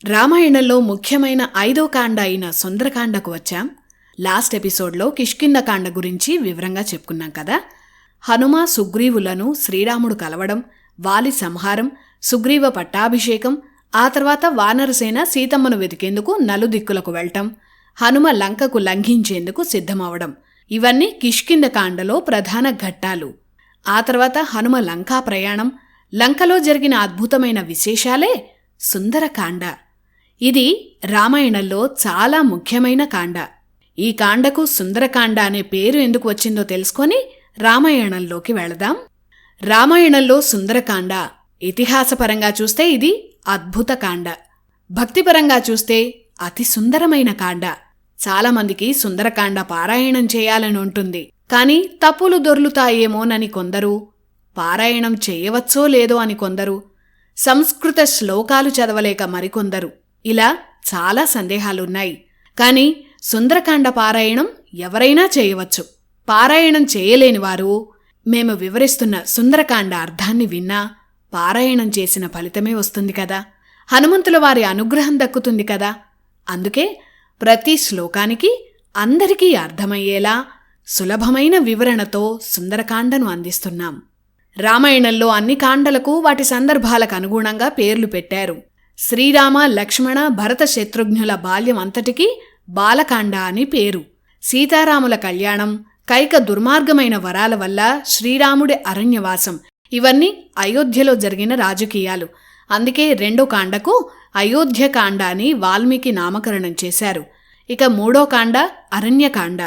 రామాయణంలో ముఖ్యమైన 5వ కాండ అయిన సుందరకాండకు వచ్చాం. లాస్ట్ ఎపిసోడ్లో కిష్కింధకాండ గురించి వివరంగా చెప్పుకున్నాం కదా. హనుమ సుగ్రీవులను శ్రీరాముడు కలవడం, వాలి సంహారం, సుగ్రీవ పట్టాభిషేకం, ఆ తర్వాత వానరసేన సీతమ్మను వెతికేందుకు నలుదిక్కులకు వెళ్లటం, హనుమ లంకకు లంఘించేందుకు సిద్ధమవడం, ఇవన్నీ కిష్కింధకాండలో ప్రధాన ఘట్టాలు. ఆ తర్వాత హనుమ లంకా ప్రయాణం, లంకలో జరిగిన అద్భుతమైన విశేషాలే సుందరకాండ. ఇది రామాయణంలో చాలా ముఖ్యమైన కాండ. ఈ కాండకు సుందరకాండ అనే పేరు ఎందుకు వచ్చిందో తెలుసుకొని రామాయణంలోకి వెళదాం. రామాయణంలో సుందరకాండ ఇతిహాసపరంగా చూస్తే ఇది అద్భుత కాండ, భక్తిపరంగా చూస్తే అతి సుందరమైన కాండ. చాలామందికి సుందరకాండ పారాయణం చేయాలని ఉంటుంది, కానీ తప్పులు దొర్లుతాయేమోనని కొందరు, పారాయణం చేయవచ్చో లేదో అని కొందరు, సంస్కృత శ్లోకాలు చదవలేక మరికొందరు, ఇలా చాలా సందేహాలున్నాయి. కానీ సుందరకాండ పారాయణం ఎవరైనా చేయవచ్చు. పారాయణం చేయలేనివారు మేము వివరిస్తున్న సుందరకాండ అర్థాన్ని విన్నా పారాయణం చేసిన ఫలితమే వస్తుంది కదా, హనుమంతుల వారి అనుగ్రహం దక్కుతుంది కదా. అందుకే ప్రతి శ్లోకానికి అందరికీ అర్థమయ్యేలా సులభమైన వివరణతో సుందరకాండను అందిస్తున్నాం. రామాయణంలో అన్ని కాండలకు వాటి సందర్భాలకు అనుగుణంగా పేర్లు పెట్టారు. శ్రీరామ, లక్ష్మణ, భరత, శత్రుఘ్నుల బాల్యం అంతటికీ బాలకాండ అని పేరు. సీతారాముల కళ్యాణం, కైక దుర్మార్గమైన వరాల వల్ల శ్రీరాముడి అరణ్యవాసం, ఇవన్నీ అయోధ్యలో జరిగిన రాజకీయాలు. అందుకే 2వ కాండకు అయోధ్యకాండ అని వాల్మీకి నామకరణం చేశారు. ఇక 3వ కాండ అరణ్యకాండ.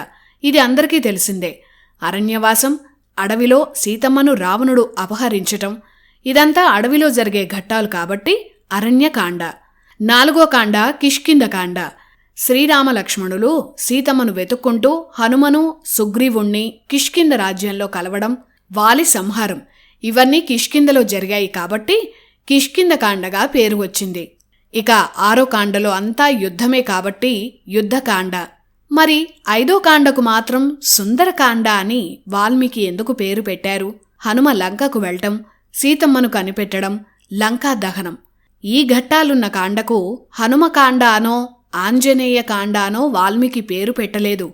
ఇది అందరికీ తెలిసిందే. అరణ్యవాసం, అడవిలో సీతమ్మను రావణుడు అపహరించటం, ఇదంతా అడవిలో జరిగే ఘట్టాలు కాబట్టి అరణ్యకాండ. 4వ కాండ కిష్కింధకాండ. శ్రీరామ లక్ష్మణులు సీతమ్మను వెతుక్కుంటూ హనుమను, సుగ్రీవుణ్ణి కిష్కింధ రాజ్యంలో కలవడం, వాలి సంహారం, ఇవన్నీ కిష్కింధలో జరిగాయి కాబట్టి కిష్కింధకాండగా పేరు వచ్చింది. ఇక 6వ కాండలో అంతా యుద్ధమే కాబట్టి యుద్ధకాండ. మరి 5వ కాండకు మాత్రం సుందరకాండ అని వాల్మీకి ఎందుకు పేరు పెట్టారు? హనుమ లంకకు వెళ్లటం, సీతమ్మను కనిపెట్టడం, లంకా దహనం, ఈ ఘట్టాలున్న కాండకు హనుమకాండ అనో ఆంజనేయ కాండ అనో వాల్మీకి పేరు పెట్టలేదు,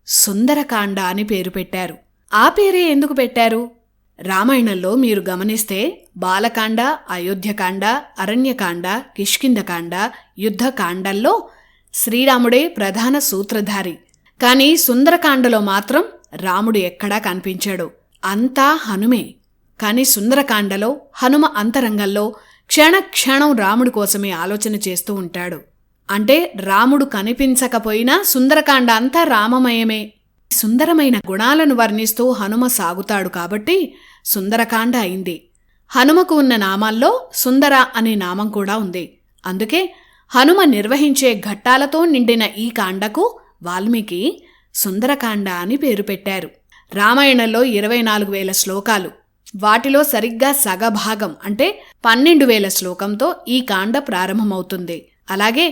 సుందరకాండ అని పేరు పెట్టారు. ఆ పేరే ఎందుకు పెట్టారు? రామాయణంలో మీరు గమనిస్తే బాలకాండ, అయోధ్యకాండ, అరణ్యకాండ, కిష్కింధకాండ, యుద్ధకాండల్లో శ్రీరాముడే ప్రధాన సూత్రధారి. కానీ సుందరకాండలో మాత్రం రాముడు ఎక్కడా కనిపించాడు, అంతా హనుమే. కాని సుందరకాండలో హనుమ అంతరంగంలో క్షణక్షణం రాముడి కోసమే ఆలోచన చేస్తూ ఉంటాడు. అంటే రాముడు కనిపించకపోయినా సుందరకాండ అంతా రామమయమే. సుందరమైన గుణాలను వర్ణిస్తూ హనుమ సాగుతాడు కాబట్టి సుందరకాండ అయింది. హనుమకు ఉన్న నామాల్లో సుందర అనే నామం కూడా ఉంది. అందుకే హనుమ నిర్వహించే ఘట్టాలతో నిండిన ఈ కాండకు వాల్మీకి సుందరకాండ అని పేరు పెట్టారు. రామాయణంలో 24,000 శ్లోకాలు. వాటిలో సరిగ్గా సగభాగం అంటే 12,000 శ్లోకంతో ఈ కాండ ప్రారంభమవుతుంది. అలాగే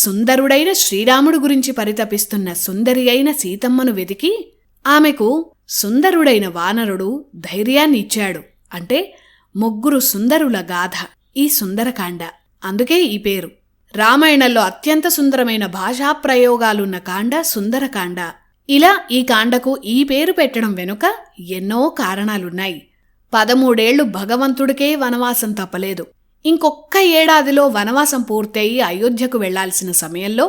సుందరుడైన శ్రీరాముడు గురించి పరితపిస్తున్న సుందరి అయిన సీతమ్మను వెతికి ఆమెకు సుందరుడైన వానరుడు ధైర్యాన్ని ఇచ్చాడు. అంటే 3 సుందరుల గాథ ఈ సుందరకాండ. అందుకే ఈ పేరు. రామాయణంలో అత్యంత సుందరమైన భాషా ప్రయోగాలున్న కాండ సుందరకాండ. ఇలా ఈ కాండకు ఈ పేరు పెట్టడం వెనుక ఎన్నో కారణాలున్నాయి. 13 ఏళ్లు భగవంతుడికే వనవాసం తప్పలేదు. ఇంకొక్క ఏడాదిలో వనవాసం పూర్తయి అయోధ్యకు వెళ్లాల్సిన సమయంలో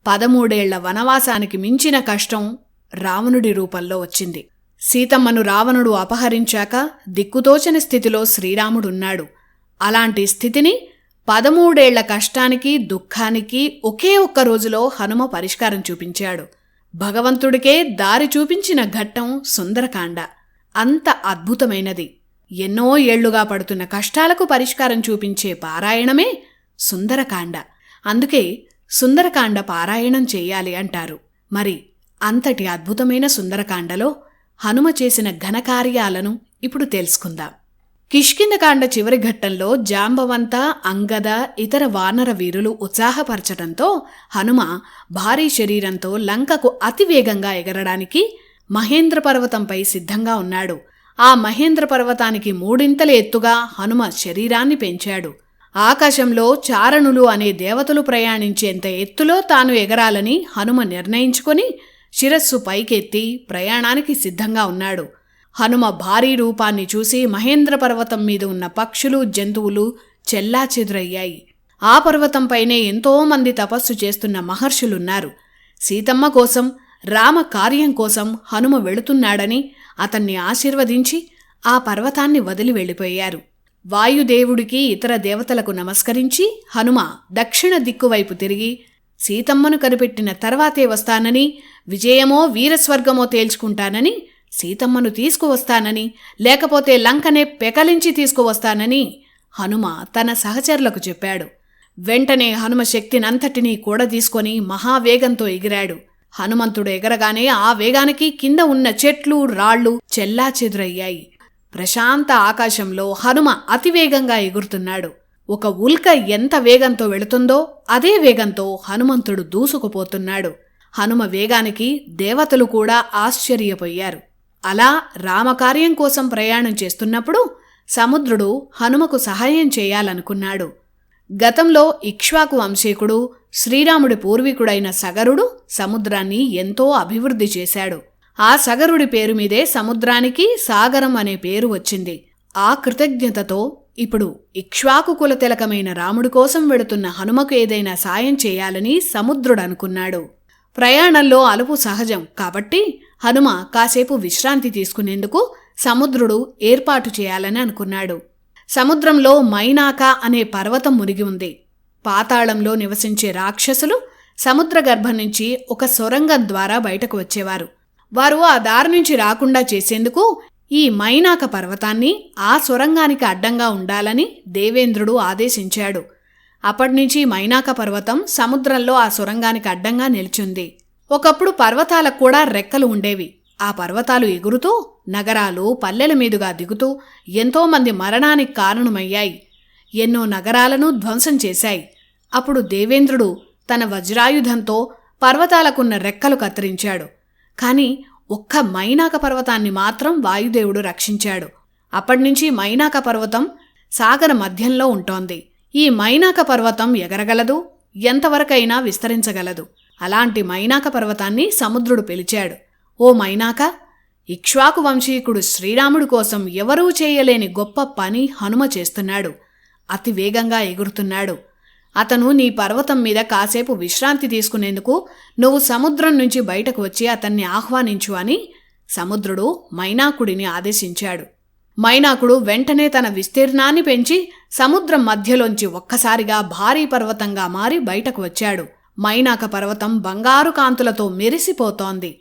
13 ఏళ్ల వనవాసానికి మించిన కష్టం రావణుడి రూపంలో వచ్చింది. సీతమ్మను రావణుడు అపహరించాక దిక్కుతోచని స్థితిలో శ్రీరాముడున్నాడు. అలాంటి స్థితిని 13 ఏళ్ల కష్టానికి, దుఃఖానికి ఒకే ఒక్క రోజులో హనుమ పరిష్కారం చూపించాడు. భగవంతుడికే దారి చూపించిన ఘట్టం సుందరకాండ. అంత అద్భుతమైనది. ఎన్నో ఏళ్లుగా పడుతున్న కష్టాలకు పరిష్కారం చూపించే పారాయణమే సుందరకాండ. అందుకే సుందరకాండ పారాయణం చెయ్యాలి అంటారు. మరి అంతటి అద్భుతమైన సుందరకాండలో హనుమ చేసిన ఘనకార్యాలను ఇప్పుడు తెలుసుకుందాం. కిష్కింధకాండ చివరి ఘట్టంలో జాంబవంత, అంగద, ఇతర వానర వీరులు ఉత్సాహపరచటంతో హనుమ భారీ శరీరంతో లంకకు అతివేగంగా ఎగరడానికి మహేంద్ర పర్వతంపై సిద్ధంగా ఉన్నాడు. ఆ మహేంద్ర పర్వతానికి 3 ఎత్తుగా హనుమ శరీరాన్ని పెంచాడు. ఆకాశంలో చారణులు అనే దేవతలు ప్రయాణించేంత ఎత్తులో తాను ఎగరాలని హనుమ నిర్ణయించుకొని శిరస్సు పైకెత్తి ప్రయాణానికి సిద్ధంగా ఉన్నాడు. హనుమ భారీ రూపాన్ని చూసి మహేంద్ర పర్వతం మీద ఉన్న పక్షులు, జంతువులు చెల్లాచెదురయ్యాయి. ఆ పర్వతంపైనే ఎంతోమంది తపస్సు చేస్తున్న మహర్షులున్నారు. సీతమ్మ కోసం, రామ కార్యం కోసం హనుమ వెళుతున్నాడని అతన్ని ఆశీర్వదించి ఆ పర్వతాన్ని వదిలి వెళ్ళిపోయారు. వాయుదేవుడికి, ఇతర దేవతలకు నమస్కరించి హనుమ దక్షిణ దిక్కువైపు తిరిగి సీతమ్మను కనిపెట్టిన తర్వాతే వస్తానని, విజయమో వీరస్వర్గమో తేల్చుకుంటానని, సీతమ్మను తీసుకువస్తానని, లేకపోతే లంకనే పెకలించి తీసుకువస్తానని హనుమ తన సహచరులకు చెప్పాడు. వెంటనే హనుమ శక్తినంతటినీ కూడా తీసుకొని మహావేగంతో ఎగిరాడు. హనుమంతుడు ఎగరగానే ఆ వేగానికి కింద ఉన్న చెట్లు, రాళ్లు చెల్లాచెదురయ్యాయి. ప్రశాంత ఆకాశంలో హనుమ అతివేగంగా ఎగురుతున్నాడు. ఒక ఉల్క ఎంత వేగంతో వెళుతుందో అదే వేగంతో హనుమంతుడు దూసుకుపోతున్నాడు. హనుమ వేగానికి దేవతలు కూడా ఆశ్చర్యపోయారు. అలా రామకార్యం కోసం ప్రయాణం చేస్తున్నప్పుడు సముద్రుడు హనుమకు సహాయం చేయాలనుకున్నాడు. గతంలో ఇక్ష్వాకు వంశీకుడు, శ్రీరాముడి పూర్వీకుడైన సగరుడు సముద్రాన్ని ఎంతో అభివృద్ధి చేశాడు. ఆ సగరుడి పేరు మీదే సముద్రానికి సాగరం అనే పేరు వచ్చింది. ఆ కృతజ్ఞతతో ఇప్పుడు ఇక్ష్వాకు కులతిలకమైన రాముడి కోసం వెడుతున్న హనుమకు ఏదైనా సాయం చేయాలని సముద్రుడనుకున్నాడు. ప్రయాణంలో అలుపు సహజం కాబట్టి హనుమ కాసేపు విశ్రాంతి తీసుకునేందుకు సముద్రుడు ఏర్పాటు చేయాలని అనుకున్నాడు. సముద్రంలో మైనాక అనే పర్వతం మునిగి ఉంది. పాతాళంలో నివసించే రాక్షసులు సముద్ర గర్భం నుంచి ఒక సొరంగం ద్వారా బయటకు వచ్చేవారు. వారు ఆ దారి నుంచి రాకుండా చేసేందుకు ఈ మైనాక పర్వతాన్ని ఆ సొరంగానికి అడ్డంగా ఉండాలని దేవేంద్రుడు ఆదేశించాడు. అప్పటినుంచి మైనాక పర్వతం సముద్రంలో ఆ సొరంగానికి అడ్డంగా నిలిచింది. ఒకప్పుడు పర్వతాలకు కూడా రెక్కలు ఉండేవి. ఆ పర్వతాలు ఎగురుతూ నగరాలు, పల్లెల మీదుగా దిగుతూ ఎంతోమంది మరణానికి కారణమయ్యాయి. ఎన్నో నగరాలను ధ్వంసం చేశాయి. అప్పుడు దేవేంద్రుడు తన వజ్రాయుధంతో పర్వతాలకున్న రెక్కలు కత్తిరించాడు. కాని ఒక్క మైనాక పర్వతాన్ని మాత్రం వాయుదేవుడు రక్షించాడు. అప్పటినుంచి మైనాక పర్వతం సాగర మధ్యంలో ఉంటోంది. ఈ మైనాక పర్వతం ఎగరగలదు, ఎంతవరకైనా విస్తరించగలదు. అలాంటి మైనాక పర్వతాన్ని సముద్రుడు పిలిచాడు. ఓ మైనాక, ఇక్ష్వాకు వంశీకుడు శ్రీరాముడి కోసం ఎవరూ చేయలేని గొప్ప పని హనుమ చేస్తున్నాడు. అతి వేగంగా ఎగురుతున్నాడు. అతను నీ పర్వతం మీద కాసేపు విశ్రాంతి తీసుకునేందుకు నువ్వు సముద్రం నుంచి బయటకు వచ్చి అతన్ని ఆహ్వానించు అని సముద్రుడు మైనాకుడిని ఆదేశించాడు. మైనాకుడు వెంటనే తన విస్తీర్ణాన్ని పెంచి సముద్రం మధ్యలోంచి ఒక్కసారిగా భారీ పర్వతంగా మారి బయటకు వచ్చాడు. మైనాక పర్వతం బంగారు కాంతులతో మెరిసిపోతోంది.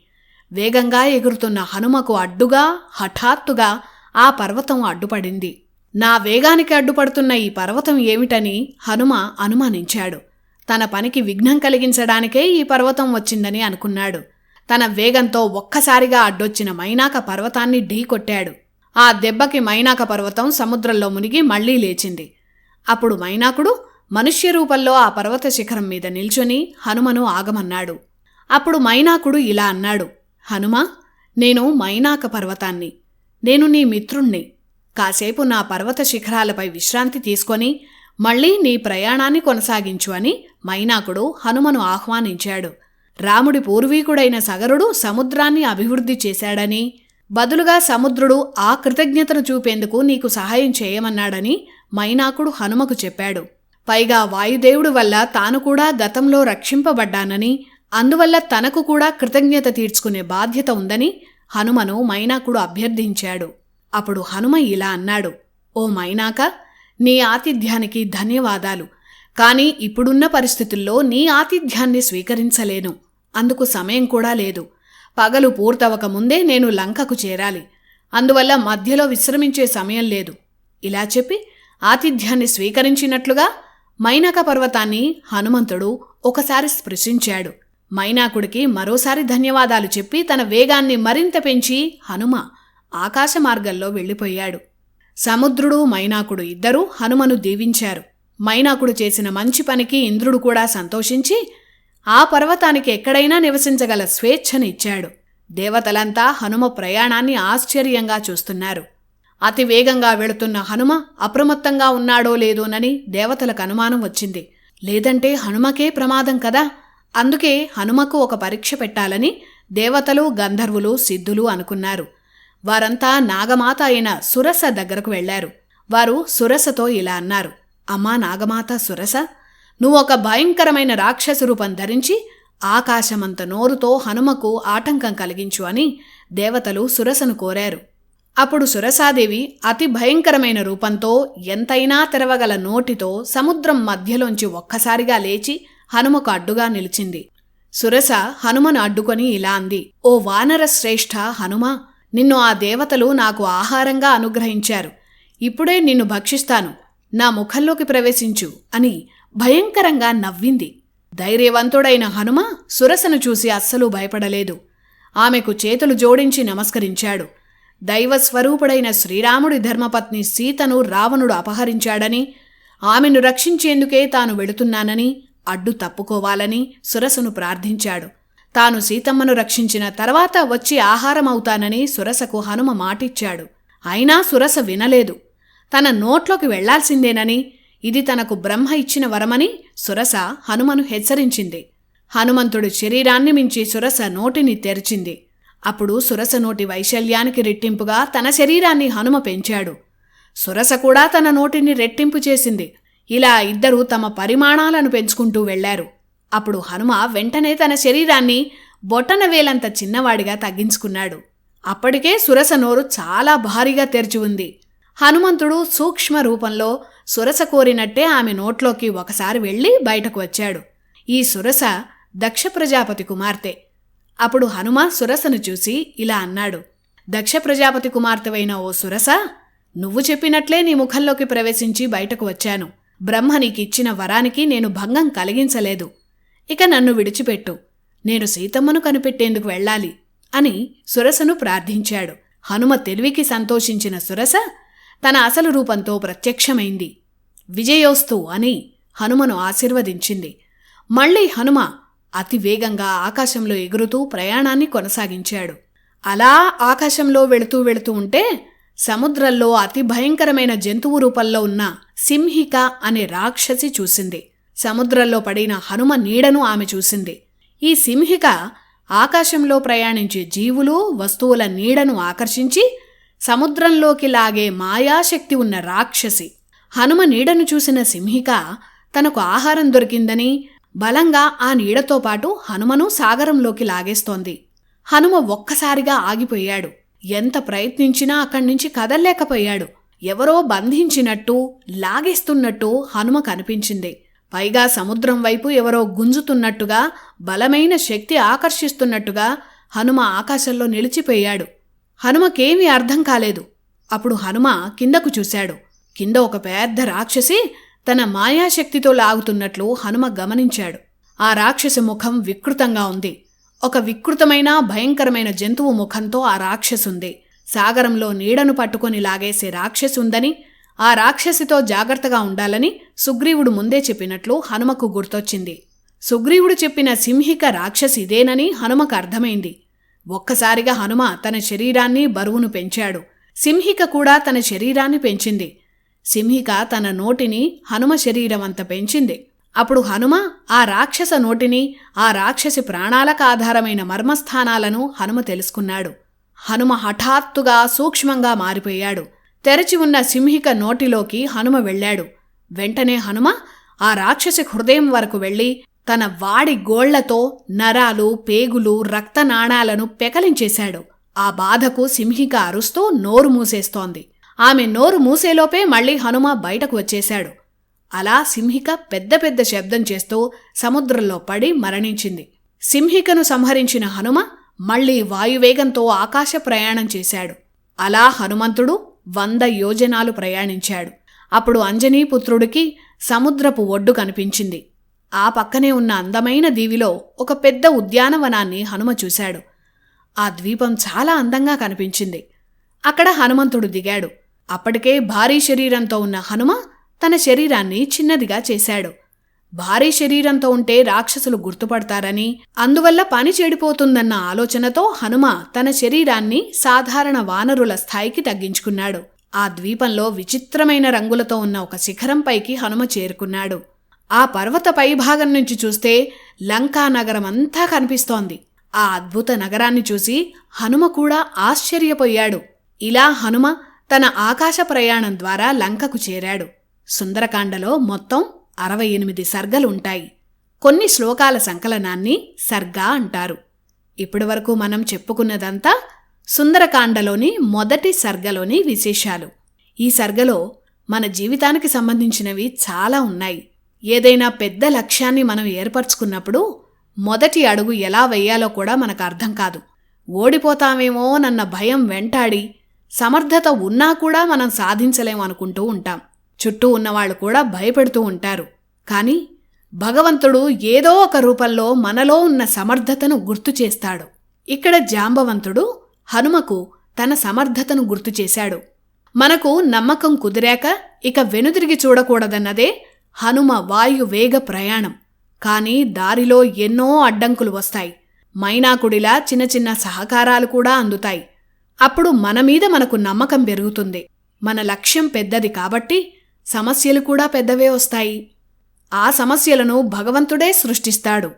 వేగంగా ఎగురుతున్న హనుమకు అడ్డుగా హఠాత్తుగా ఆ పర్వతం అడ్డుపడింది. నా వేగానికి అడ్డుపడుతున్న ఈ పర్వతం ఏమిటని హనుమ అనుమానించాడు. తన పనికి విఘ్నం కలిగించడానికే ఈ పర్వతం వచ్చిందని అనుకున్నాడు. తన వేగంతో ఒక్కసారిగా అడ్డొచ్చిన మైనాక పర్వతాన్ని ఢీకొట్టాడు. ఆ దెబ్బకి మైనాక పర్వతం సముద్రంలో మునిగి మళ్లీ లేచింది. అప్పుడు మైనాకుడు మనుష్య రూపంలో ఆ పర్వత శిఖరం మీద నిల్చొని హనుమను ఆగమన్నాడు. అప్పుడు మైనాకుడు ఇలా అన్నాడు: హనుమా, నేను మైనాక పర్వతాన్ని. నేను నీ మిత్రుణ్ణి. కాసేపు నా పర్వత శిఖరాలపై విశ్రాంతి తీసుకొని మళ్లీ నీ ప్రయాణాన్ని కొనసాగించు అని మైనాకుడు హనుమను ఆహ్వానించాడు. రాముడి పూర్వీకుడైన సగరుడు సముద్రాన్ని అభివృద్ధి చేశాడని, బదులుగా సముద్రుడు ఆ కృతజ్ఞతను చూపేందుకు నీకు సహాయం చేయమన్నాడని మైనాకుడు హనుమకు చెప్పాడు. పైగా వాయుదేవుడి వల్ల తాను కూడా గతంలో రక్షింపబడ్డానని, అందువల్ల తనకు కూడా కృతజ్ఞత తీర్చుకునే బాధ్యత ఉందని హనుమను మైనాకుడు అభ్యర్థించాడు. అప్పుడు హనుమ ఇలా అన్నాడు: ఓ మైనాక, నీ ఆతిథ్యానికి ధన్యవాదాలు. కాని ఇప్పుడున్న పరిస్థితుల్లో నీ ఆతిథ్యాన్ని స్వీకరించలేను. అందుకు సమయం కూడా లేదు. పగలు పూర్తవక ముందే నేను లంకకు చేరాలి. అందువల్ల మధ్యలో విశ్రమించే సమయం లేదు. ఇలా చెప్పి ఆతిథ్యాన్ని స్వీకరించినట్లుగా మైనాక పర్వతాన్ని హనుమంతుడు ఒకసారి స్పృశించాడు. మైనాకుడికి మరోసారి ధన్యవాదాలు చెప్పి తన వేగాన్ని మరింత పెంచి హనుమ ఆకాశ మార్గంలో వెళ్ళిపోయాడు. సముద్రుడు, మైనాకుడు ఇద్దరూ హనుమను దీవించారు. మైనాకుడు చేసిన మంచి పనికి ఇంద్రుడు కూడా సంతోషించి ఆ పర్వతానికి ఎక్కడైనా నివసించగల స్వేచ్ఛను ఇచ్చాడు. దేవతలంతా హనుమ ప్రయాణాన్ని ఆశ్చర్యంగా చూస్తున్నారు. అతి వేగంగా వెళుతున్న హనుమ అప్రమత్తంగా ఉన్నాడో లేదోనని దేవతలకు అనుమానం వచ్చింది. లేదంటే హనుమకే ప్రమాదం కదా. అందుకే హనుమకు ఒక పరీక్ష పెట్టాలని దేవతలు, గంధర్వులు, సిద్ధులు అనుకున్నారు. వారంతా నాగమాత అయిన సురస దగ్గరకు వెళ్లారు. వారు సురసతో ఇలా అన్నారు: అమ్మా నాగమాత సురస, నువ్వొక భయంకరమైన రాక్షస రూపం ధరించి ఆకాశమంత నోరుతో హనుమకు ఆటంకం కలిగించు అని దేవతలు సురసను కోరారు. అప్పుడు సురసాదేవి అతి భయంకరమైన రూపంతో, ఎంతైనా తెరవగల నోటితో సముద్రం మధ్యలోంచి ఒక్కసారిగా లేచి హనుమకు అడ్డుగా నిలిచింది. సురస హనుమను అడ్డుకొని ఇలా అంది: ఓ వానర శ్రేష్ఠ హనుమా, నిన్ను ఆ దేవతలు నాకు ఆహారంగా అనుగ్రహించారు. ఇప్పుడే నిన్ను భక్షిస్తాను, నా ముఖంలోకి ప్రవేశించు అని భయంకరంగా నవ్వింది. ధైర్యవంతుడైన హనుమ సురసను చూసి అస్సలు భయపడలేదు. ఆమెకు చేతులు జోడించి నమస్కరించాడు. దైవస్వరూపుడైన శ్రీరాముడి ధర్మపత్ని సీతను రావణుడు అపహరించాడని, ఆమెను రక్షించేందుకే తాను వెళుతున్నానని, అడ్డు తప్పుకోవాలని సురసను ప్రార్థించాడు. తాను సీతమ్మను రక్షించిన తర్వాత వచ్చి ఆహారమవుతానని సురసకు హనుమ మాటిచ్చాడు. అయినా సురస వినలేదు. తన నోట్లోకి వెళ్లాల్సిందేనని, ఇది తనకు బ్రహ్మ ఇచ్చిన వరమని సురస హనుమను హెచ్చరించింది. హనుమంతుడి శరీరాన్ని మించి సురస నోటిని తెరిచింది. అప్పుడు సురస నోటి వైశల్యానికి రెట్టింపుగా తన శరీరాన్ని హనుమ పెంచాడు. సురస కూడా తన నోటిని రెట్టింపు చేసింది. ఇలా ఇద్దరూ తమ పరిమాణాలను పెంచుకుంటూ వెళ్లారు. అప్పుడు హనుమ వెంటనే తన శరీరాన్ని బొటన వేలంత చిన్నవాడిగా తగ్గించుకున్నాడు. అప్పటికే సురస నోరు చాలా భారీగా తెరిచి ఉంది. హనుమంతుడు సూక్ష్మ రూపంలో సురస కోరినట్టే ఆమె నోట్లోకి ఒకసారి వెళ్లి బయటకు వచ్చాడు. ఈ సురస దక్ష ప్రజాపతి కుమార్తె. అప్పుడు హనుమ సురసను చూసి ఇలా అన్నాడు: దక్ష ప్రజాపతి కుమార్తెవైన ఓ సురస, నువ్వు చెప్పినట్లే నీ ముఖంలోకి ప్రవేశించి బయటకు వచ్చాను. బ్రహ్మ నీకిచ్చిన వరానికి నేను భంగం కలిగించలేదు. ఇక నన్ను విడిచిపెట్టు, నేను సీతమ్మను కనిపెట్టేందుకు వెళ్ళాలి అని సురసను ప్రార్థించాడు. హనుమ తెలివికి సంతోషించిన సురస తన అసలు రూపంతో ప్రత్యక్షమైంది. విజయోస్తు అని హనుమను ఆశీర్వదించింది. మళ్లీ హనుమ అతి వేగంగా ఆకాశంలో ఎగురుతూ ప్రయాణాన్ని కొనసాగించాడు. అలా ఆకాశంలో వెళుతూ వెళుతూ ఉంటే సముద్రంలో అతి భయంకరమైన జంతువు రూపంలో ఉన్న సింహిక అనే రాక్షసి చూసింది. సముద్రంలో పడిన హనుమ నీడను ఆమె చూసింది. ఈ సింహిక ఆకాశంలో ప్రయాణించే జీవులు, వస్తువుల నీడను ఆకర్షించి సముద్రంలోకి లాగే మాయాశక్తి ఉన్న రాక్షసి. హనుమ నీడను చూసిన సింహిక తనకు ఆహారం దొరికిందని బలంగా ఆ నీడతో పాటు హనుమను సాగరంలోకి లాగేస్తోంది. హనుమ ఒక్కసారిగా ఆగిపోయాడు. ఎంత ప్రయత్నించినా అక్కడ్నుంచి కదల్లేకపోయాడు. ఎవరో బంధించినట్టు, లాగేస్తున్నట్టు హనుమ కనిపించింది. పైగా సముద్రం వైపు ఎవరో గుంజుతున్నట్టుగా, బలమైన శక్తి ఆకర్షిస్తున్నట్టుగా హనుమ ఆకాశంలో నిలిచిపోయాడు. హనుమకేమీ అర్థం కాలేదు. అప్పుడు హనుమ కిందకు చూశాడు. కింద ఒక పెద్ద రాక్షసి తన మాయాశక్తితో లాగుతున్నట్లు హనుమ గమనించాడు. ఆ రాక్షసి ముఖం వికృతంగా ఉంది. ఒక వికృతమైన భయంకరమైన జంతువు ముఖంతో ఆ రాక్షసుంది. సాగరంలో నీడను పట్టుకొని లాగేసే రాక్షసుందని, ఆ రాక్షసితో జాగ్రత్తగా ఉండాలని సుగ్రీవుడు ముందే చెప్పినట్లు హనుమకు గుర్తొచ్చింది. సుగ్రీవుడు చెప్పిన సింహిక రాక్షసి ఇదేనని హనుమకు అర్థమైంది. ఒక్కసారిగా హనుమ తన శరీరాన్ని, బరువును పెంచాడు. సింహిక కూడా తన శరీరాన్ని పెంచింది. సింహిక తన నోటిని హనుమ శరీరమంత పెంచింది. అప్పుడు హనుమ ఆ రాక్షస నోటిని, ఆ రాక్షసి ప్రాణాలకు ఆధారమైన మర్మస్థానాలను హనుమ తెలుసుకున్నాడు. హనుమ హఠాత్తుగా సూక్ష్మంగా మారిపోయాడు. తెరచి ఉన్న సింహిక నోటిలోకి హనుమ వెళ్ళాడు. వెంటనే హనుమ ఆ రాక్షసి హృదయం వరకు వెళ్లి తన వాడి గోళ్లతో నరాలు, పేగులు, రక్తనాళాలను పెకలించేశాడు. ఆ బాధకు సింహిక అరుస్తూ నోరు మూసేస్తోంది. ఆమె నోరు మూసేలోపే మళ్లీ హనుమ బయటకు వచ్చేశాడు. అలా సింహిక పెద్ద పెద్ద శబ్దం చేస్తూ సముద్రంలో పడి మరణించింది. సింహికను సంహరించిన హనుమ మళ్లీ వాయువేగంతో ఆకాశ ప్రయాణం చేశాడు. అలా హనుమంతుడు 100 యోజనాలు ప్రయాణించాడు. అప్పుడు అంజనీపుత్రుడికి సముద్రపు ఒడ్డు కనిపించింది. ఆ పక్కనే ఉన్న అందమైన దీవిలో ఒక పెద్ద ఉద్యానవనాన్ని హనుమ చూశాడు. ఆ ద్వీపం చాలా అందంగా కనిపించింది. అక్కడ హనుమంతుడు దిగాడు. అప్పటికే భారీ శరీరంతో ఉన్న హనుమ తన శరీరాన్ని చిన్నదిగా చేశాడు. భారీ శరీరంతో ఉంటే రాక్షసులు గుర్తుపడతారని, అందువల్ల పని చెడిపోతుందన్న ఆలోచనతో హనుమ తన శరీరాన్ని సాధారణ వానరుల స్థాయికి తగ్గించుకున్నాడు. ఆ ద్వీపంలో విచిత్రమైన రంగులతో ఉన్న ఒక శిఖరంపైకి హనుమ చేరుకున్నాడు. ఆ పర్వత పైభాగం నుంచి చూస్తే లంకా నగరమంతా కనిపిస్తోంది. ఆ అద్భుత నగరాన్ని చూసి హనుమ కూడా ఆశ్చర్యపోయాడు. ఇలా హనుమ తన ఆకాశ ప్రయాణం ద్వారా లంకకు చేరాడు. సుందరకాండలో మొత్తం 68 సర్గలుంటాయి. కొన్ని శ్లోకాల సంకలనాన్ని సర్గా అంటారు. ఇప్పటివరకు మనం చెప్పుకున్నదంతా సుందరకాండలోని మొదటి సర్గలోని విశేషాలు. ఈ సర్గలో మన జీవితానికి సంబంధించినవి చాలా ఉన్నాయి. ఏదైనా పెద్ద లక్ష్యాన్ని మనం ఏర్పరచుకున్నప్పుడు మొదటి అడుగు ఎలా వెయ్యాలో కూడా మనకు అర్థం కాదు. ఓడిపోతామేమోనన్న భయం వెంటాడి సమర్థత ఉన్నా కూడా మనం సాధించలేమనుకుంటూ ఉంటాం. చుట్టూ ఉన్నవాళ్లు కూడా భయపెడుతూ ఉంటారు. కానీ భగవంతుడు ఏదో ఒక రూపంలో మనలో ఉన్న సమర్థతను గుర్తు చేస్తాడు. ఇక్కడ జాంబవంతుడు హనుమకు తన సమర్థతను గుర్తు చేశాడు. మనకు నమ్మకం కుదిరాక ఇక వెనుదిరిగి చూడకూడదన్నదే హనుమ వాయువేగ ప్రయాణం. కానీ దారిలో ఎన్నో అడ్డంకులు వస్తాయి. మైనాకుడిలా చిన్న చిన్న సహకారాలు కూడా అందుతాయి. అప్పుడు మనమీద మనకు నమ్మకం పెరుగుతుంది. మన లక్ష్యం పెద్దది కాబట్టి సమస్యలు కూడా పెద్దవే వస్తాయి. ఆ సమస్యలను భగవంతుడే సృష్టిస్తాడు.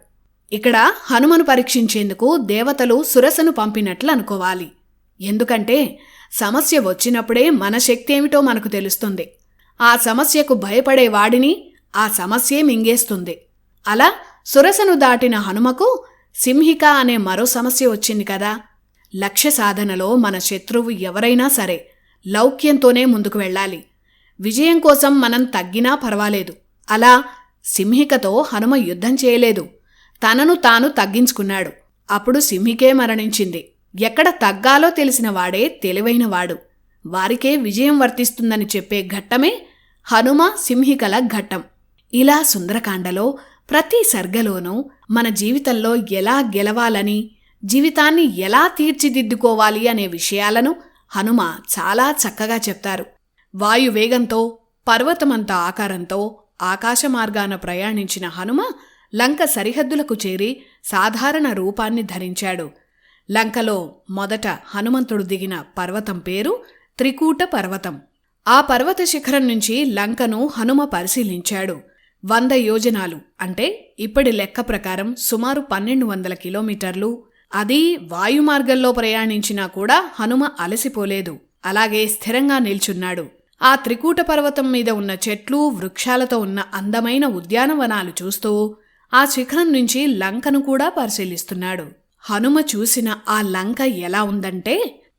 ఇక్కడ హనుమను పరీక్షించేందుకు దేవతలు సురసను పంపినట్లు అనుకోవాలి. ఎందుకంటే సమస్య వచ్చినప్పుడే మన శక్తి ఏమిటో మనకు తెలుస్తుంది. ఆ సమస్యకు భయపడే వాడిని ఆ సమస్యే మింగేస్తుంది. అలా సురసను దాటిన హనుమకు సింహిక అనే మరో సమస్య వచ్చింది కదా. లక్ష్య సాధనలో మన శత్రువు ఎవరైనా సరే లౌక్యంతోనే ముందుకు వెళ్ళాలి. విజయం కోసం మనం తగ్గినా పర్వాలేదు. అలా సింహికతో హనుమ యుద్ధం చేయలేదు. తనను తాను తగ్గించుకున్నాడు. అప్పుడు సింహికే మరణించింది. ఎక్కడ తగ్గాలో తెలిసిన వాడే తెలివైనవాడు. వారికే విజయం వర్తిస్తుందని చెప్పే ఘట్టమే హనుమ సింహికల ఘట్టం. ఇలా సుందరకాండలో ప్రతి సర్గలోనూ మన జీవితంలో ఎలా గెలవాలని, జీవితాన్ని ఎలా తీర్చిదిద్దుకోవాలి అనే విషయాలను హనుమ చాలా చక్కగా చెప్తారు. వాయువేగంతో పర్వతమంత ఆకారంతో ఆకాశ మార్గాన ప్రయాణించిన హనుమ లంక సరిహద్దులకు చేరి సాధారణ రూపాన్ని ధరించాడు. లంకలో మొదట హనుమంతుడు దిగిన పర్వతం పేరు త్రికూట పర్వతం. ఆ పర్వత శిఖరం నుంచి లంకను హనుమ పరిశీలించాడు. 100 యోజనాలు అంటే ఇప్పటి లెక్క ప్రకారం సుమారు 1200 కిలోమీటర్లు. అది వాయుమార్గంలో ప్రయాణించినా కూడా హనుమ అలసిపోలేదు. అలాగే స్థిరంగా నిల్చున్నాడు. ఆ త్రికూట పర్వతం మీద ఉన్న చెట్లు, వృక్షాలతో ఉన్న అందమైన ఉద్యానవనాలు చూస్తూ ఆ శిఖరం నుంచి లంకను కూడా పరిశీలిస్తున్నాడు. హనుమ చూసిన ఆ లంక ఎలా ఉందంటే,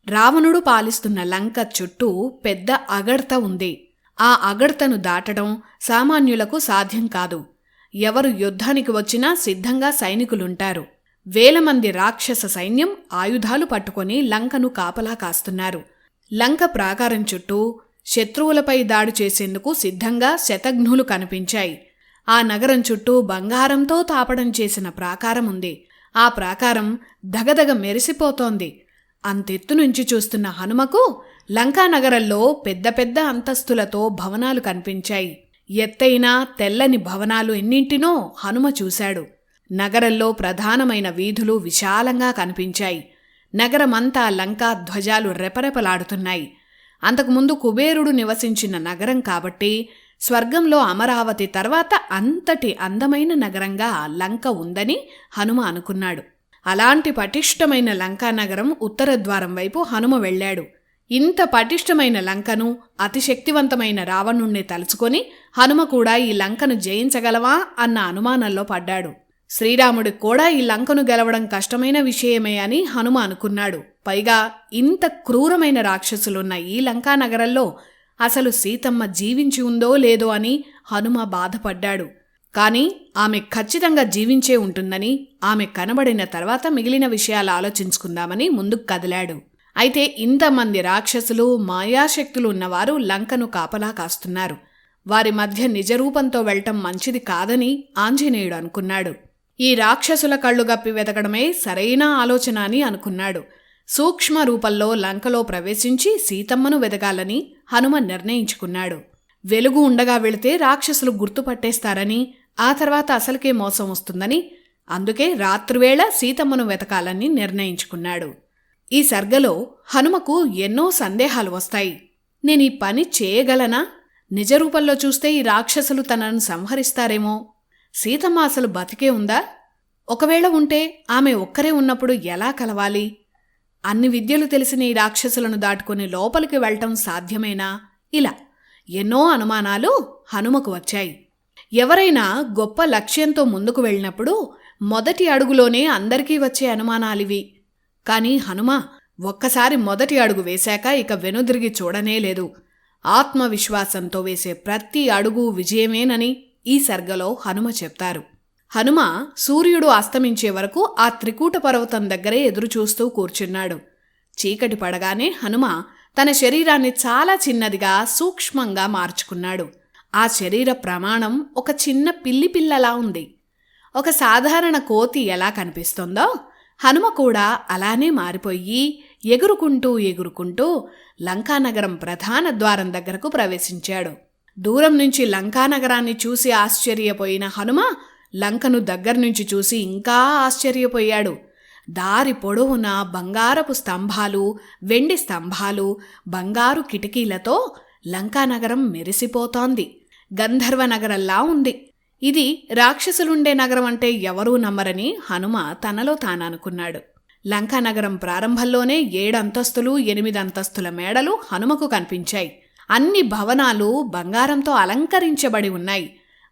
రావణుడు పాలిస్తున్న లంక చుట్టూ పెద్ద అగడ్త ఉంది. ఆ అగడ్తను దాటడం సామాన్యులకు సాధ్యం కాదు. ఎవరు యుద్ధానికి వచ్చినా సిద్ధంగా సైనికులుంటారు. వేల మంది రాక్షస సైన్యం ఆయుధాలు పట్టుకొని లంకను కాపలా కాస్తున్నారు. లంక ప్రాకారం చుట్టూ శత్రువులపై దాడి చేసేందుకు సిద్ధంగా శతఘ్నులు కనిపించాయి. ఆ నగరం చుట్టూ బంగారంతో తాపడం చేసిన ప్రాకారం ఉంది. ఆ ప్రాకారం దగదగ మెరిసిపోతోంది. అంతెత్తు నుంచి చూస్తున్న హనుమకు లంకానగరంలో పెద్ద పెద్ద అంతస్తులతో భవనాలు కనిపించాయి. ఎత్తైన తెల్లని భవనాలు ఎన్నింటినో హనుమ చూశాడు. నగరంలో ప్రధానమైన వీధులు విశాలంగా కనిపించాయి. నగరమంతా లంకా ధ్వజాలు రెపరెపలాడుతున్నాయి. అంతకుముందు కుబేరుడు నివసించిన నగరం కాబట్టి స్వర్గంలో అమరావతి తర్వాత అంతటి అందమైన నగరంగా లంక ఉందని హనుమ అనుకున్నాడు. అలాంటి పటిష్టమైన లంకా నగరం ఉత్తర ద్వారం వైపు హనుమ వెళ్ళాడు. ఇంత పటిష్టమైన లంకను, అతిశక్తివంతమైన రావణుణ్ణి తలుచుకొని హనుమ కూడా ఈ లంకను జయించగలవా అన్న అనుమానంలో పడ్డాడు. శ్రీరాముడికి కూడా ఈ లంకను గెలవడం కష్టమైన విషయమే అని హనుమ అనుకున్నాడు. పైగా ఇంత క్రూరమైన రాక్షసులున్న ఈ లంకా నగరంలో అసలు సీతమ్మ జీవించి ఉందో లేదో అని హనుమ బాధపడ్డాడు. కాని ఆమె ఖచ్చితంగా జీవించే ఉంటుందని, ఆమె కనబడిన తర్వాత మిగిలిన విషయాలు ఆలోచించుకుందామని ముందుకు కదిలాడు. అయితే ఇంతమంది రాక్షసులు, మాయాశక్తులు ఉన్నవారు లంకను కాపలా కాస్తున్నారు. వారి మధ్య నిజరూపంతో వెళ్లటం మంచిది కాదని ఆంజనేయుడు అనుకున్నాడు. ఈ రాక్షసుల కళ్ళు గప్పి వెతకడమే సరైన ఆలోచన అని అనుకున్నాడు. సూక్ష్మ రూపంలో లంకలో ప్రవేశించి సీతమ్మను వెదగాలని హనుమ నిర్ణయించుకున్నాడు. వెలుగు ఉండగా వెళితే రాక్షసులు గుర్తుపట్టేస్తారని, ఆ తర్వాత అసలుకే మోసం వస్తుందని, అందుకే రాత్రివేళ సీతమ్మను వెతకాలని నిర్ణయించుకున్నాడు. ఈ సర్గలో హనుమకు ఎన్నో సందేహాలు వస్తాయి. నేనీ పని చేయగలనా? నిజరూపంలో చూస్తే ఈ రాక్షసులు తనను సంహరిస్తారేమో. సీతమ్మ అసలు బతికే ఉందా? ఒకవేళ ఉంటే ఆమె ఒక్కరే ఉన్నప్పుడు ఎలా కలవాలి? అన్ని విద్యలు తెలిసిన ఈ రాక్షసులను దాటుకుని లోపలికి వెళ్ళటం సాధ్యమేనా? ఇలా ఎన్నో అనుమానాలు హనుమకు వచ్చాయి. ఎవరైనా గొప్ప లక్ష్యంతో ముందుకు వెళ్ళినప్పుడు మొదటి అడుగులోనే అందరికీ వచ్చే అనుమానాలివి. కాని హనుమ ఒక్కసారి మొదటి అడుగు వేశాక ఇక వెనుదిరిగి చూడనే లేదు. ఆత్మవిశ్వాసంతో వేసే ప్రతి అడుగు విజయమేనని ఈ సర్గలో హనుమ చెప్తారు. హనుమ సూర్యుడు అస్తమించే వరకు ఆ త్రికూట పర్వతం దగ్గరే ఎదురుచూస్తూ కూర్చున్నాడు. చీకటి పడగానే హనుమ తన శరీరాన్ని చాలా చిన్నదిగా సూక్ష్మంగా మార్చుకున్నాడు. ఆ శరీర ప్రమాణం ఒక చిన్న పిల్లి పిల్లలా ఉంది. ఒక సాధారణ కోతి ఎలా కనిపిస్తుందో హనుమ కూడా అలానే మారిపోయి ఎగురుకుంటూ లంకానగరం ప్రధాన ద్వారం దగ్గరకు ప్రవేశించాడు. దూరం నుంచి లంకానగరాన్ని చూసి ఆశ్చర్యపోయిన హనుమ లంకను దగ్గర్నుంచి చూసి ఇంకా ఆశ్చర్యపోయాడు. దారి పొడవునా బంగారపు స్తంభాలు, వెండి స్తంభాలు, బంగారు కిటికీలతో లంకానగరం మెరిసిపోతోంది. గంధర్వనగరంలా ఉంది. ఇది రాక్షసులుండే నగరం అంటే ఎవరూ నమ్మరని హనుమ తనలో తాననుకున్నాడు. లంకానగరం ప్రారంభంలోనే 7 అంతస్తులు 8 అంతస్తుల మేడలు హనుమకు కనిపించాయి. అన్ని భవనాలు బంగారంతో అలంకరించబడి ఉన్నాయి.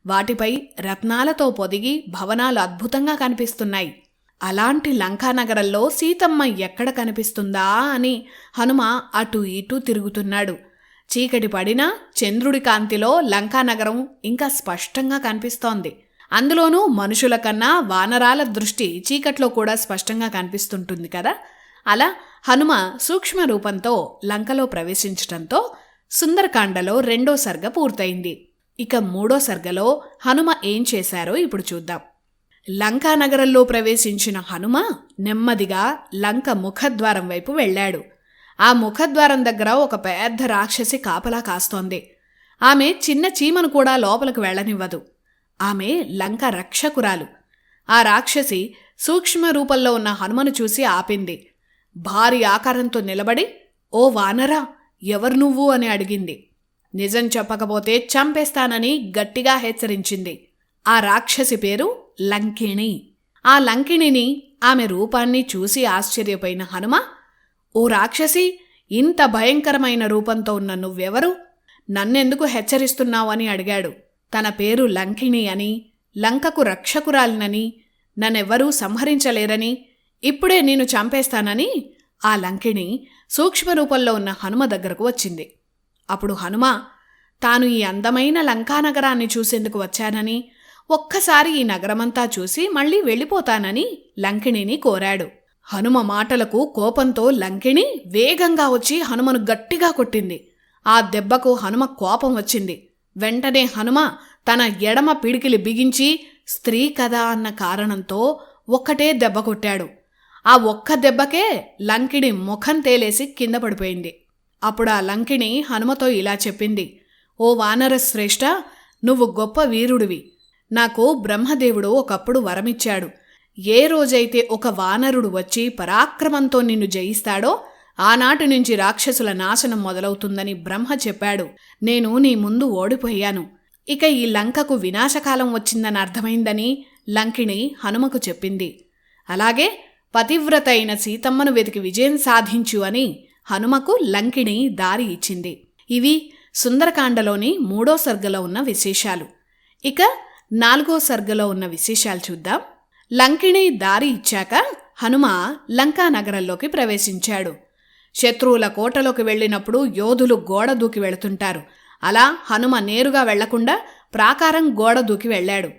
వాటిపై రత్నాలతో పొదిగి భవనాలు అద్భుతంగా కనిపిస్తున్నాయి. అలాంటి లంకానగరంలో సీతమ్మ ఎక్కడ కనిపిస్తుందా అని హనుమ అటూ ఇటూ తిరుగుతున్నాడు. చీకటి పడినా చంద్రుడి కాంతిలో లంకానగరం ఇంకా స్పష్టంగా కనిపిస్తోంది. అందులోనూ మనుషుల కన్నా వానరాల దృష్టి చీకట్లో కూడా స్పష్టంగా కనిపిస్తుంటుంది కదా. అలా హనుమ సూక్ష్మ రూపంతో లంకలో ప్రవేశించటంతో సుందరకాండలో 2వ సర్గ పూర్తయింది. ఇక 3వ సర్గలో హనుమ ఏం చేశారో ఇప్పుడు చూద్దాం. లంకానగరంలో ప్రవేశించిన హనుమ నెమ్మదిగా లంక ముఖద్వారం వైపు వెళ్ళాడు. ఆ ముఖద్వారం దగ్గర ఒక పెద్ద రాక్షసి కాపలా కాస్తోంది. ఆమె చిన్న చీమను కూడా లోపలికి వెళ్ళనివ్వదు. ఆమె లంక రక్షకురాలు. ఆ రాక్షసి సూక్ష్మ రూపంలో ఉన్న హనుమను చూసి ఆపింది. భారీ ఆకారంతో నిలబడి, "ఓ వానరా, ఎవరు నువ్వు?" అని అడిగింది. నిజం చెప్పకపోతే చంపేస్తానని గట్టిగా హెచ్చరించింది. ఆ రాక్షసి పేరు లంకిణి. ఆ లంకిణిని, ఆమె రూపాన్ని చూసి ఆశ్చర్యపోయిన హనుమ, "ఓ రాక్షసి, ఇంత భయంకరమైన రూపంతో ఉన్న నువ్వెవరు? నన్నెందుకు హెచ్చరిస్తున్నావని?" అడిగాడు. తన పేరు లంకిణి అని, లంకకు రక్షకురాలినని, నన్నెవ్వరూ సంహరించలేరని, ఇప్పుడే నేను చంపేస్తానని ఆ లంకిణి సూక్ష్మరూపంలో ఉన్న హనుమ దగ్గరకు వచ్చింది. అప్పుడు హనుమ తాను ఈ అందమైన లంకానగరాన్ని చూసేందుకు వచ్చానని, ఒక్కసారి ఈ నగరమంతా చూసి మళ్ళీ వెళ్ళిపోతానని లంకిణిని కోరాడు. హనుమ మాటలకు కోపంతో లంకిణి వేగంగా వచ్చి హనుమను గట్టిగా కొట్టింది. ఆ దెబ్బకు హనుమ కోపం వచ్చింది. వెంటనే హనుమ తన ఎడమ పిడికిలి బిగించి స్త్రీ కదా అన్న కారణంతో ఒక్కటే దెబ్బ కొట్టాడు. ఆ ఒక్క దెబ్బకే లంకిణి ముఖం తేలేసి కింద పడిపోయింది. అప్పుడు ఆ లంకిణి హనుమతో ఇలా చెప్పింది, "ఓ వానర శ్రేష్ఠ, నువ్వు గొప్ప వీరుడివి. నాకు బ్రహ్మదేవుడు ఒకప్పుడు వరమిచ్చాడు. ఏ రోజైతే ఒక వానరుడు వచ్చి పరాక్రమంతో నిన్ను జయిస్తాడో ఆనాటి నుంచి రాక్షసుల నాశనం మొదలవుతుందని బ్రహ్మ చెప్పాడు. నేను నీ ముందు ఓడిపోయాను. ఇక ఈ లంకకు వినాశకాలం వచ్చిందని అర్థమైందని లంకిణి హనుమకు చెప్పింది. అలాగే పతివ్రత అయిన సీతమ్మను వెతికి విజయం సాధించు అని హనుమకు లంకిణి దారి ఇచ్చింది. ఇవి సుందరకాండలోని 3వ సర్గలో ఉన్న విశేషాలు. ఇక 4వ సర్గలో ఉన్న విశేషాలు చూద్దాం. లంకిణి దారి ఇచ్చాక హనుమ లంకా నగరంలోకి ప్రవేశించాడు. శత్రువుల కోటలోకి వెళ్ళినప్పుడు యోధులు గోడ దూకి వెళుతుంటారు. అలా హనుమ నేరుగా వెళ్లకుండా ప్రాకారం గోడ దూకి వెళ్ళాడు.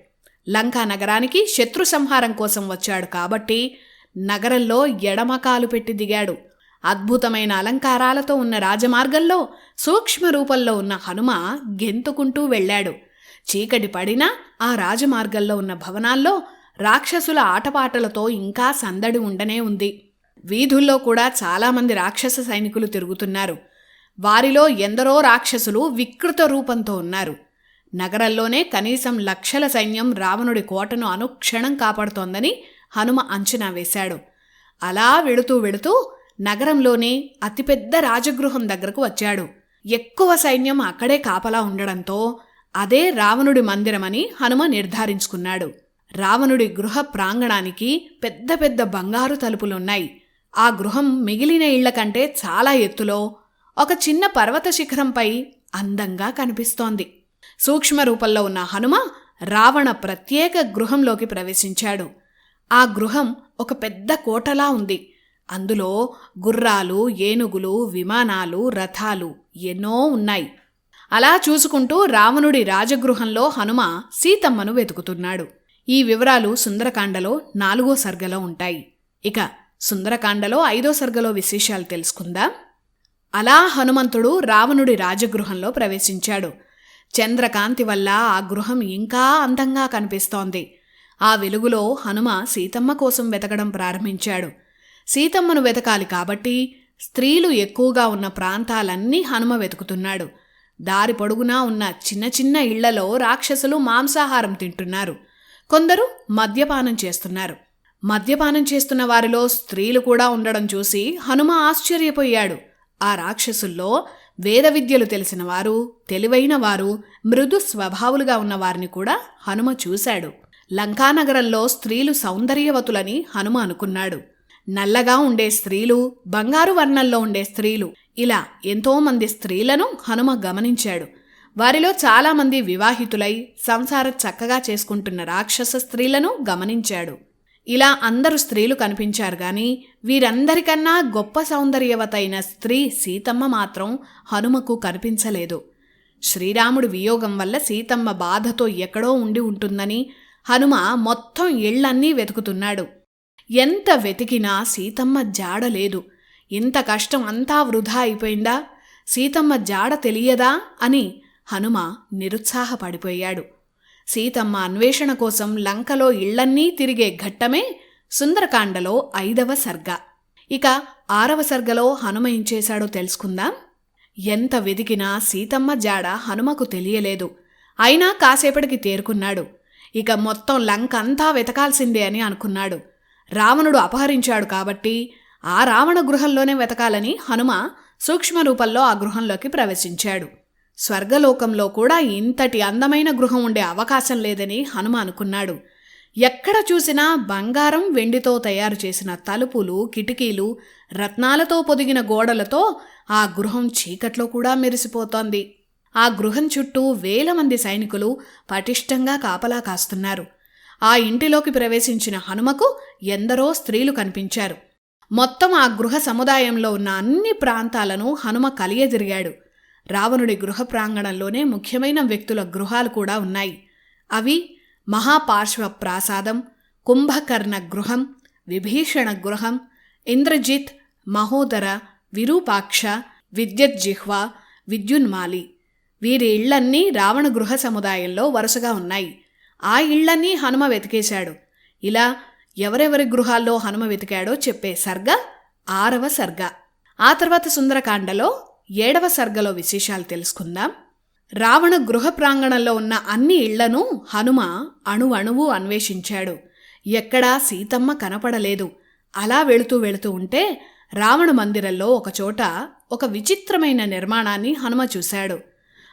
లంకా నగరానికి శత్రు సంహారం కోసం వచ్చాడు కాబట్టి నగరంలో ఎడమకాలు పెట్టి దిగాడు. అద్భుతమైన అలంకారాలతో ఉన్న రాజమార్గంలో సూక్ష్మ రూపంలో ఉన్న హనుమ గెంతుకుంటూ వెళ్ళాడు. చీకటి పడినా ఆ రాజమార్గంలో ఉన్న భవనాల్లో రాక్షసుల ఆటపాటలతో ఇంకా సందడి ఉండనే ఉంది. వీధుల్లో కూడా చాలామంది రాక్షస సైనికులు తిరుగుతున్నారు. వారిలో ఎందరో రాక్షసులు వికృత రూపంతో ఉన్నారు. నగరంలోనే కనీసం లక్షల సైన్యం రావణుడి కోటను అనుక్షణం కాపాడుతోందని హనుమ అంచనా వేశాడు. అలా వెళుతూ నగరంలోనే అతిపెద్ద రాజగృహం దగ్గరకు వచ్చాడు. ఎక్కువ సైన్యం అక్కడే కాపలా ఉండడంతో అదే రావణుడి మందిరమని హనుమ నిర్ధారించుకున్నాడు. రావణుడి గృహ ప్రాంగణానికి పెద్ద పెద్ద బంగారు తలుపులున్నాయి. ఆ గృహం మిగిలిన ఇళ్ల కంటే చాలా ఎత్తులో ఒక చిన్న పర్వత శిఖరంపై అందంగా కనిపిస్తోంది. సూక్ష్మ రూపంలో ఉన్న హనుమ రావణ ప్రత్యేక గృహంలోకి ప్రవేశించాడు. ఆ గృహం ఒక పెద్ద కోటలా ఉంది. అందులో గుర్రాలు, ఏనుగులు, విమానాలు, రథాలు ఎన్నో ఉన్నాయి. అలా చూసుకుంటూ రావణుడి రాజగృహంలో హనుమ సీతమ్మను వెతుకుతున్నాడు. ఈ వివరాలు సుందరకాండలో 4వ సర్గలో ఉంటాయి. ఇక సుందరకాండలో 5వ సర్గలో విశేషాలు తెలుసుకుందాం. అలా హనుమంతుడు రావణుడి రాజగృహంలో ప్రవేశించాడు. చంద్రకాంతి వల్ల ఆ గృహం ఇంకా అందంగా కనిపిస్తోంది. ఆ వెలుగులో హనుమ సీతమ్మ కోసం వెతకడం ప్రారంభించాడు. సీతమ్మను వెతకాలి కాబట్టి స్త్రీలు ఎక్కువగా ఉన్న ప్రాంతాలన్నీ హనుమ వెతుకుతున్నాడు. దారి పొడుగునా ఉన్న చిన్న చిన్న ఇళ్లలో రాక్షసులు మాంసాహారం తింటున్నారు. కొందరు మద్యపానం చేస్తున్నారు. మద్యపానం చేస్తున్న వారిలో స్త్రీలు కూడా ఉండడం చూసి హనుమ ఆశ్చర్యపోయాడు. ఆ రాక్షసుల్లో వేద విద్యలు తెలిసిన వారు, తెలివైన వారు, మృదు స్వభావులుగా ఉన్నవారిని కూడా హనుమ చూశాడు. లంకానగరంలో స్త్రీలు సౌందర్యవతులని హనుమ అనుకున్నాడు. నల్లగా ఉండే స్త్రీలు, బంగారు వర్ణంలో ఉండే స్త్రీలు, ఇలా ఎంతోమంది స్త్రీలను హనుమ గమనించాడు. వారిలో చాలామంది వివాహితులై సంసారం చక్కగా చేసుకుంటున్న రాక్షస స్త్రీలను గమనించాడు. ఇలా అందరు స్త్రీలు కనిపించారు గాని వీరందరికన్నా గొప్ప సౌందర్యవతైన స్త్రీ సీతమ్మ మాత్రం హనుమకు కనిపించలేదు. శ్రీరాముడి వియోగం వల్ల సీతమ్మ బాధతో ఎక్కడో ఉండి ఉంటుందని హనుమ మొత్తం ఇళ్లన్నీ వెతుకుతున్నాడు. ఎంత వెతికినా సీతమ్మ జాడ లేదు. ఇంత కష్టం అంతా వృధా అయిపోయిందా? సీతమ్మ జాడ తెలియదా అని హనుమ నిరుత్సాహపడిపోయాడు. సీతమ్మ అన్వేషణ కోసం లంకలో ఇళ్లన్నీ తిరిగే ఘట్టమే సుందరకాండలో 5వ సర్గ. ఇక 6వ సర్గలో హనుమ ఏం చేశాడో తెలుసుకుందాం. ఎంత వెతికినా సీతమ్మ జాడ హనుమకు తెలియలేదు. అయినా కాసేపటికి తేరుకున్నాడు. ఇక మొత్తం లంక అంతా వెతకాల్సిందే అని అనుకున్నాడు. రావణుడు అపహరించాడు కాబట్టి ఆ రావణ గృహంలోనే వెతకాలని హనుమ సూక్ష్మ రూపంలో ఆ గృహంలోకి ప్రవేశించాడు. స్వర్గలోకంలో కూడా ఇంతటి అందమైన గృహం ఉండే అవకాశం లేదని హనుమ అనుకున్నాడు. ఎక్కడ చూసినా బంగారం, వెండితో తయారు చేసిన తలుపులు, కిటికీలు, రత్నాలతో పొదిగిన గోడలతో ఆ గృహం చీకట్లో కూడా మెరిసిపోతోంది. ఆ గృహం చుట్టూ వేల మంది సైనికులు పటిష్టంగా కాపలా కాస్తున్నారు. ఆ ఇంటిలోకి ప్రవేశించిన హనుమకు ఎందరో స్త్రీలు కనిపించారు. మొత్తం ఆ గృహ సముదాయంలో ఉన్న అన్ని ప్రాంతాలను హనుమ కలియదిరిగాడు. రావణుడి గృహ ప్రాంగణంలోనే ముఖ్యమైన వ్యక్తుల గృహాలు కూడా ఉన్నాయి. అవి మహాపార్శ్వ ప్రాసాదం, కుంభకర్ణ గృహం, విభీషణ గృహం, ఇంద్రజిత్, మహోదర, విరూపాక్ష, విద్యుజ్జిహ్వ, విద్యున్మాలి. వీరి ఇళ్లన్నీ రావణ గృహ సముదాయంలో వరుసగా ఉన్నాయి. ఆ ఇళ్లన్నీ హనుమ వెతికేశాడు. ఇలా ఎవరెవరి గృహాల్లో హనుమ వెతికాడో చెప్పే సర్గ 6వ సర్గ. ఆ తర్వాత సుందరకాండలో 7వ సర్గలో విశేషాలు తెలుసుకుందాం. రావణ గృహ ప్రాంగణంలో ఉన్న అన్ని ఇళ్లను హనుమ అణువణువు అన్వేషించాడు. ఎక్కడా సీతమ్మ కనపడలేదు. అలా వెళుతూ వెళుతూ ఉంటే రావణ మందిరంలో ఒకచోట ఒక విచిత్రమైన నిర్మాణాన్ని హనుమ చూశాడు.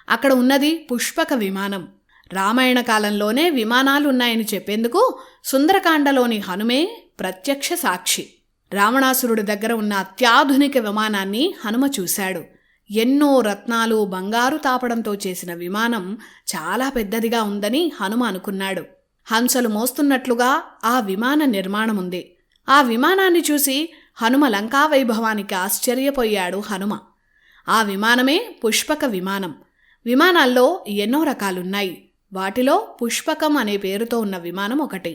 అక్కడ ఉన్నది పుష్పక విమానం. రామాయణ కాలంలోనే విమానాలున్నాయని చెప్పేందుకు సుందరకాండలోని హనుమే ప్రత్యక్ష సాక్షి. రావణాసురుడి దగ్గర ఉన్న అత్యాధునిక విమానాన్ని హనుమ చూశాడు. ఎన్నో రత్నాలు, బంగారు తాపడంతో చేసిన విమానం చాలా పెద్దదిగా ఉందని హనుమ అనుకున్నాడు. హంసలు మోస్తున్నట్లుగా ఆ విమాన నిర్మాణముంది. ఆ విమానాన్ని చూసి హనుమ లంకా వైభవానికి ఆశ్చర్యపోయాడు హనుమ. ఆ విమానమే పుష్పక విమానం. విమానాల్లో ఎన్నో రకాలున్నాయి. వాటిలో పుష్పకం అనే పేరుతో ఉన్న విమానం ఒకటి.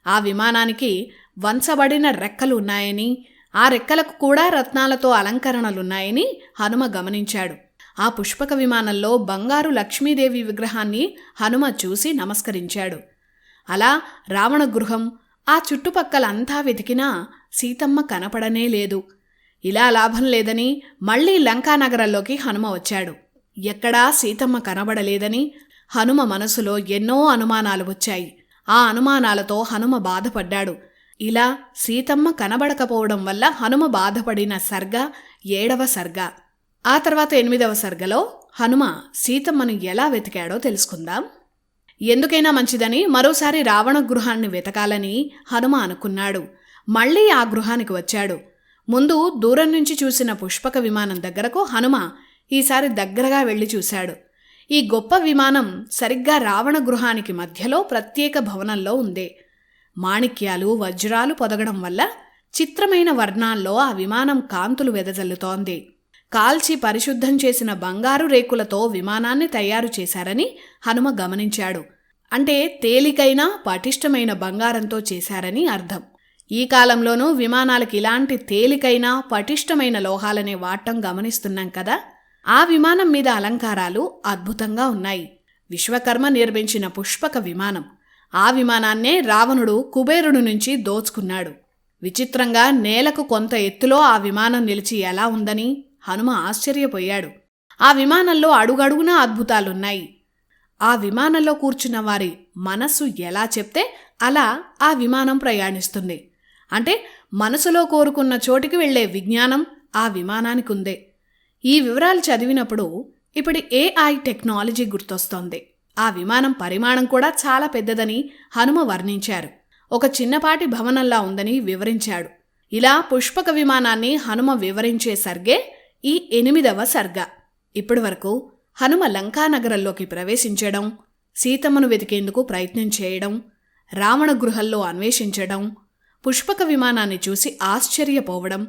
ఆ విమానానికి వంచబడిన రెక్కలు ఉన్నాయని, ఆ రెక్కలకు కూడా రత్నాలతో అలంకరణలున్నాయని హనుమ గమనించాడు. ఆ పుష్పక విమానంలో బంగారు లక్ష్మీదేవి విగ్రహాన్ని హనుమ చూసి నమస్కరించాడు. అలా రావణ గృహం, ఆ చుట్టుపక్కలంతా వెతికినా సీతమ్మ కనపడనే లేదు. ఇలా లాభం లేదని మళ్లీ లంకానగరంలోకి హనుమ వచ్చాడు. ఎక్కడా సీతమ్మ కనబడలేదని హనుమ మనసులో ఎన్నో అనుమానాలు వచ్చాయి. ఆ అనుమానాలతో హనుమ బాధపడ్డాడు. ఇలా సీతమ్మ కనబడకపోవడం వల్ల హనుమ బాధపడిన సర్గ 7వ సర్గ. ఆ తర్వాత 8వ సర్గలో హనుమ సీతమ్మను ఎలా వెతికాడో తెలుసుకుందాం. ఎందుకైనా మంచిదని మరోసారి రావణ గృహాన్ని వెతకాలని హనుమ అనుకున్నాడు. మళ్లీ ఆ గృహానికి వచ్చాడు. ముందు దూరం నుంచి చూసిన పుష్పక విమానం దగ్గరకు హనుమ ఈసారి దగ్గరగా వెళ్లి చూశాడు. ఈ గొప్ప విమానం సరిగ్గా రావణ గృహానికి మధ్యలో ప్రత్యేక భవనంలో ఉంది. మాణిక్యాలు వజ్రాలు పొదగడం వల్ల చిత్రమైన వర్ణాల్లో ఆ విమానం కాంతులు వెదజల్లుతోంది. కాల్చి పరిశుద్ధం చేసిన బంగారు రేకులతో విమానాన్ని తయారు చేశారని హనుమ గమనించాడు. అంటే తేలికైన పటిష్టమైన బంగారంతో చేశారని అర్థం. ఈ కాలంలోనూ విమానాలకు ఇలాంటి తేలికైన పటిష్టమైన లోహాలనే వాడటం గమనిస్తున్నాం కదా. ఆ విమానం మీద అలంకారాలు అద్భుతంగా ఉన్నాయి. విశ్వకర్మ నిర్మించిన పుష్పక విమానం. ఆ విమానాన్నే రావణుడు కుబేరుడు నుంచి దోచుకున్నాడు. విచిత్రంగా నేలకు కొంత ఎత్తులో ఆ విమానం నిలిచి ఎలా ఉందని హనుమ ఆశ్చర్యపోయాడు. ఆ విమానంలో అడుగడుగునా అద్భుతాలున్నాయి. ఆ విమానంలో కూర్చున్న వారి మనస్సు ఎలా చెప్తే అలా ఆ విమానం ప్రయాణిస్తుంది. అంటే మనసులో కోరుకున్న చోటికి వెళ్లే విజ్ఞానం ఆ విమానానికి ఉంది. ఈ వివరాలు చదివినప్పుడు ఇప్పుడు AI టెక్నాలజీ గుర్తొస్తోంది. ఆ విమానం పరిమాణం కూడా చాలా పెద్దదని హనుమ వర్ణించారు. ఒక చిన్నపాటి భవనంలా ఉందని వివరించాడు. ఇలా పుష్పక విమానాన్ని హనుమ వివరించే సర్గే ఈ 8వ సర్గ. ఇప్పటి వరకు హనుమ లంకానగరంలోకి ప్రవేశించడం, సీతమ్మను వెతికేందుకు ప్రయత్నం చేయడం, రావణ గృహంలో అన్వేషించడం, పుష్పక విమానాన్ని చూసి ఆశ్చర్యపోవడం,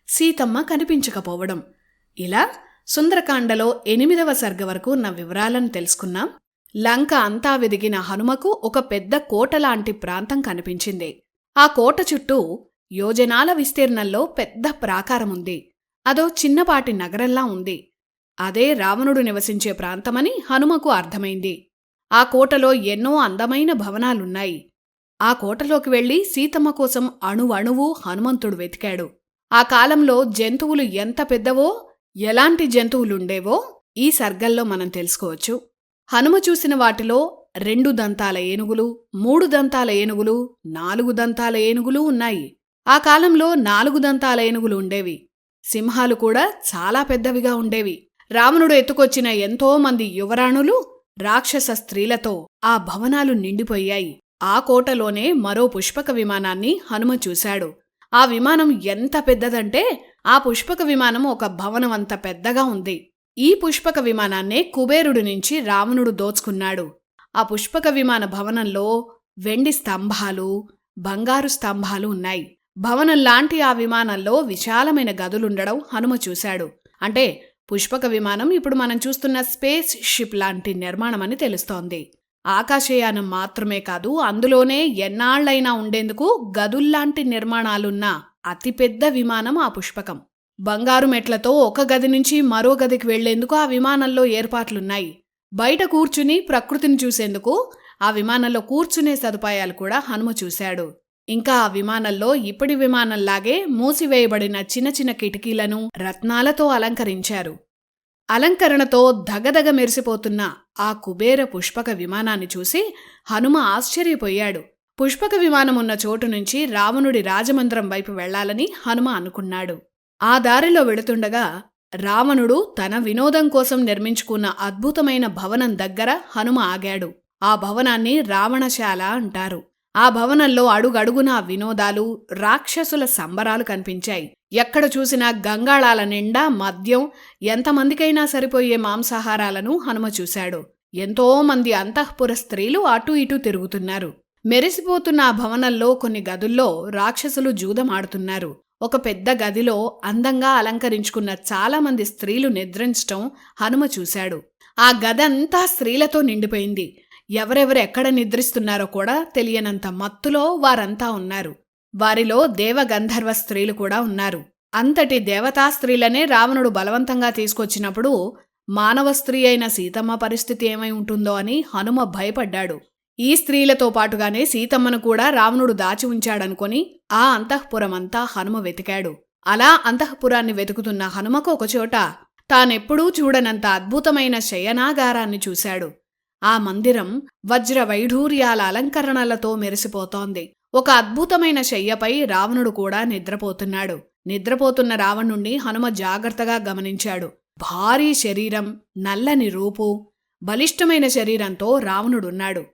సీతమ్మ కనిపించకపోవడం, ఇలా సుందరకాండలో 8వ సర్గ వరకు ఉన్న వివరాలను తెలుసుకున్నాం. లంక అంతా వెదిగిన హనుమకు ఒక పెద్ద కోటలాంటి ప్రాంతం కనిపించింది. ఆ కోట చుట్టూ యోజనాల విస్తీర్ణంలో పెద్ద ప్రాకారముంది. అదో చిన్నపాటి నగరంలా ఉంది. అదే రావణుడు నివసించే ప్రాంతమని హనుమకు అర్థమైంది. ఆ కోటలో ఎన్నో అందమైన భవనాలున్నాయి. ఆ కోటలోకి వెళ్లి సీతమ్మ కోసం అణువణువు హనుమంతుడు వెతికాడు. ఆ కాలంలో జంతువులు ఎంత పెద్దవో, ఎలాంటి జంతువులుండేవో ఈ సర్గల్లో మనం తెలుసుకోవచ్చు. హనుమ చూసిన వాటిలో 2 దంతాల ఏనుగులు, 3 దంతాల ఏనుగులు, 4 దంతాల ఏనుగులు ఉన్నాయి. ఆ కాలంలో 4 దంతాల ఏనుగులు ఉండేవి. సింహాలు కూడా చాలా పెద్దవిగా ఉండేవి. రావణుడు ఎత్తుకొచ్చిన ఎంతోమంది యువరాణులు, రాక్షస స్త్రీలతో ఆ భవనాలు నిండిపోయాయి. ఆ కోటలోనే మరో పుష్పక విమానాన్ని హనుమ చూశాడు. ఆ విమానం ఎంత పెద్దదంటే ఆ పుష్పక విమానం ఒక భవనం అంత పెద్దగా ఉంది. ఈ పుష్పక విమానాన్నే కుబేరుడి నుంచి రావణుడు దోచుకున్నాడు. ఆ పుష్పక విమాన భవనంలో వెండి స్తంభాలు, బంగారు స్తంభాలు ఉన్నాయి. భవనంలాంటి ఆ విమానంలో విశాలమైన గదులుండడం హనుమ చూశాడు. అంటే పుష్పక విమానం ఇప్పుడు మనం చూస్తున్న స్పేస్ షిప్ లాంటి నిర్మాణమని తెలుస్తోంది. ఆకాశయానం మాత్రమే కాదు, అందులోనే ఎన్నాళ్లైనా ఉండేందుకు గదుల్లాంటి నిర్మాణాలున్న అతిపెద్ద విమానం ఆ పుష్పకం. బంగారు మెట్లతో ఒక గది నుంచి మరో గదికి వెళ్లేందుకు ఆ విమానంలో ఏర్పాట్లున్నాయి. బయట కూర్చుని ప్రకృతిని చూసేందుకు ఆ విమానంలో కూర్చునే సదుపాయాలు కూడా హనుమ చూశాడు. ఇంకా ఆ విమానంలో ఇప్పటి విమానంలాగే మూసివేయబడిన చిన్న చిన్న కిటికీలను రత్నాలతో అలంకరించారు. అలంకరణతో ధగధగ మెరిసిపోతున్న ఆ కుబేర పుష్పక విమానాన్ని చూసి హనుమ ఆశ్చర్యపోయాడు. పుష్పక విమానమున్న చోటు నుంచి రావణుడి రాజమందిరం వైపు వెళ్లాలని హనుమ అనుకున్నాడు. ఆ దారిలో వెళుతుండగా రావణుడు తన వినోదం కోసం నిర్మించుకున్న అద్భుతమైన భవనం దగ్గర హనుమ ఆగాడు. ఆ భవనాన్ని రావణశాల అంటారు. ఆ భవనంలో అడుగడుగునా వినోదాలు, రాక్షసుల సంబరాలు కనిపించాయి. ఎక్కడ చూసినా గంగాళాల నిండా మద్యం, ఎంతమందికైనా సరిపోయే మాంసాహారాలను హనుమ చూశాడు. ఎంతోమంది అంతఃపుర స్త్రీలు అటూ ఇటూ తిరుగుతున్నారు. మెరిసిపోతున్న ఆ భవనంలో కొన్ని గదుల్లో రాక్షసులు జూదమాడుతున్నారు. ఒక పెద్ద గదిలో అందంగా అలంకరించుకున్న చాలామంది స్త్రీలు నిద్రించటం హనుమ చూశాడు. ఆ గదంతా స్త్రీలతో నిండిపోయింది. ఎవరెవరెక్కడ నిద్రిస్తున్నారో కూడా తెలియనంత మత్తులో వారంతా ఉన్నారు. వారిలో దేవగంధర్వ స్త్రీలు కూడా ఉన్నారు. అంతటి దేవతా స్త్రీలనే రావణుడు బలవంతంగా తీసుకొచ్చినప్పుడు మానవ స్త్రీ అయిన సీతమ్మ పరిస్థితి ఏమై ఉంటుందో అని హనుమ భయపడ్డాడు. ఈ స్త్రీలతో పాటుగానే సీతమ్మను కూడా రావణుడు దాచి ఉంచాడనుకొని ఆ అంతఃపురమంతా హనుమ వెతికాడు. అలా అంతఃపురాన్ని వెతుకుతున్న హనుమకు ఒకచోట తానెప్పుడూ చూడనంత అద్భుతమైన శయనాగారాన్ని చూశాడు. ఆ మందిరం వజ్ర వైఢూర్యాల అలంకరణలతో మెరిసిపోతోంది. ఒక అద్భుతమైన శయ్యపై రావణుడు కూడా నిద్రపోతున్నాడు. నిద్రపోతున్న రావణుణ్ణి హనుమ జాగ్రత్తగా గమనించాడు. భారీ శరీరం, నల్లని రూపు, బలిష్టమైన శరీరంతో రావణుడున్నాడు.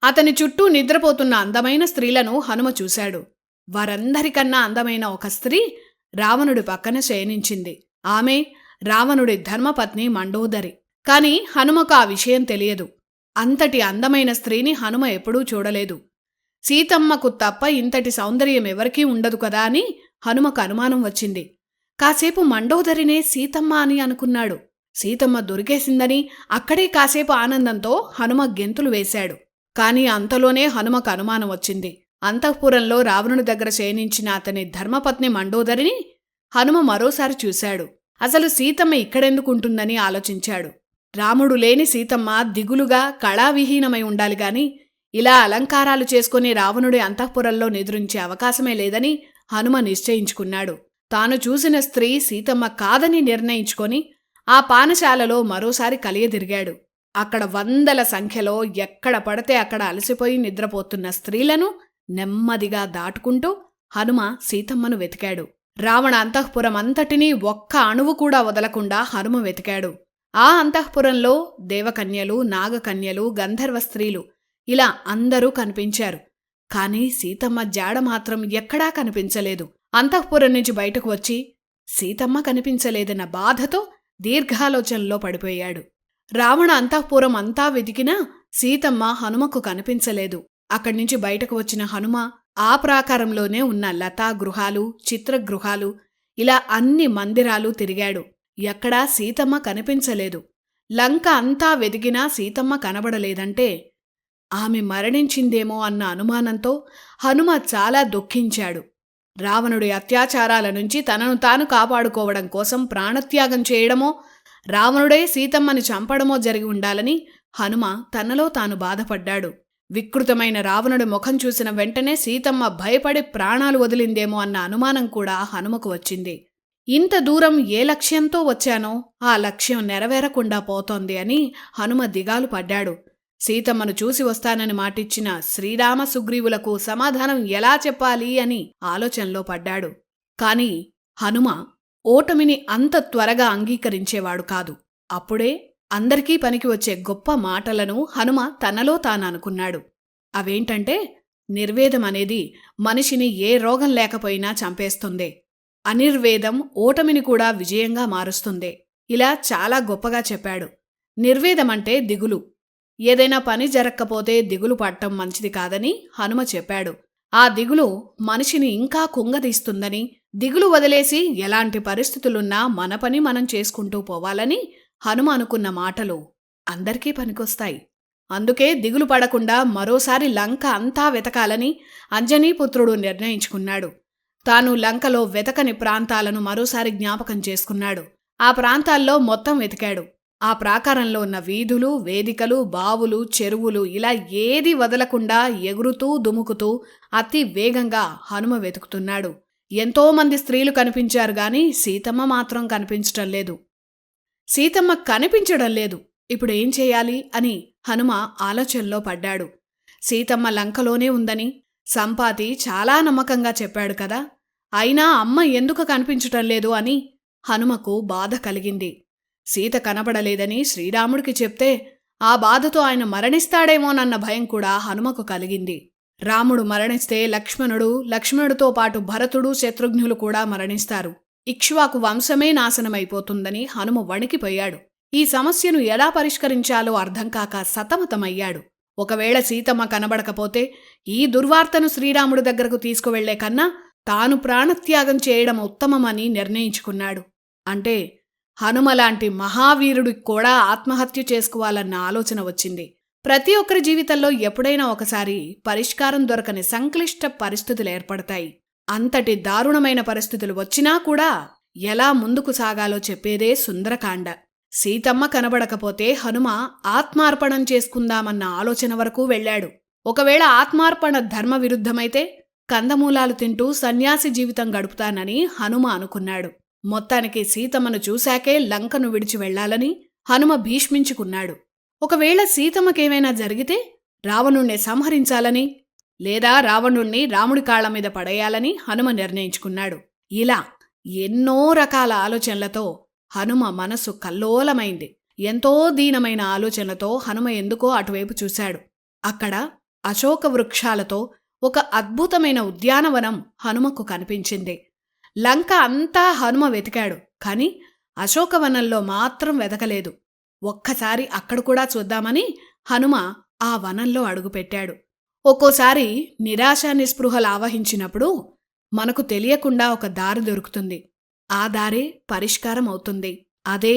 అతని చుట్టూ నిద్రపోతున్న అందమైన స్త్రీలను హనుమ చూశాడు. వారందరికన్నా అందమైన ఒక స్త్రీ రావణుడి పక్కన శయనించింది. ఆమె రావణుడి ధర్మపత్ని మండోదరి. కాని హనుమకు ఆ విషయం తెలియదు. అంతటి అందమైన స్త్రీని హనుమ ఎప్పుడూ చూడలేదు. సీతమ్మకు తప్ప ఇంతటి సౌందర్యం ఎవరికీ ఉండదు కదా అని హనుమకు అనుమానం వచ్చింది. కాసేపు మండోదరినే సీతమ్మ అని అనుకున్నాడు. సీతమ్మ దొరికేసిందని అక్కడే కాసేపు ఆనందంతో హనుమ గెంతులు వేశాడు. కాని అంతలోనే హనుమకు అనుమానం వచ్చింది. అంతఃపురంలో రావణుడి దగ్గర శయనించిన అతని ధర్మపత్ని మండోదరిని హనుమ మరోసారి చూశాడు. అసలు సీతమ్మ ఇక్కడెందుకుంటుందని ఆలోచించాడు. రాముడు లేని సీతమ్మ దిగులుగా కళావిహీనమై ఉండాలిగాని ఇలా అలంకారాలు చేసుకుని రావణుడి అంతఃపురంలో నిద్రించే అవకాశమే లేదని హనుమ నిశ్చయించుకున్నాడు. తాను చూసిన స్త్రీ సీతమ్మ కాదని నిర్ణయించుకొని ఆ పానశాలలో మరోసారి కలియదిరిగాడు. అక్కడ వందల సంఖ్యలో ఎక్కడ పడితే అక్కడ అలసిపోయి నిద్రపోతున్న స్త్రీలను నెమ్మదిగా దాటుకుంటూ హనుమ సీతమ్మను వెతికాడు. రావణ అంతఃపురం అంతటినీ ఒక్క అణువు కూడా వదలకుండా హనుమ వెతికాడు. ఆ అంతఃపురంలో దేవకన్యలు, నాగకన్యలు, గంధర్వ స్త్రీలు ఇలా అందరూ కనిపించారు. కాని సీతమ్మ జాడ మాత్రం ఎక్కడా కనిపించలేదు. అంతఃపురం నుంచి బయటకు వచ్చి సీతమ్మ కనిపించలేదన్న బాధతో దీర్ఘాలోచనలో పడిపోయాడు. రావణ అంతఃపురం అంతా వెతికినా సీతమ్మ హనుమకు కనిపించలేదు. అక్కడ్నుంచి బయటకు వచ్చిన హనుమ ఆ ప్రాకారంలోనే ఉన్న లతా గృహాలు, చిత్రగృహాలు ఇలా అన్ని మందిరాలు తిరిగాడు. ఎక్కడా సీతమ్మ కనిపించలేదు. లంక అంతా వెదిగినా సీతమ్మ కనబడలేదంటే ఆమె మరణించిందేమో అన్న అనుమానంతో హనుమ చాలా దుఃఖించాడు. రావణుడి అత్యాచారాల నుంచి తనను తాను కాపాడుకోవడం కోసం ప్రాణత్యాగం చేయడమో, రావణుడే సీతమ్మని చంపడమో జరిగి ఉండాలని హనుమ తనలో తాను బాధపడ్డాడు. వికృతమైన రావణుడి ముఖం చూసిన వెంటనే సీతమ్మ భయపడి ప్రాణాలు వదిలిందేమో అన్న అనుమానం కూడా హనుమకు వచ్చింది. ఇంత దూరం ఏ లక్ష్యంతో వచ్చానో ఆ లక్ష్యం నెరవేరకుండా పోతోంది అని హనుమ దిగాలు పడ్డాడు. సీతమ్మను చూసి వస్తానని మాటిచ్చిన శ్రీరామ సుగ్రీవులకు సమాధానం ఎలా చెప్పాలి అని ఆలోచనలో పడ్డాడు. కాని హనుమ ఓటమిని అంత త్వరగా అంగీకరించేవాడు కాదు. అప్పుడే అందరికీ పనికి వచ్చే గొప్ప మాటలను హనుమ తనలో తాననుకున్నాడు. అవేంటంటే, నిర్వేదమనేది మనిషిని ఏ రోగం లేకపోయినా చంపేస్తుంది. అనిర్వేదం ఓటమిని కూడా విజయంగా మారుస్తుంది. ఇలా చాలా గొప్పగా చెప్పాడు. నిర్వేదమంటే దిగులు. ఏదైనా పని జరక్కపోతే దిగులు పడటం మంచిది కాదని హనుమ చెప్పాడు. ఆ దిగులు మనిషిని ఇంకా కుంగదీస్తుందని, దిగులు వదిలేసి ఎలాంటి పరిస్థితులున్నా మన పని మనం చేసుకుంటూ పోవాలని హనుమ అనుకున్న మాటలు అందరికీ పనికొస్తాయి. అందుకే దిగులు పడకుండా మరోసారి లంక అంతా వెతకాలని అంజనీపుత్రుడు నిర్ణయించుకున్నాడు. తాను లంకలో వెతకని ప్రాంతాలను మరోసారి జ్ఞాపకం చేసుకున్నాడు. ఆ ప్రాంతాల్లో మొత్తం వెతికాడు. ఆ ప్రాకారంలో ఉన్న వీధులు, వేదికలు, బావులు, చెరువులు ఇలా ఏది వదలకుండా ఎగురుతూ దుముకుతూ అతి వేగంగా హనుమ వెతుకుతున్నాడు. ఎంతోమంది స్త్రీలు కనిపించారు గాని సీతమ్మ మాత్రం కనిపించటం లేదు. సీతమ్మ కనిపించడం లేదు. ఇప్పుడేం చేయాలి అని హనుమ ఆలోచనలో పడ్డాడు. సీతమ్మ లంకలోనే ఉందని సంపాతి చాలా నమ్మకంగా చెప్పాడు కదా. అయినా అమ్మ ఎందుకు కనిపించటం లేదు అని హనుమకు బాధ కలిగింది. సీత కనబడలేదని శ్రీరాముడికి చెప్తే ఆ బాధతో ఆయన మరణిస్తాడేమోనన్న భయం కూడా హనుమకు కలిగింది. రాముడు మరణిస్తే లక్ష్మణుడితో పాటు భరతుడు, శత్రుఘ్నులు కూడా మరణిస్తారు. ఇక్ష్వాకు వంశమే నాశనమైపోతుందని హనుమ వణికిపోయాడు. ఈ సమస్యను ఎలా పరిష్కరించాలో అర్థం కాక సతమతమయ్యాడు. ఒకవేళ సీతమ్మ కనబడకపోతే ఈ దుర్వార్తను శ్రీరాముడి దగ్గరకు తీసుకువెళ్లే కన్నా తాను ప్రాణత్యాగం చేయడం ఉత్తమమని నిర్ణయించుకున్నాడు. అంటే హనుమలాంటి మహావీరుడికి కూడా ఆత్మహత్య చేసుకోవాలన్న ఆలోచన వచ్చింది. ప్రతి ఒక్కరి జీవితంలో ఎప్పుడైనా ఒకసారి పరిష్కారం దొరకని సంక్లిష్ట పరిస్థితులు ఏర్పడతాయి. అంతటి దారుణమైన పరిస్థితులు వచ్చినా కూడా ఎలా ముందుకు సాగాలో చెప్పేదే సుందరకాండ. సీతమ్మ కనబడకపోతే హనుమ ఆత్మార్పణం చేసుకుందామన్న ఆలోచన వరకు వెళ్లాడు. ఒకవేళ ఆత్మార్పణ ధర్మ విరుద్ధమైతే కందమూలాలు తింటూ సన్యాసి జీవితం గడుపుతానని హనుమ అనుకున్నాడు. మొత్తానికి సీతమ్మను చూశాకే లంకను విడిచి వెళ్లాలని హనుమ భీష్మించుకున్నాడు. ఒకవేళ సీతమ్మకేమైనా జరిగితే రావణుణ్ణి సంహరించాలని లేదా రావణుణ్ణి రాముడి కాళ్ల మీద పడేయాలని హనుమ నిర్ణయించుకున్నాడు. ఇలా ఎన్నో రకాల ఆలోచనలతో హనుమ మనసు కల్లోలమైంది. ఎంతో దీనమైన ఆలోచనతో హనుమ ఎందుకో అటువైపు చూశాడు. అక్కడ అశోక వృక్షాలతో ఒక అద్భుతమైన ఉద్యానవనం హనుమకు కనిపించింది. లంక అంతా హనుమ వెతికాడు, కాని అశోకవనంలో మాత్రం వెతకలేదు. ఒక్కసారి అక్కడ కూడా చూద్దామని హనుమ ఆ వనంలో అడుగుపెట్టాడు. ఒక్కోసారి నిరాశ నిస్పృహలు ఆవహించినప్పుడు మనకు తెలియకుండా ఒక దారి దొరుకుతుంది. ఆ దారే పరిష్కారం అవుతుంది. అదే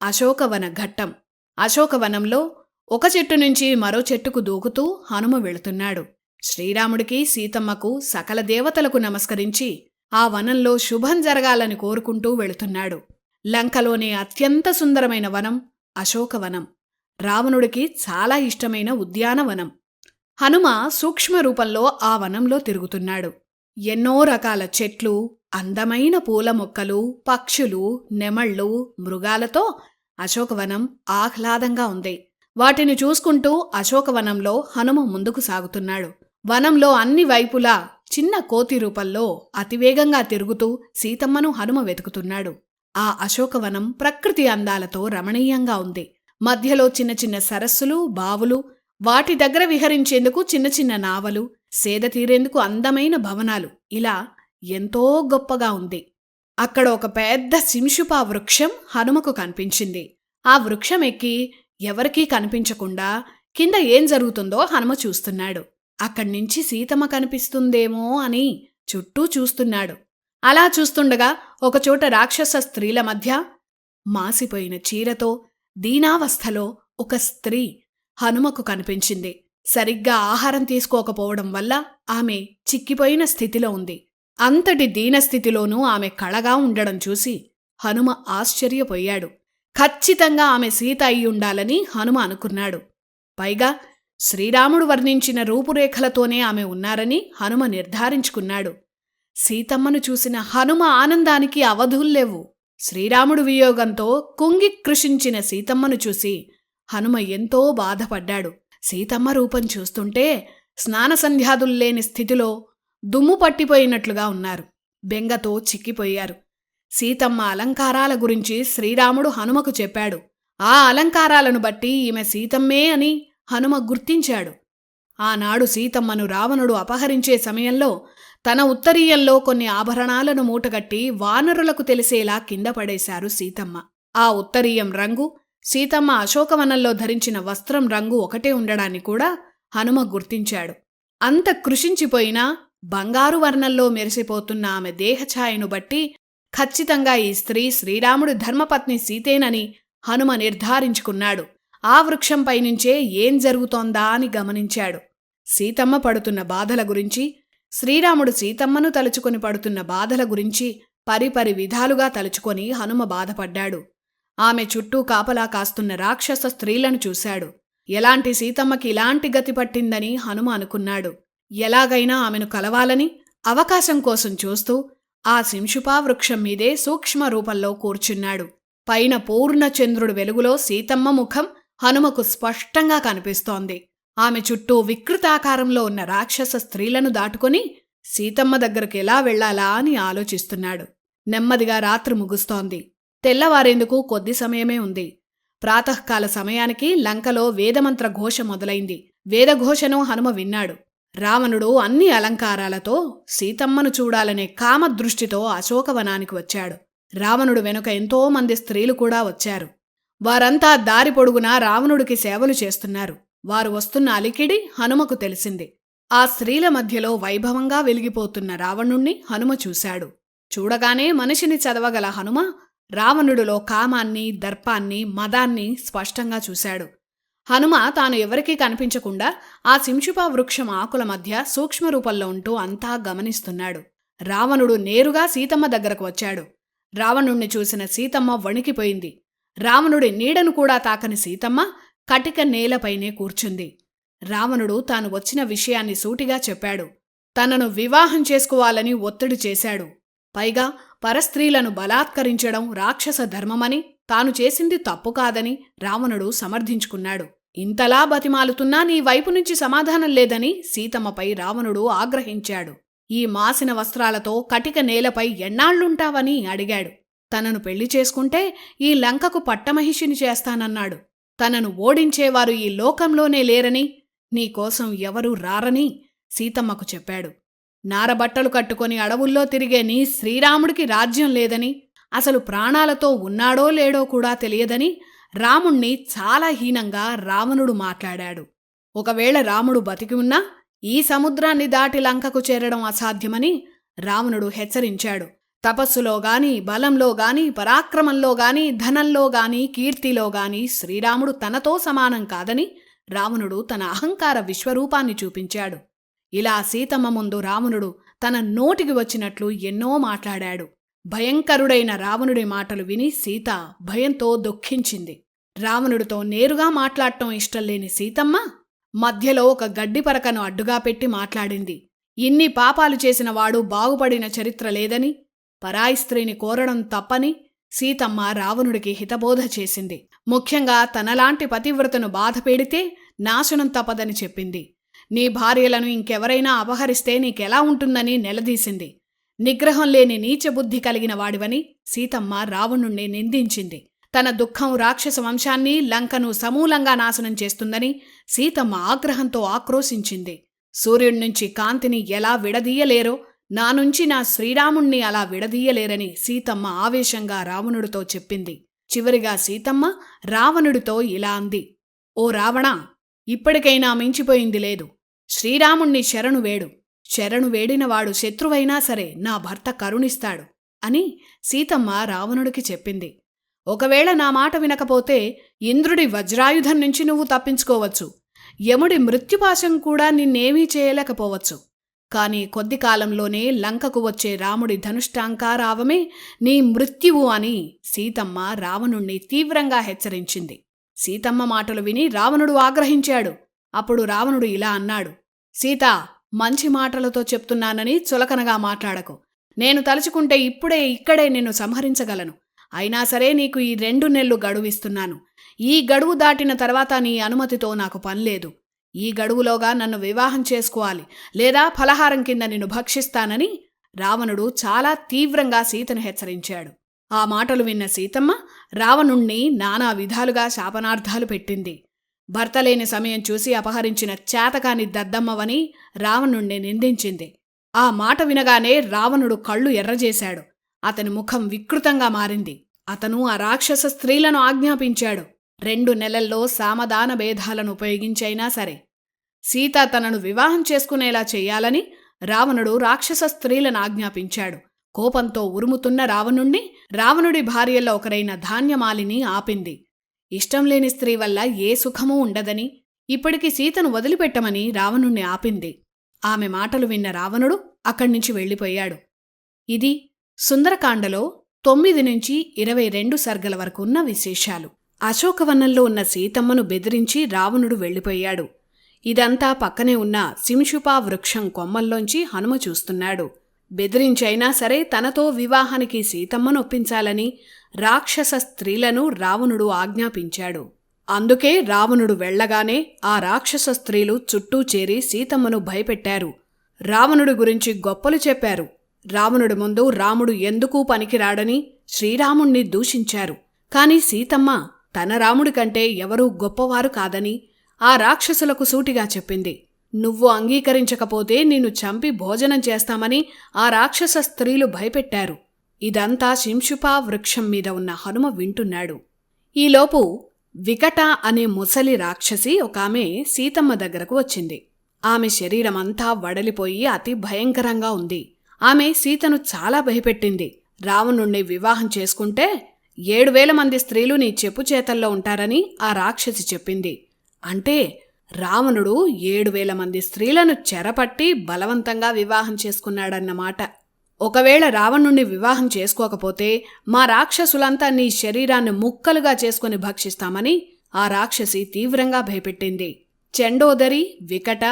అశోకవన ఘట్టం. అశోకవనంలో ఒక చెట్టు నుంచి మరో చెట్టుకు దూకుతూ హనుమ వెళుతున్నాడు. శ్రీరాముడికి సీతమ్మకు సకల దేవతలకు నమస్కరించి ఆ వనంలో శుభం జరగాలని కోరుకుంటూ వెళుతున్నాడు. లంకలోనే అత్యంత సుందరమైన వనం అశోకవనం. రావణుడికి చాలా ఇష్టమైన ఉద్యానవనం. హనుమ సూక్ష్మ రూపంలో ఆ వనంలో తిరుగుతున్నాడు. ఎన్నో రకాల చెట్లు, అందమైన పూల మొక్కలు, పక్షులు, నెమళ్ళు, మృగాలతో అశోకవనం ఆహ్లాదంగా ఉంది. వాటిని చూసుకుంటూ అశోకవనంలో హనుమ ముందుకు సాగుతున్నాడు. వనంలో అన్ని వైపులా చిన్న కోతి రూపంలో అతివేగంగా తిరుగుతూ సీతమ్మను హనుమ వెతుకుతున్నాడు. ఆ అశోకవనం ప్రకృతి అందాలతో రమణీయంగా ఉంది. మధ్యలో చిన్న చిన్న సరస్సులు, బావులు, వాటి దగ్గర విహరించేందుకు చిన్న చిన్న నావలు, సేద తీరేందుకు అందమైన భవనాలు, ఇలా ఎంతో గొప్పగా ఉంది. అక్కడ ఒక పెద్ద శింషుపా వృక్షం హనుమకు కనిపించింది. ఆ వృక్షం ఎక్కి ఎవరికీ కనిపించకుండా కింద ఏం జరుగుతుందో హనుమ చూస్తున్నాడు. అక్కడ్నించి సీతమ్మ కనిపిస్తుందేమో అని చుట్టూ చూస్తున్నాడు. అలా చూస్తుండగా ఒకచోట రాక్షస స్త్రీల మధ్య మాసిపోయిన చీరతో దీనావస్థలో ఒక స్త్రీ హనుమకు కనిపించింది. సరిగ్గా ఆహారం తీసుకోకపోవడం వల్ల ఆమె చిక్కిపోయిన స్థితిలో ఉంది. అంతటి దీనస్థితిలోనూ ఆమె కళగా ఉండడం చూసి హనుమ ఆశ్చర్యపోయాడు. ఖచ్చితంగా ఆమె సీత అయ్యుండాలని హనుమ అనుకున్నాడు. పైగా శ్రీరాముడు వర్ణించిన రూపురేఖలతోనే ఆమె ఉన్నారని హనుమ నిర్ధారించుకున్నాడు. సీతమ్మను చూసిన హనుమ ఆనందానికి అవధుల్లేవు. శ్రీరాముడు వియోగంతో కుంగి కృషించిన సీతమ్మను చూసి హనుమ ఎంతో బాధపడ్డాడు. సీతమ్మ రూపం చూస్తుంటే స్నానసంధ్యాదుల్లేని స్థితిలో దుమ్ము పట్టిపోయినట్లుగా ఉన్నారు. బెంగతో చిక్కిపోయారు. సీతమ్మ అలంకారాల గురించి శ్రీరాముడు హనుమకు చెప్పాడు. ఆ అలంకారాలను బట్టి ఈమె సీతమ్మే అని హనుమ గుర్తించాడు. ఆనాడు సీతమ్మను రావణుడు అపహరించే సమయంలో తన ఉత్తరీయంలో కొన్ని ఆభరణాలను మూటగట్టి వానరులకు తెలిసేలా కింద పడేశారు సీతమ్మ. ఆ ఉత్తరీయం రంగు, సీతమ్మ అశోకవనంలో ధరించిన వస్త్రం రంగు ఒకటే ఉండడాన్ని కూడా హనుమ గుర్తించాడు. అంత కృషించిపోయినా బంగారు వర్ణంలో మెరిసిపోతున్న ఆమె దేహఛాయను బట్టి ఖచ్చితంగా ఈ స్త్రీ శ్రీరాముడి ధర్మపత్ని సీతేనని హనుమ నిర్ధారించుకున్నాడు. ఆ వృక్షంపై నుంచే ఏం జరుగుతోందా అని గమనించాడు. సీతమ్మ పడుతున్న బాధల గురించి, శ్రీరాముడు సీతమ్మను తలుచుకొని పడుతున్న బాధల గురించి పరిపరి విధాలుగా తలుచుకొని హనుమ బాధపడ్డాడు. ఆమె చుట్టూ కాపలా కాస్తున్న రాక్షస స్త్రీలను చూశాడు. ఎలాంటి సీతమ్మకి ఇలాంటి గతి పట్టిందని హనుమ అనుకున్నాడు. ఎలాగైనా ఆమెను కలవాలని అవకాశం కోసం చూస్తూ ఆ శింషుపా వృక్షం మీదే సూక్ష్మ రూపంలో కూర్చున్నాడు. పైన పూర్ణచంద్రుడి వెలుగులో సీతమ్మ ముఖం హనుమకు స్పష్టంగా కనిపిస్తోంది. ఆమె చుట్టూ వికృతాకారంలో ఉన్న రాక్షస స్త్రీలను దాటుకొని సీతమ్మ దగ్గరకు ఎలా వెళ్లాలా అని ఆలోచిస్తున్నాడు. నెమ్మదిగా రాత్రి ముగుస్తోంది. తెల్లవారేందుకు కొద్ది సమయమే ఉంది. ప్రాతకాల సమయానికి లంకలో వేదమంత్ర ఘోష మొదలైంది. వేదఘోషను హనుమ విన్నాడు. రావణుడు అన్ని అలంకారాలతో సీతమ్మను చూడాలనే కామదృష్టితో అశోకవనానికి వచ్చాడు. రావణుడు వెనుక ఎంతో మంది స్త్రీలు కూడా వచ్చారు. వారంతా దారి పొడుగునా రావణుడికి సేవలు చేస్తున్నారు. వారు వస్తున్న అలికిడి హనుమకు తెలిసింది. ఆ స్త్రీల మధ్యలో వైభవంగా వెలిగిపోతున్న రావణుణ్ణి హనుమ చూశాడు. చూడగానే మనిషిని చదవగల హనుమ రావణుడిలో కామాన్ని, దర్పాన్ని, మదాన్ని స్పష్టంగా చూశాడు. హనుమ తాను ఎవరికీ కనిపించకుండా ఆ శింషుపా వృక్షం ఆకుల మధ్య సూక్ష్మరూపంలో ఉంటూ అంతా గమనిస్తున్నాడు. రావణుడు నేరుగా సీతమ్మ దగ్గరకు వచ్చాడు. రావణుణ్ణి చూసిన సీతమ్మ వణికిపోయింది. రావణుడి నీడను కూడా తాకని సీతమ్మ కటిక నేలపైనే కూర్చుంది. రావణుడు తాను వచ్చిన విషయాన్ని సూటిగా చెప్పాడు. తనను వివాహం చేసుకోవాలని ఒత్తిడి చేశాడు. పైగా పరస్త్రీలను బలాత్కరించడం రాక్షస ధర్మమని, తాను చేసింది తప్పు కాదని రావణుడు సమర్థించుకున్నాడు. ఇంతలా బతిమాలుతున్నా నీ వైపు నుంచి సమాధానం లేదని సీతమ్మపై రావణుడు ఆగ్రహించాడు. ఈ మాసిన వస్త్రాలతో కటిక నేలపై ఎన్నాళ్లుంటావని అడిగాడు. తనను పెళ్లి చేసుకుంటే ఈ లంకకు పట్టమహిషిని చేస్తానన్నాడు. తనను ఓడించేవారు ఈ లోకంలోనే లేరని, నీకోసం ఎవరూ రారని సీతమ్మకు చెప్పాడు. నారబట్టలు కట్టుకొని అడవుల్లో తిరిగే నీ శ్రీరాముడికి రాజ్యం లేదని, అసలు ప్రాణాలతో ఉన్నాడో లేడో కూడా తెలియదని రాముణ్ణి చాలా హీనంగా రావణుడు మాట్లాడాడు. ఒకవేళ రాముడు బతికి ఉన్నా ఈ సముద్రాన్ని దాటి లంకకు చేరడం అసాధ్యమని రావణుడు హెచ్చరించాడు. తపస్సులోగాని, బలంలోగాని, పరాక్రమంలోగాని, ధనంలోగాని, కీర్తిలోగాని శ్రీరాముడు తనతో సమానం కాదని రావణుడు తన అహంకార విశ్వరూపాన్ని చూపించాడు. ఇలా సీతమ్మ ముందు రావణుడు తన నోటికి వచ్చినట్లు ఎన్నో మాట్లాడాడు. భయంకరుడైన రావణుడి మాటలు విని సీత భయంతో దుఃఖించింది. రావణుడితో నేరుగా మాట్లాడటం ఇష్టంలేని సీతమ్మ మధ్యలో ఒక గడ్డిపరకను అడ్డుగా పెట్టి మాట్లాడింది. ఇన్ని పాపాలు చేసిన వాడు బాగుపడిన చరిత్ర లేదని, పరాయి స్త్రీని కోరడం తప్పని సీతమ్మ రావణుడికి హితబోధ చేసింది. ముఖ్యంగా తనలాంటి పతివ్రతను బాధపెడితే నాశనం తప్పదని చెప్పింది. నీ భార్యలను ఇంకెవరైనా అపహరిస్తే నీకెలా ఉంటుందని నిలదీసింది. నిగ్రహం లేని నీచబుద్ధి కలిగిన వాడివని సీతమ్మ రావణుణ్ణి నిందించింది. తన దుఃఖం రాక్షస వంశాన్ని, లంకను సమూలంగా నాశనం చేస్తుందని సీతమ్మ ఆగ్రహంతో ఆక్రోశించింది. సూర్యుణ్ణించి కాంతిని ఎలా విడదీయలేరో నా నుంచి నా శ్రీరాముణ్ణి అలా విడదీయలేరని సీతమ్మ ఆవేశంగా రావణుడితో చెప్పింది. చివరిగా సీతమ్మ రావణుడితో ఇలా అంది: ఓ రావణా, ఇప్పటికైనా మించిపోయింది లేదు. శ్రీరాముణ్ణి శరణు వేడు. శరణు వేడినవాడు శత్రువైనా సరే నా భర్త కరుణిస్తాడు అని సీతమ్మ రావణుడికి చెప్పింది. ఒకవేళ నా మాట వినకపోతే ఇంద్రుడి వజ్రాయుధం నుంచి నువ్వు తప్పించుకోవచ్చు. యముడి మృత్యుపాశం కూడా నిన్నేమీ చేయలేకపోవచ్చు. కాని కొద్ది కాలంలోనే లంకకు వచ్చే రాముడి ధనుష్టాంకారావమే నీ మృత్యువు అని సీతమ్మ రావణుణ్ణి తీవ్రంగా హెచ్చరించింది. సీతమ్మ మాటలు విని రావణుడు ఆగ్రహించాడు. అప్పుడు రావణుడు ఇలా అన్నాడు: సీతా, మంచి మాటలతో చెప్తున్నానని చులకనగా మాట్లాడకు. నేను తలుచుకుంటే ఇప్పుడే ఇక్కడే నిన్ను సంహరించగలను. అయినా సరే నీకు ఈ 2 నెలలు గడువిస్తున్నాను. ఈ గడువు దాటిన తర్వాత నీ అనుమతితో నాకు పనిలేదు. ఈ గడువులోగా నన్ను వివాహం చేసుకోవాలి, లేదా ఫలహారం కింద నిన్ను భక్షిస్తానని రావణుడు చాలా తీవ్రంగా సీతను హెచ్చరించాడు. ఆ మాటలు విన్న సీతమ్మ రావణుణ్ణి నానా విధాలుగా శాపనార్థాలు పెట్టింది. భర్త లేని సమయం చూసి అపహరించిన చేతకాని దద్దమ్మవని రావణుణ్ణి నిందించింది. ఆ మాట వినగానే రావణుడు కళ్ళు ఎర్రజేశాడు. అతని ముఖం వికృతంగా మారింది. అతను ఆ రాక్షస స్త్రీలను ఆజ్ఞాపించాడు. 2 నెలల్లో సామదాన భేదాలను ఉపయోగించైనా సరే సీత తనను వివాహం చేసుకునేలా చెయ్యాలని రావణుడు రాక్షస స్త్రీలను ఆజ్ఞాపించాడు. కోపంతో ఉరుముతున్న రావణుడి భార్యల్లో ఒకరైన ధాన్యమాలిని ఆపింది. ఇష్టం లేని స్త్రీ వల్ల ఏ సుఖమూ ఉండదని, ఇప్పటికి సీతను వదిలిపెట్టమని రావణుణ్ణి ఆపింది. ఆమె మాటలు విన్న రావణుడు అక్కడ్నుంచి వెళ్ళిపోయాడు. ఇది సుందరకాండలో 9 నుంచి 22 సర్గల వరకు ఉన్న విశేషాలు. అశోకవనంలో ఉన్న సీతమ్మను బెదిరించి రావణుడు వెళ్ళిపోయాడు. ఇదంతా పక్కనే ఉన్న శింశుపా వృక్షం కొమ్మల్లోంచి హనుమ చూస్తున్నాడు. బెదిరించైనా సరే తనతో వివాహానికి సీతమ్మను ఒప్పించాలని రాక్షస స్త్రీలను రావణుడు ఆజ్ఞాపించాడు. అందుకే రావణుడు వెళ్లగానే ఆ రాక్షస స్త్రీలు చుట్టూ చేరి సీతమ్మను భయపెట్టారు. రావణుడి గురించి గొప్పలు చెప్పారు. రావణుడి ముందు రాముడు ఎందుకూ పనికిరాడని శ్రీరాముణ్ణి దూషించారు. కాని సీతమ్మ తన రాముడి కంటే ఎవరూ గొప్పవారు కాదని ఆ రాక్షసులకు సూటిగా చెప్పింది. నువ్వు అంగీకరించకపోతే నిన్ను చంపి భోజనం చేస్తామని ఆ రాక్షస స్త్రీలు భయపెట్టారు. ఇదంతా శింశుపా వృక్షం మీద ఉన్న హనుమ వింటున్నాడు. ఈలోపు వికట అనే ముసలి రాక్షసి ఒకామె సీతమ్మ దగ్గరకు వచ్చింది. ఆమె శరీరమంతా వడలిపోయి అతి భయంకరంగా ఉంది. ఆమె సీతను చాలా భయపెట్టింది. రావణుణ్ణి వివాహం చేసుకుంటే 7,000 మంది స్త్రీలు నీ చెప్పు చేతల్లో ఉంటారని ఆ రాక్షసి చెప్పింది. అంటే రావణుడు 7,000 మంది స్త్రీలను చెరపట్టి బలవంతంగా వివాహం చేసుకున్నాడన్నమాట. ఒకవేళ రావణుణ్ణి వివాహం చేసుకోకపోతే మా రాక్షసులంతా నీ శరీరాన్ని ముక్కలుగా చేసుకుని భక్షిస్తామని ఆ రాక్షసి తీవ్రంగా భయపెట్టింది. చెండోదరి, వికట,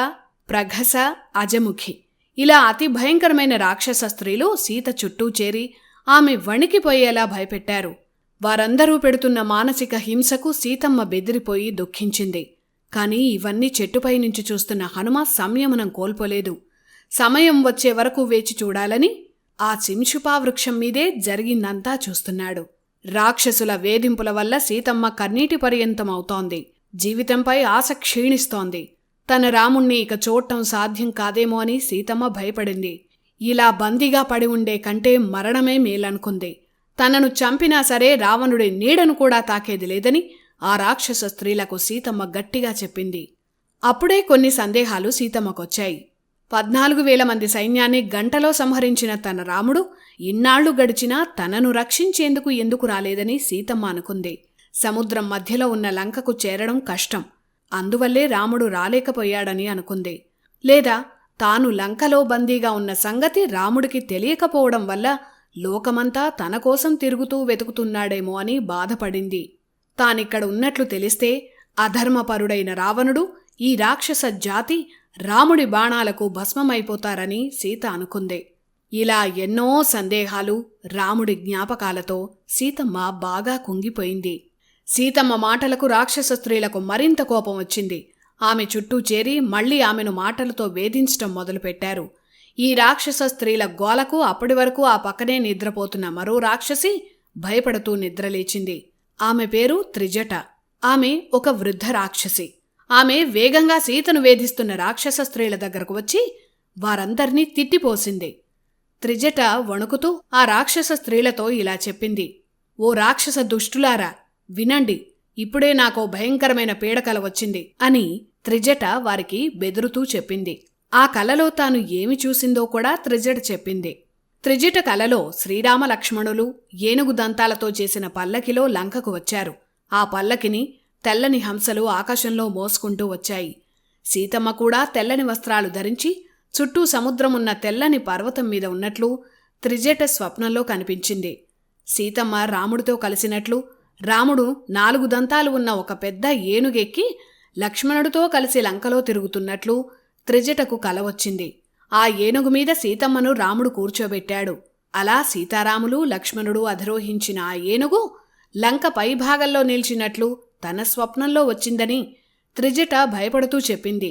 ప్రఘస, అజముఖి ఇలా అతి భయంకరమైన రాక్షస స్త్రీలు సీత చుట్టూ చేరి ఆమె వణికిపోయేలా భయపెట్టారు. వారందరూ పెడుతున్న మానసిక హింసకు సీతమ్మ బెదిరిపోయి దుఃఖించింది. కాని ఇవన్నీ చెట్టుపై నుంచి చూస్తున్న హనుమ సంయమనం కోల్పోలేదు. సమయం వచ్చే వరకు వేచి చూడాలని ఆ సింశుపా వృక్షం మీదే జరిగిందంతా చూస్తున్నాడు. రాక్షసుల వేధింపుల వల్ల సీతమ్మ కన్నీటి పర్యంతమవుతోంది. జీవితంపై ఆశ క్షీణిస్తోంది. తన రాముణ్ణి ఇక చూడటం సాధ్యం కాదేమో అని సీతమ్మ భయపడింది. ఇలా బందీగా పడి ఉండే కంటే మరణమే మేలనుకుంది. తనను చంపినా సరే రావణుడి నీడను కూడా తాకేది లేదని ఆ రాక్షస స్త్రీలకు సీతమ్మ గట్టిగా చెప్పింది. అప్పుడే కొన్ని సందేహాలు సీతమ్మకొచ్చాయి. 14,000 మంది సైన్యాన్ని గంటలో సంహరించిన తన రాముడు ఇన్నాళ్లు గడిచినా తనను రక్షించేందుకు ఎందుకు రాలేదని సీతమ్మ అనుకుంది. సముద్రం మధ్యలో ఉన్న లంకకు చేరడం కష్టం, అందువల్లే రాముడు రాలేకపోయాడని అనుకుంది. లేదా తాను లంకలో బందీగా ఉన్న సంగతి రాముడికి తెలియకపోవడం వల్ల లోకమంతా తన కోసం తిరుగుతూ వెతుకుతున్నాడేమో అని బాధపడింది. తానిక్కడ ఉన్నట్లు తెలిస్తే అధర్మపరుడైన రావణుడు, ఈ రాక్షస జాతి రాముడి బాణాలకు భస్మమైపోతారని సీత అనుకుంది. ఇలా ఎన్నో సందేహాలు, రాముడి జ్ఞాపకాలతో సీతమ్మ బాగా కుంగిపోయింది. సీతమ్మ మాటలకు రాక్షస స్త్రీలకు మరింత కోపం వచ్చింది. ఆమె చుట్టూ చేరి మళ్లీ ఆమెను మాటలతో వేధించటం మొదలుపెట్టారు. ఈ రాక్షస స్త్రీల గోలకు అప్పటి వరకు ఆ పక్కనే నిద్రపోతున్న మరో రాక్షసి భయపడుతూ నిద్రలేచింది. ఆమె పేరు త్రిజట. ఆమె ఒక వృద్ధ రాక్షసి. ఆమె వేగంగా సీతను వేధిస్తున్న రాక్షస స్త్రీల దగ్గరకు వచ్చి వారందర్నీ తిట్టిపోసింది. త్రిజట వణుకుతూ ఆ రాక్షస స్త్రీలతో ఇలా చెప్పింది. ఓ రాక్షస దుష్టులారా, వినండి, ఇప్పుడే నాకో భయంకరమైన పీడకల వచ్చింది అని త్రిజట వారికి బెదురుతూ చెప్పింది. ఆ కలలో తాను ఏమి చూసిందో కూడా త్రిజట చెప్పింది. త్రిజట కలలో శ్రీరామ లక్ష్మణులు ఏనుగు దంతాలతో చేసిన పల్లకిలో లంకకు వచ్చారు. ఆ పల్లకిని తెల్లని హంసలు ఆకాశంలో మోసుకుంటూ వచ్చాయి. సీతమ్మ కూడా తెల్లని వస్త్రాలు ధరించి చుట్టూ సముద్రమున్న తెల్లని పర్వతం మీద ఉన్నట్లు త్రిజట స్వప్నంలో కనిపించింది. సీతమ్మ రాముడితో కలిసినట్లు, రాముడు 4 దంతాలు ఉన్న ఒక పెద్ద ఏనుగెక్కి లక్ష్మణుడితో కలిసి లంకలో తిరుగుతున్నట్లు త్రిజటకు కల వచ్చింది. ఆ ఏనుగు మీద సీతమ్మను రాముడు కూర్చోబెట్టాడు. అలా సీతారాములు లక్ష్మణుడు అధిరోహించిన ఆ ఏనుగు లంక పైభాగంలో నిలిచినట్లు తన స్వప్నంలో వచ్చిందని త్రిజట భయపడుతూ చెప్పింది.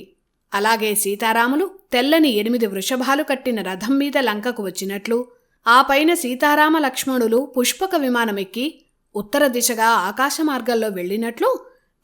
అలాగే సీతారాములు తెల్లని 8 వృషభాలు కట్టిన రథం మీద లంకకు వచ్చినట్లు, ఆ పైన సీతారామ లక్ష్మణులు పుష్పక విమానమెక్కి ఉత్తర దిశగా ఆకాశ మార్గంలో వెళ్లినట్లు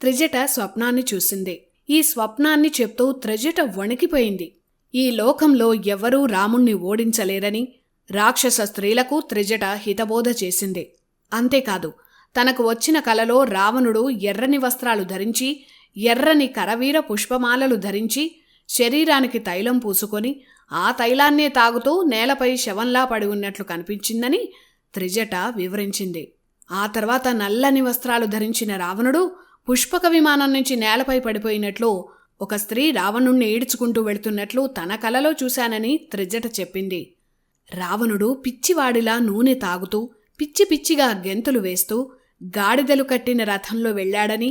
త్రిజట స్వప్నాన్ని చూసింది. ఈ స్వప్నాన్ని చెప్తూ త్రిజట వణికిపోయింది. ఈ లోకంలో ఎవ్వరూ రాముణ్ణి ఓడించలేరని రాక్షస స్త్రీలకు త్రిజట హితబోధ చేసింది. అంతేకాదు, తనకు వచ్చిన కలలో రావణుడు ఎర్రని వస్త్రాలు ధరించి, ఎర్రని కరవీర పుష్పమాలలు ధరించి, శరీరానికి తైలం పూసుకొని ఆ తైలాన్నే తాగుతూ నేలపై శవంలా పడి ఉన్నట్లు కనిపించిందని త్రిజట వివరించింది. ఆ తర్వాత నల్లని వస్త్రాలు ధరించిన రావణుడు పుష్పక విమానం నుంచి నేలపై పడిపోయినట్లు, ఒక స్త్రీ రావణుణ్ణి ఈడ్చుకుంటూ వెళుతున్నట్లు తన కలలో చూశానని త్రిజట చెప్పింది. రావణుడు పిచ్చివాడిలా నూనె తాగుతూ పిచ్చి పిచ్చిగా గెంతులు వేస్తూ గాడిదలు కట్టిన రథంలో వెళ్లాడని,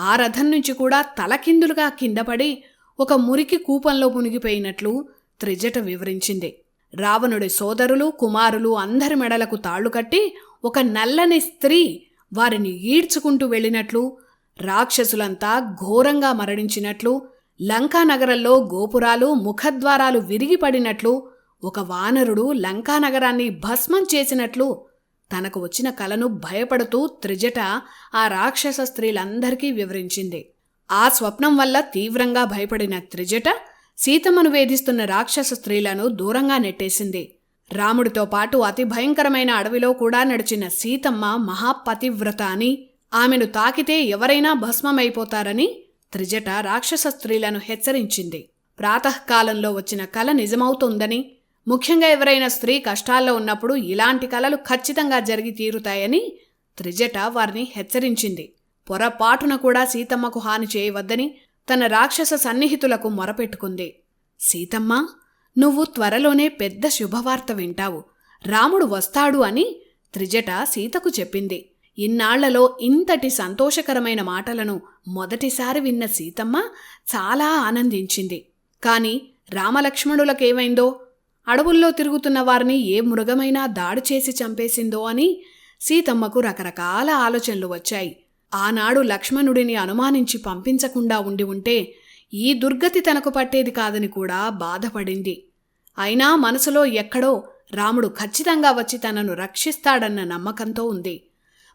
ఆ రథం నుంచి కూడా తలకిందులుగా కిందపడి ఒక మురికి కూపంలో మునిగిపోయినట్లు త్రిజట వివరించింది. రావణుడి సోదరులు కుమారులు అందరి మెడలకు తాళ్లు కట్టి ఒక నల్లని స్త్రీ వారిని ఈడ్చుకుంటూ వెళ్ళినట్లు, రాక్షసులంతా ఘోరంగా మరణించినట్లు, లంకానగరంలో గోపురాలు ముఖద్వారాలు విరిగిపడినట్లు, ఒక వానరుడు లంకానగరాన్ని భస్మం చేసినట్లు తనకు వచ్చిన కలను భయపడుతూ త్రిజట ఆ రాక్షస స్త్రీలందరికీ వివరించింది. ఆ స్వప్నం వల్ల తీవ్రంగా భయపడిన త్రిజట సీతమ్మను వేధిస్తున్న రాక్షస స్త్రీలను దూరంగా నెట్టేసింది. రాముడితో పాటు అతి భయంకరమైన అడవిలో కూడా నడిచిన సీతమ్మ మహాపతివ్రత అని, ఆమెను తాకితే ఎవరైనా భస్మమైపోతారని త్రిజట రాక్షస స్త్రీలను హెచ్చరించింది. ప్రాతకాలంలో వచ్చిన కల నిజమవుతుందని, ముఖ్యంగా ఎవరైనా స్త్రీ కష్టాల్లో ఉన్నప్పుడు ఇలాంటి కలలు ఖచ్చితంగా జరిగి తీరుతాయని త్రిజట వారిని హెచ్చరించింది. పొరపాటున కూడా సీతమ్మకు హాని చేయవద్దని తన రాక్షస సన్నిహితులకు మొరపెట్టుకుంది. సీతమ్మ, నువ్వు త్వరలోనే పెద్ద శుభవార్త వింటావు. రాముడు వస్తాడు అని త్రిజట సీతకు చెప్పింది. ఇన్నాళ్లలో ఇంతటి సంతోషకరమైన మాటలను మొదటిసారి విన్న సీతమ్మ చాలా ఆనందించింది. కాని రామలక్ష్మణులకేమైందో, అడవుల్లో తిరుగుతున్న వారిని ఏ మృగమైనా దాడి చేసి చంపేసిందో అని సీతమ్మకు రకరకాల ఆలోచనలు వచ్చాయి. ఆనాడు లక్ష్మణుడిని అనుమానించి పంపించకుండా ఉండి ఉంటే ఈ దుర్గతి తనకు పట్టేది కాదని కూడా బాధపడింది. అయినా మనసులో ఎక్కడో రాముడు ఖచ్చితంగా వచ్చి తనను రక్షిస్తాడన్న నమ్మకంతో ఉంది.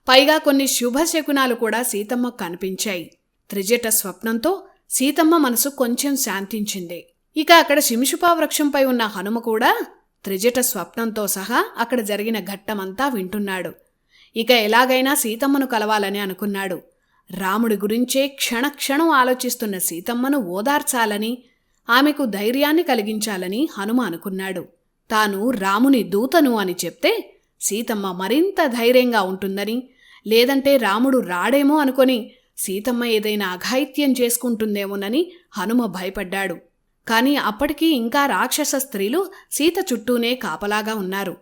పైగా కొన్ని శుభశకునాలు కూడా సీతమ్మకు కనిపించాయి. త్రిజట స్వప్నంతో సీతమ్మ మనసు కొంచెం శాంతించింది. ఇక అక్కడ శింశుపా వృక్షంపై ఉన్న హనుమ కూడా త్రిజట స్వప్నంతో సహా అక్కడ జరిగిన ఘట్టమంతా వింటున్నాడు. ఇక ఎలాగైనా సీతమ్మను కలవాలని అనుకున్నాడు. రాముడి గురించే క్షణక్షణం ఆలోచిస్తున్న సీతమ్మను ఓదార్చాలని, ఆమెకు ధైర్యాన్ని కలిగించాలని హనుమ అనుకున్నాడు. తాను రాముని దూతను అని చెప్తే సీతమ్మ మరింత ధైర్యంగా ఉంటుందని, లేదంటే రాముడు రాడేమో అనుకొని సీతమ్మ ఏదైనా అఘాయిత్యం చేసుకుంటుందేమోనని హనుమ భయపడ్డాడు. కాని అప్పటికీ ఇంకా రాక్షస స్త్రీలు సీత చుట్టూనే కాపలాగా ఉన్నారు.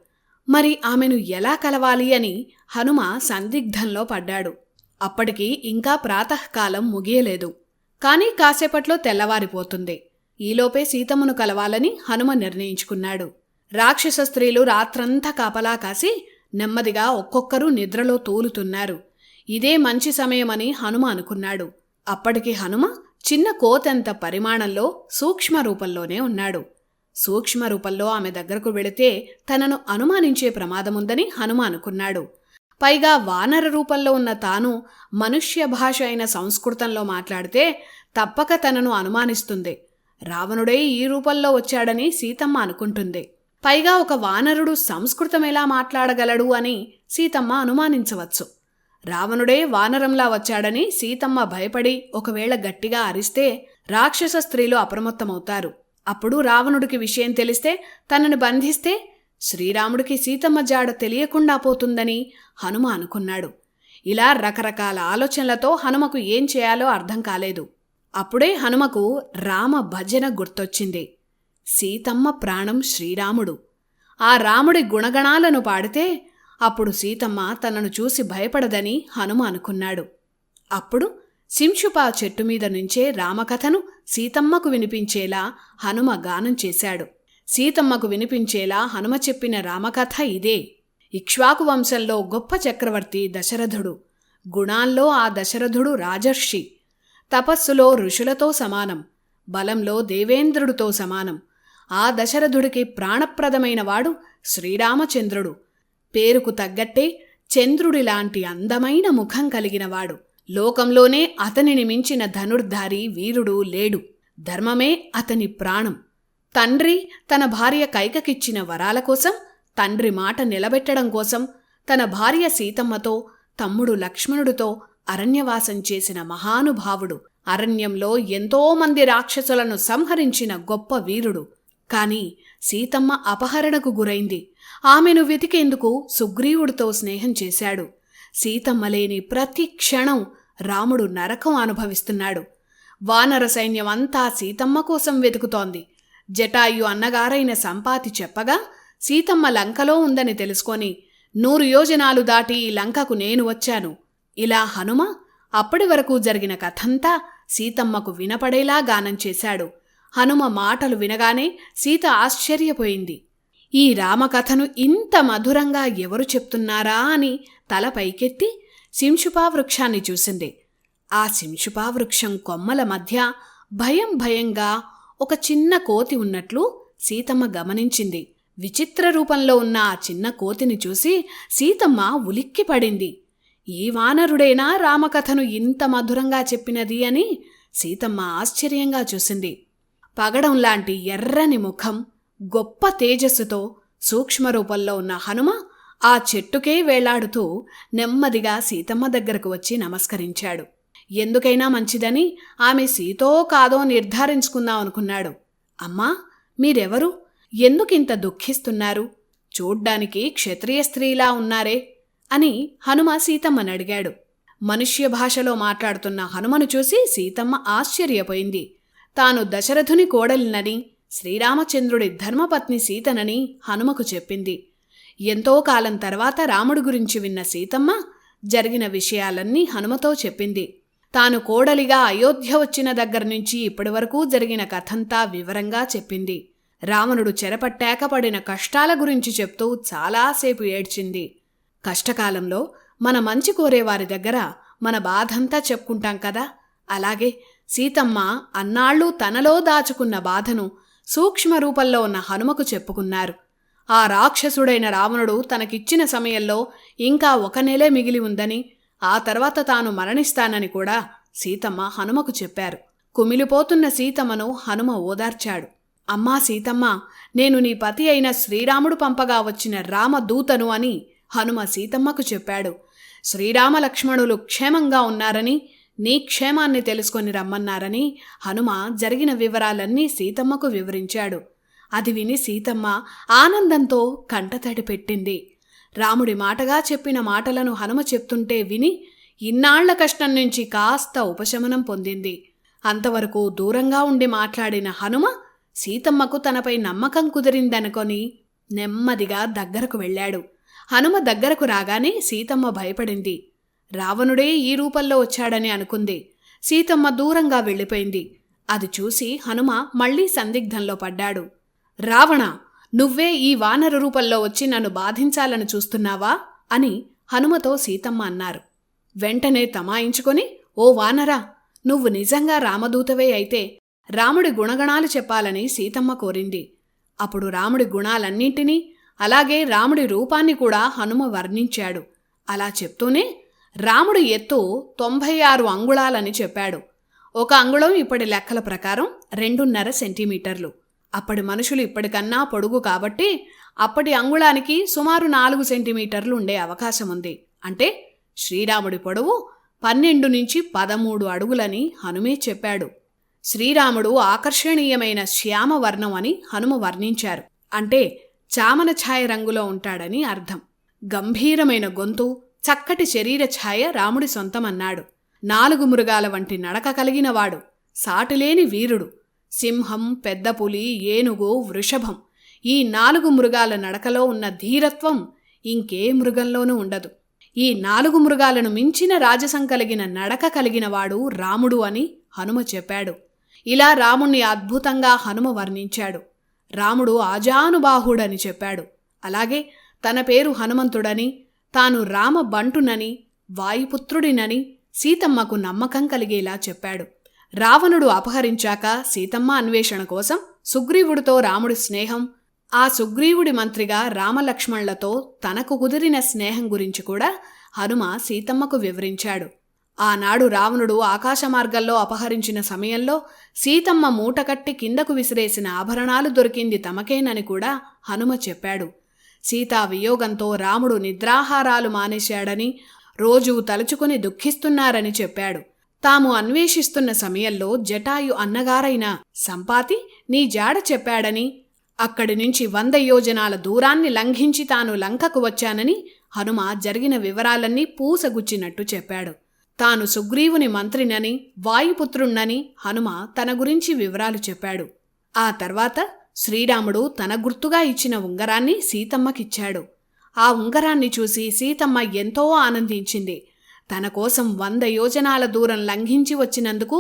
మరి ఆమెను ఎలా కలవాలి అని హనుమ సందిగ్ధంలో పడ్డాడు. అప్పటికి ఇంకా ప్రాతకాలం ముగియలేదు. కాని కాసేపట్లో తెల్లవారిపోతుంది. ఈలోపే సీతమ్మను కలవాలని హనుమ నిర్ణయించుకున్నాడు. రాక్షస స్త్రీలు రాత్రంతా కాపలా కాసి నెమ్మదిగా ఒక్కొక్కరు నిద్రలో తూలుతున్నారు. ఇదే మంచి సమయమని హనుమ అనుకున్నాడు. అప్పటికి హనుమ చిన్న కోతంత పరిమాణంలో సూక్ష్మ రూపంలోనే ఉన్నాడు. సూక్ష్మ రూపంలో ఆమె దగ్గరకు వెళితే తనను అనుమానించే ప్రమాదముందని హనుమ అనుకున్నాడు. పైగా వానర రూపంలో ఉన్న తాను మనుష్య భాష అయిన సంస్కృతంలో మాట్లాడితే తప్పక తనను అనుమానిస్తుంది. రావణుడే ఈ రూపంలో వచ్చాడని సీతమ్మ అనుకుంటుంది. పైగా ఒక వానరుడు సంస్కృతం ఎలా మాట్లాడగలడు అని సీతమ్మ అనుమానించవచ్చు. రావణుడే వానరంలా వచ్చాడని సీతమ్మ భయపడి ఒకవేళ గట్టిగా అరిస్తే రాక్షస స్త్రీలు అప్రమత్తమవుతారు. అప్పుడు రావణుడికి విషయం తెలిస్తే తనను బంధిస్తే శ్రీరాముడికి సీతమ్మ జాడ తెలియకుండా పోతుందని హనుమ అనుకున్నాడు. ఇలా రకరకాల ఆలోచనలతో హనుమకు ఏం చేయాలో అర్థం కాలేదు. అప్పుడే హనుమకు రామ భజన గుర్తొచ్చింది. సీతమ్మ ప్రాణం శ్రీరాముడు. ఆ రాముడి గుణగణాలను పాడితే అప్పుడు సీతమ్మ తనను చూసి భయపడదని హనుమ అనుకున్నాడు. అప్పుడు శింశుపా చెట్టు మీద నుంచే రామకథను సీతమ్మకు వినిపించేలా హనుమ గానం చేశాడు. సీతమ్మకు వినిపించేలా హనుమ చెప్పిన రామకథ ఇదే. ఇక్ష్వాకు వంశంలో గొప్ప చక్రవర్తి దశరథుడు. గుణాల్లో ఆ దశరథుడు రాజర్షి. తపస్సులో ఋషులతో సమానం. బలంలో దేవేంద్రుడితో సమానం. ఆ దశరథుడికి ప్రాణప్రదమైన వాడు శ్రీరామచంద్రుడు. పేరుకు తగ్గట్టే చంద్రుడిలాంటి అందమైన ముఖం కలిగినవాడు. లోకంలోనే అతనిని మించిన ధనుర్ధారి వీరుడు లేడు. ధర్మమే అతని ప్రాణం. తండ్రి తన భార్య కైకకిచ్చిన వరాల కోసం, తండ్రి మాట నిలబెట్టడం కోసం తన భార్య సీతమ్మతో, తమ్ముడు లక్ష్మణుడితో అరణ్యవాసం చేసిన మహానుభావుడు. అరణ్యంలో ఎంతోమంది రాక్షసులను సంహరించిన గొప్ప వీరుడు. కాని సీతమ్మ అపహరణకు గురైంది. ఆమెను వెతికేందుకు సుగ్రీవుడితో స్నేహం చేశాడు. సీతమ్మ లేని ప్రతి క్షణం రాముడు నరకం అనుభవిస్తున్నాడు. వానర సైన్యమంతా సీతమ్మ కోసం వెతుకుతోంది. జటాయు అన్నగారైన సంపాతి చెప్పగా సీతమ్మ లంకలో ఉందని తెలుసుకొని 100 యోజనాలు దాటి ఈ లంకకు నేను వచ్చాను. ఇలా హనుమ అప్పటి వరకు జరిగిన కథంతా సీతమ్మకు వినపడేలా గానం చేశాడు. హనుమ మాటలు వినగానే సీత ఆశ్చర్యపోయింది. ఈ రామకథను ఇంత మధురంగా ఎవరు చెప్తున్నారా అని తల పైకెత్తి శింశుపా వృక్షాన్ని చూసింది. ఆ శింశుపా వృక్షం కొమ్మల మధ్య భయం భయంగా ఒక చిన్న కోతి ఉన్నట్లు సీతమ్మ గమనించింది. విచిత్ర రూపంలో ఉన్న ఆ చిన్న కోతిని చూసి సీతమ్మ ఉలిక్కిపడింది. ఈ వానరుడేనా రామకథను ఇంత మధురంగా చెప్పినది అని సీతమ్మ ఆశ్చర్యంగా చూసింది. పగడంలాంటి ఎర్రని ముఖం, గొప్ప తేజస్సుతో సూక్ష్మరూపంలో ఉన్న హనుమ ఆ చెట్టుకే వేలాడుతూ నెమ్మదిగా సీతమ్మ దగ్గరకు వచ్చి నమస్కరించాడు. ఎందుకైనా మంచిదని ఆమె సీతో కాదో నిర్ధారించుకుందామనుకున్నాడు. అమ్మా, మీరెవరు? ఎందుకింత దుఃఖిస్తున్నారు? చూడ్డానికి క్షత్రియ స్త్రీలా ఉన్నారే అని హనుమ సీతమ్మనడిగాడు. మనుష్య భాషలో మాట్లాడుతున్న హనుమను చూసి సీతమ్మ ఆశ్చర్యపోయింది. తాను దశరథుని కోడలినని, శ్రీరామచంద్రుడి ధర్మపత్ని సీతనని హనుమకు చెప్పింది. ఎంతో కాలం తర్వాత రాముడి గురించి విన్న సీతమ్మ జరిగిన విషయాలన్నీ హనుమతో చెప్పింది. తాను కోడలిగా అయోధ్య వచ్చిన దగ్గర్నుంచి ఇప్పటివరకు జరిగిన కథంతా వివరంగా చెప్పింది. రావణుడు చెరపట్టాక పడిన కష్టాల గురించి చెప్తూ చాలాసేపు ఏడ్చింది. కష్టకాలంలో మన మంచి కోరేవారి దగ్గర మన బాధంతా చెప్పుకుంటాం కదా, అలాగే సీతమ్మ అన్నాళ్ళు తనలో దాచుకున్న బాధను సూక్ష్మ రూపంలో ఉన్న హనుమకు చెప్పుకున్నారు. ఆ రాక్షసుడైన రావణుడు తనకిచ్చిన సమయంలో ఇంకా 1 నెలే మిగిలి ఉందని, ఆ తర్వాత తాను మరణిస్తానని కూడా సీతమ్మ హనుమకు చెప్పారు. కుమిలిపోతున్న సీతమ్మను హనుమ ఓదార్చాడు. అమ్మా సీతమ్మ, నేను నీ పతి అయిన శ్రీరాముడు పంపగా వచ్చిన రామదూతను అని హనుమ సీతమ్మకు చెప్పాడు. శ్రీరామ లక్ష్మణులు క్షేమంగా ఉన్నారని, నీ క్షేమాన్ని తెలుసుకొని రమ్మన్నారని హనుమ జరిగిన వివరాలన్నీ సీతమ్మకు వివరించాడు. అది విని సీతమ్మ ఆనందంతో కంటతడి పెట్టింది. రాముడి మాటగా చెప్పిన మాటలను హనుమ చెప్తుంటే విని ఇన్నాళ్ల కష్టం నుంచి కాస్త ఉపశమనం పొందింది. అంతవరకు దూరంగా ఉండి మాట్లాడిన హనుమ సీతమ్మకు తనపై నమ్మకం కుదిరిందనుకొని నెమ్మదిగా దగ్గరకు వెళ్ళాడు. హనుమ దగ్గరకు రాగానే సీతమ్మ భయపడింది. రావణుడే ఈ రూపంలో వచ్చాడని అనుకుంది. సీతమ్మ దూరంగా వెళ్ళిపోయింది. అది చూసి హనుమ మళ్లీ సందిగ్ధంలో పడ్డాడు. రావణ, నువ్వే ఈ వానర రూపంలో వచ్చి నన్ను బాధించాలని చూస్తున్నావా అని హనుమతో సీతమ్మ అన్నారు. వెంటనే తమాయించుకొని, ఓ వానరా, నువ్వు నిజంగా రామదూతవే అయితే రాముడి గుణగణాలు చెప్పాలని సీతమ్మ కోరింది. అప్పుడు రాముడి గుణాలన్నింటినీ అలాగే రాముడి రూపాన్ని కూడా హనుమ వర్ణించాడు. అలా చెప్తూనే రాముడి ఎత్తు 96 అంగుళాలని చెప్పాడు. 1 అంగుళం ఇప్పటి లెక్కల ప్రకారం 2.5 సెంటీమీటర్లు. అప్పటి మనుషులు ఇప్పటికన్నా పొడుగు కాబట్టి అప్పటి అంగుళానికి సుమారు 4 సెంటీమీటర్లు ఉండే అవకాశం ఉంది. అంటే శ్రీరాముడి పొడవు 12 నుంచి 13 అడుగులని హనుమే చెప్పాడు. శ్రీరాముడు ఆకర్షణీయమైన శ్యామవర్ణం అని హనుమ వర్ణించారు. అంటే చామన ఛాయ రంగులో ఉంటాడని అర్థం. గంభీరమైన గొంతు, చక్కటి శరీర ఛాయ రాముడి సొంతమన్నాడు. 4 మృగాల వంటి నడక కలిగినవాడు, సాటిలేని వీరుడు. సింహం, పెద్ద పులి, ఏనుగు, వృషభం, ఈ 4 మృగాల నడకలో ఉన్న ధీరత్వం ఇంకే మృగంలోనూ ఉండదు. ఈ 4 మృగాలను మించిన రాజసం కలిగిన నడక కలిగినవాడు రాముడు అని హనుమ చెప్పాడు. ఇలా రాముణ్ణి అద్భుతంగా హనుమ వర్ణించాడు. రాముడు ఆజానుబాహుడని చెప్పాడు. అలాగే తన పేరు హనుమంతుడని, తాను రామ బంటునని, వాయుపుత్రుడినని సీతమ్మకు నమ్మకం కలిగేలా చెప్పాడు. రావణుడు అపహరించాక సీతమ్మ అన్వేషణ కోసం సుగ్రీవుడితో రాముడి స్నేహం, ఆ సుగ్రీవుడి మంత్రిగా రామలక్ష్మణులతో తనకు కుదిరిన స్నేహం గురించి కూడా హనుమ సీతమ్మకు వివరించాడు. ఆనాడు రావణుడు ఆకాశమార్గంలో అపహరించిన సమయంలో సీతమ్మ మూటకట్టి కిందకు విసిరేసిన ఆభరణాలు దొరికింది తమకేనని కూడా హనుమ చెప్పాడు. సీతా వియోగంతో రాముడు నిద్రాహారాలు మానేశాడని, రోజూ తలుచుకుని దుఃఖిస్తున్నారని చెప్పాడు. తాము అన్వేషిస్తున్న సమయంలో జటాయు అన్నగారైన సంపాతి నీ జాడ చెప్పాడని, అక్కడి నుంచి 100 యోజనాల దూరాన్ని లంఘించి తాను లంకకు వచ్చానని హనుమ జరిగిన వివరాలన్నీ పూసగుచ్చినట్టు చెప్పాడు. తాను సుగ్రీవుని మంత్రినని, వాయుపుత్రుణ్ణని హనుమ తన గురించి వివరాలు చెప్పాడు. ఆ తర్వాత శ్రీరాముడు తన గుర్తుగా ఇచ్చిన ఉంగరాన్ని సీతమ్మకిచ్చాడు. ఆ ఉంగరాన్ని చూసి సీతమ్మ ఎంతో ఆనందించింది. తన కోసం 100 యోజనాల దూరం లంఘించి వచ్చినందుకు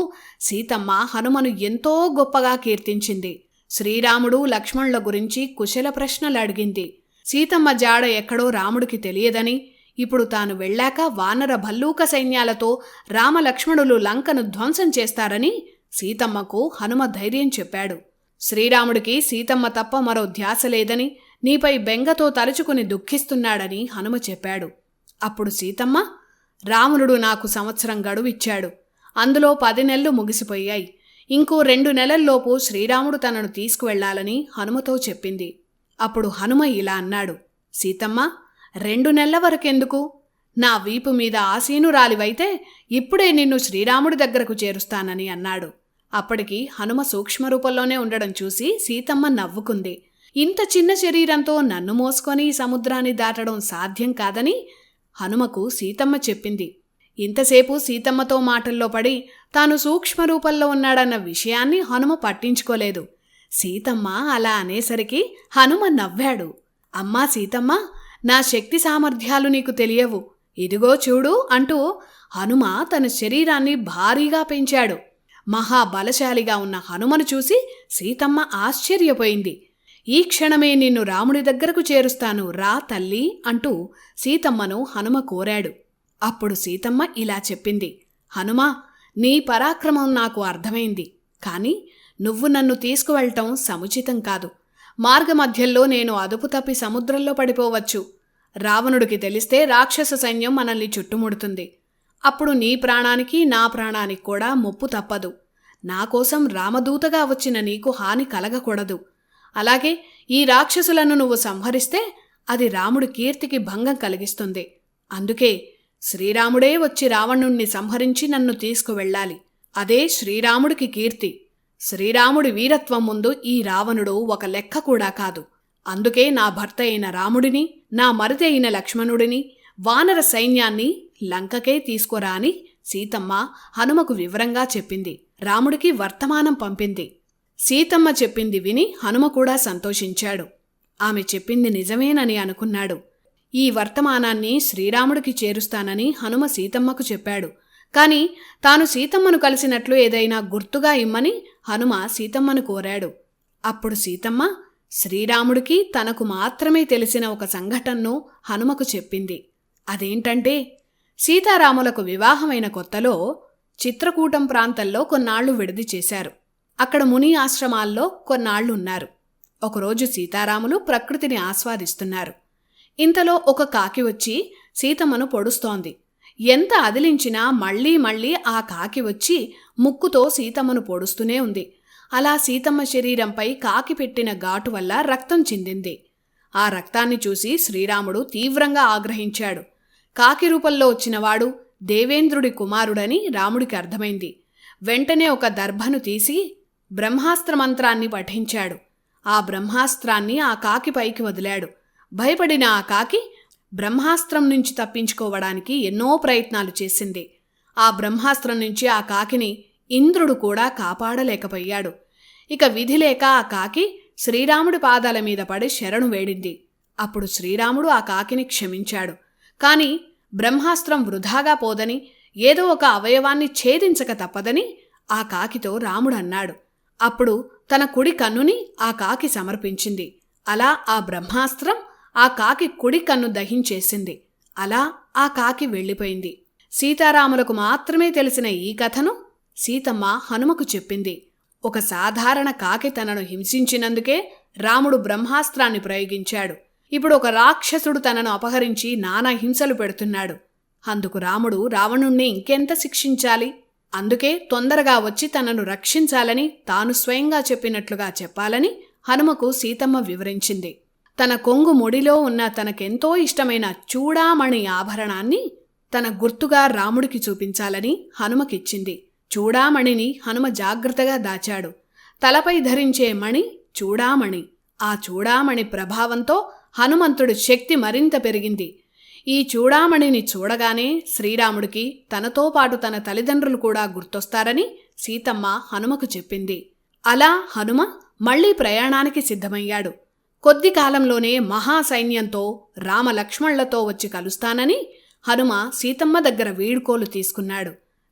సీతమ్మ హనుమను ఎంతో గొప్పగా కీర్తించింది. శ్రీరాముడు, లక్ష్మణుల గురించి కుశల ప్రశ్నలు అడిగింది. సీతమ్మ జాడ ఎక్కడో రాముడికి తెలియదని, ఇప్పుడు తాను వెళ్ళాక వానర భల్లూక సైన్యాలతో రామలక్ష్మణులు లంకను ధ్వంసం చేస్తారని సీతమ్మకు హనుమ ధైర్యం చెప్పాడు. శ్రీరాముడికి సీతమ్మ తప్ప మరో ధ్యాస లేదని, నీపై బెంగతో తలుచుకుని దుఃఖిస్తున్నాడని హనుమ చెప్పాడు. అప్పుడు సీతమ్మ, రావణుడు నాకు 1 సంవత్సరం గడువిచ్చాడు. అందులో 10 నెలలు ముగిసిపోయాయి. ఇంకో 2 నెలల్లోపు శ్రీరాముడు తనను తీసుకువెళ్లాలని హనుమతో చెప్పింది. అప్పుడు హనుమ ఇలా అన్నాడు, సీతమ్మ, 2 నెలల వరకెందుకు? నా వీపు మీద ఆసీనురాలివైతే ఇప్పుడే నిన్ను శ్రీరాముడి దగ్గరకు చేరుస్తానని అన్నాడు. అప్పటికి హనుమ సూక్ష్మరూపంలోనే ఉండడం చూసి సీతమ్మ నవ్వుకుంది. ఇంత చిన్న శరీరంతో నన్ను మోసుకొని సముద్రాన్ని దాటడం సాధ్యం కాదని హనుమకు సీతమ్మ చెప్పింది. ఇంతసేపు సీతమ్మతో మాటల్లో పడి తాను సూక్ష్మరూపంలో ఉన్నాడన్న విషయాన్ని హనుమ పట్టించుకోలేదు. సీతమ్మ అలా అనేసరికి హనుమ నవ్వాడు. అమ్మా సీతమ్మ, నా శక్తి సామర్థ్యాలు నీకు తెలియవు, ఇదిగో చూడు అంటూ హనుమ తన శరీరాన్ని భారీగా పెంచాడు. మహాబలశాలిగా ఉన్న హనుమను చూసి సీతమ్మ ఆశ్చర్యపోయింది. ఈ క్షణమే నిన్ను రాముడి దగ్గరకు చేరుస్తాను, రా తల్లి అంటూ సీతమ్మను హనుమ కోరాడు. అప్పుడు సీతమ్మ ఇలా చెప్పింది, హనుమా, నీ పరాక్రమం నాకు అర్థమైంది. కాని నువ్వు నన్ను తీసుకువెళ్ళటం సముచితం కాదు. మార్గమధ్యంలో నేను అదుపు తప్పి సముద్రంలో పడిపోవచ్చు. రావణుడికి తెలిస్తే రాక్షస సైన్యం మనల్ని చుట్టుముడుతుంది. అప్పుడు నీ ప్రాణానికి నా ప్రాణానికి కూడా ముప్పు తప్పదు. నా కోసం రామదూతగా వచ్చిన నీకు హాని కలగకూడదు. అలాగే ఈ రాక్షసులను నువ్వు సంహరిస్తే అది రాముడి కీర్తికి భంగం కలిగిస్తుంది. అందుకే శ్రీరాముడే వచ్చి రావణుణ్ణి సంహరించి నన్ను తీసుకువెళ్ళాలి. అదే శ్రీరాముడికి కీర్తి. శ్రీరాముడి వీరత్వం ముందు ఈ రావణుడు ఒక లెక్క కూడా కాదు. అందుకే నా భర్త అయిన రాముడిని, నా మరిది అయిన లక్ష్మణుడిని, వానర సైన్యాన్ని లంకకే తీసుకురా అని సీతమ్మ హనుమకు వివరంగా చెప్పింది. రాముడికి వర్తమానం పంపింది. సీతమ్మ చెప్పింది విని హనుమ కూడా సంతోషించాడు. ఆమె చెప్పింది నిజమేనని అనుకున్నాడు. ఈ వర్తమానాన్ని శ్రీరాముడికి చేరుస్తానని హనుమ సీతమ్మకు చెప్పాడు. కాని తాను సీతమ్మను కలిసినట్లు ఏదైనా గుర్తుగా ఇమ్మని హనుమ సీతమ్మను కోరాడు. అప్పుడు సీతమ్మ శ్రీరాముడికి తనకు మాత్రమే తెలిసిన ఒక సంఘటనను హనుమకు చెప్పింది. అదేంటంటే, సీతారాములకు వివాహమైన కొత్తలో చిత్రకూటం ప్రాంతంలో కొన్నాళ్లు విడిది చేశారు. అక్కడ ముని ఆశ్రమాల్లో కొన్నాళ్లున్నారు. ఒకరోజు సీతారాములు ప్రకృతిని ఆస్వాదిస్తున్నారు. ఇంతలో ఒక కాకి వచ్చి సీతమ్మను పొడుస్తోంది. ఎంత అదిలించినా మళ్లీ మళ్లీ ఆ కాకి వచ్చి ముక్కుతో సీతమ్మను పొడుస్తూనే ఉంది. అలా సీతమ్మ శరీరంపై కాకి పెట్టిన ఘాటు వల్ల రక్తం చిందింది. ఆ రక్తాన్ని చూసి శ్రీరాముడు తీవ్రంగా ఆగ్రహించాడు. కాకి రూపంలో వచ్చినవాడు దేవేంద్రుడి కుమారుడని రాముడికి అర్థమైంది. వెంటనే ఒక దర్భను తీసి బ్రహ్మాస్త్రమంత్రాన్ని పఠించాడు. ఆ బ్రహ్మాస్త్రాన్ని ఆ కాకి పైకి వదిలాడు. భయపడిన ఆ కాకి బ్రహ్మాస్త్రం నుంచి తప్పించుకోవడానికి ఎన్నో ప్రయత్నాలు చేసింది. ఆ బ్రహ్మాస్త్రం నుంచి ఆ కాకిని ఇంద్రుడు కూడా కాపాడలేకపోయాడు. ఇక విధిలేక ఆ కాకి శ్రీరాముడి పాదాల మీద పడి శరణు వేడింది. అప్పుడు శ్రీరాముడు ఆ కాకిని క్షమించాడు. కాని బ్రహ్మాస్త్రం వృధాగా పోదని, ఏదో ఒక అవయవాన్ని ఛేదించక తప్పదని ఆ కాకితో రాముడు అన్నాడు. అప్పుడు తన కుడి కన్నుని ఆ కాకి సమర్పించింది. అలా ఆ బ్రహ్మాస్త్రం ఆ కాకి కుడి కన్ను దహించేసింది. అలా ఆ కాకి వెళ్ళిపోయింది. సీతారాములకు మాత్రమే తెలిసిన ఈ కథను సీతమ్మ హనుమకు చెప్పింది. ఒక సాధారణ కాకి తనను హింసించినందుకే రాముడు బ్రహ్మాస్త్రాన్ని ప్రయోగించాడు. ఇప్పుడు ఒక రాక్షసుడు తనను అపహరించి నానా హింసలు పెడుతున్నాడు. అందుకు రాముడు రావణుణ్ణి ఇంకెంత శిక్షించాలి? అందుకే తొందరగా వచ్చి తనను రక్షించాలని తాను స్వయంగా చెప్పినట్లుగా చెప్పాలని హనుమకు సీతమ్మ వివరించింది. తన కొంగు ముడిలో ఉన్న తనకెంతో ఇష్టమైన చూడామణి ఆభరణాన్ని తన గుర్తుగా రాముడికి చూపించాలని హనుమకిచ్చింది. చూడామణిని హనుమ జాగ్రత్తగా దాచాడు. తలపై ధరించే మణి చూడామణి. ఆ చూడామణి ప్రభావంతో హనుమంతుడి శక్తి మరింత పెరిగింది. ఈ చూడామణిని చూడగానే శ్రీరాముడికి తనతో పాటు తన తల్లిదండ్రులు కూడా గుర్తొస్తారని సీతమ్మ హనుమకు చెప్పింది. అలా హనుమ మళ్లీ ప్రయాణానికి సిద్ధమయ్యాడు. కొద్ది కాలంలోనే మహాసైన్యంతో రామలక్ష్మణులతో వచ్చి కలుస్తానని హనుమ సీతమ్మ దగ్గర వీడ్కోలు తీసుకున్నాడు.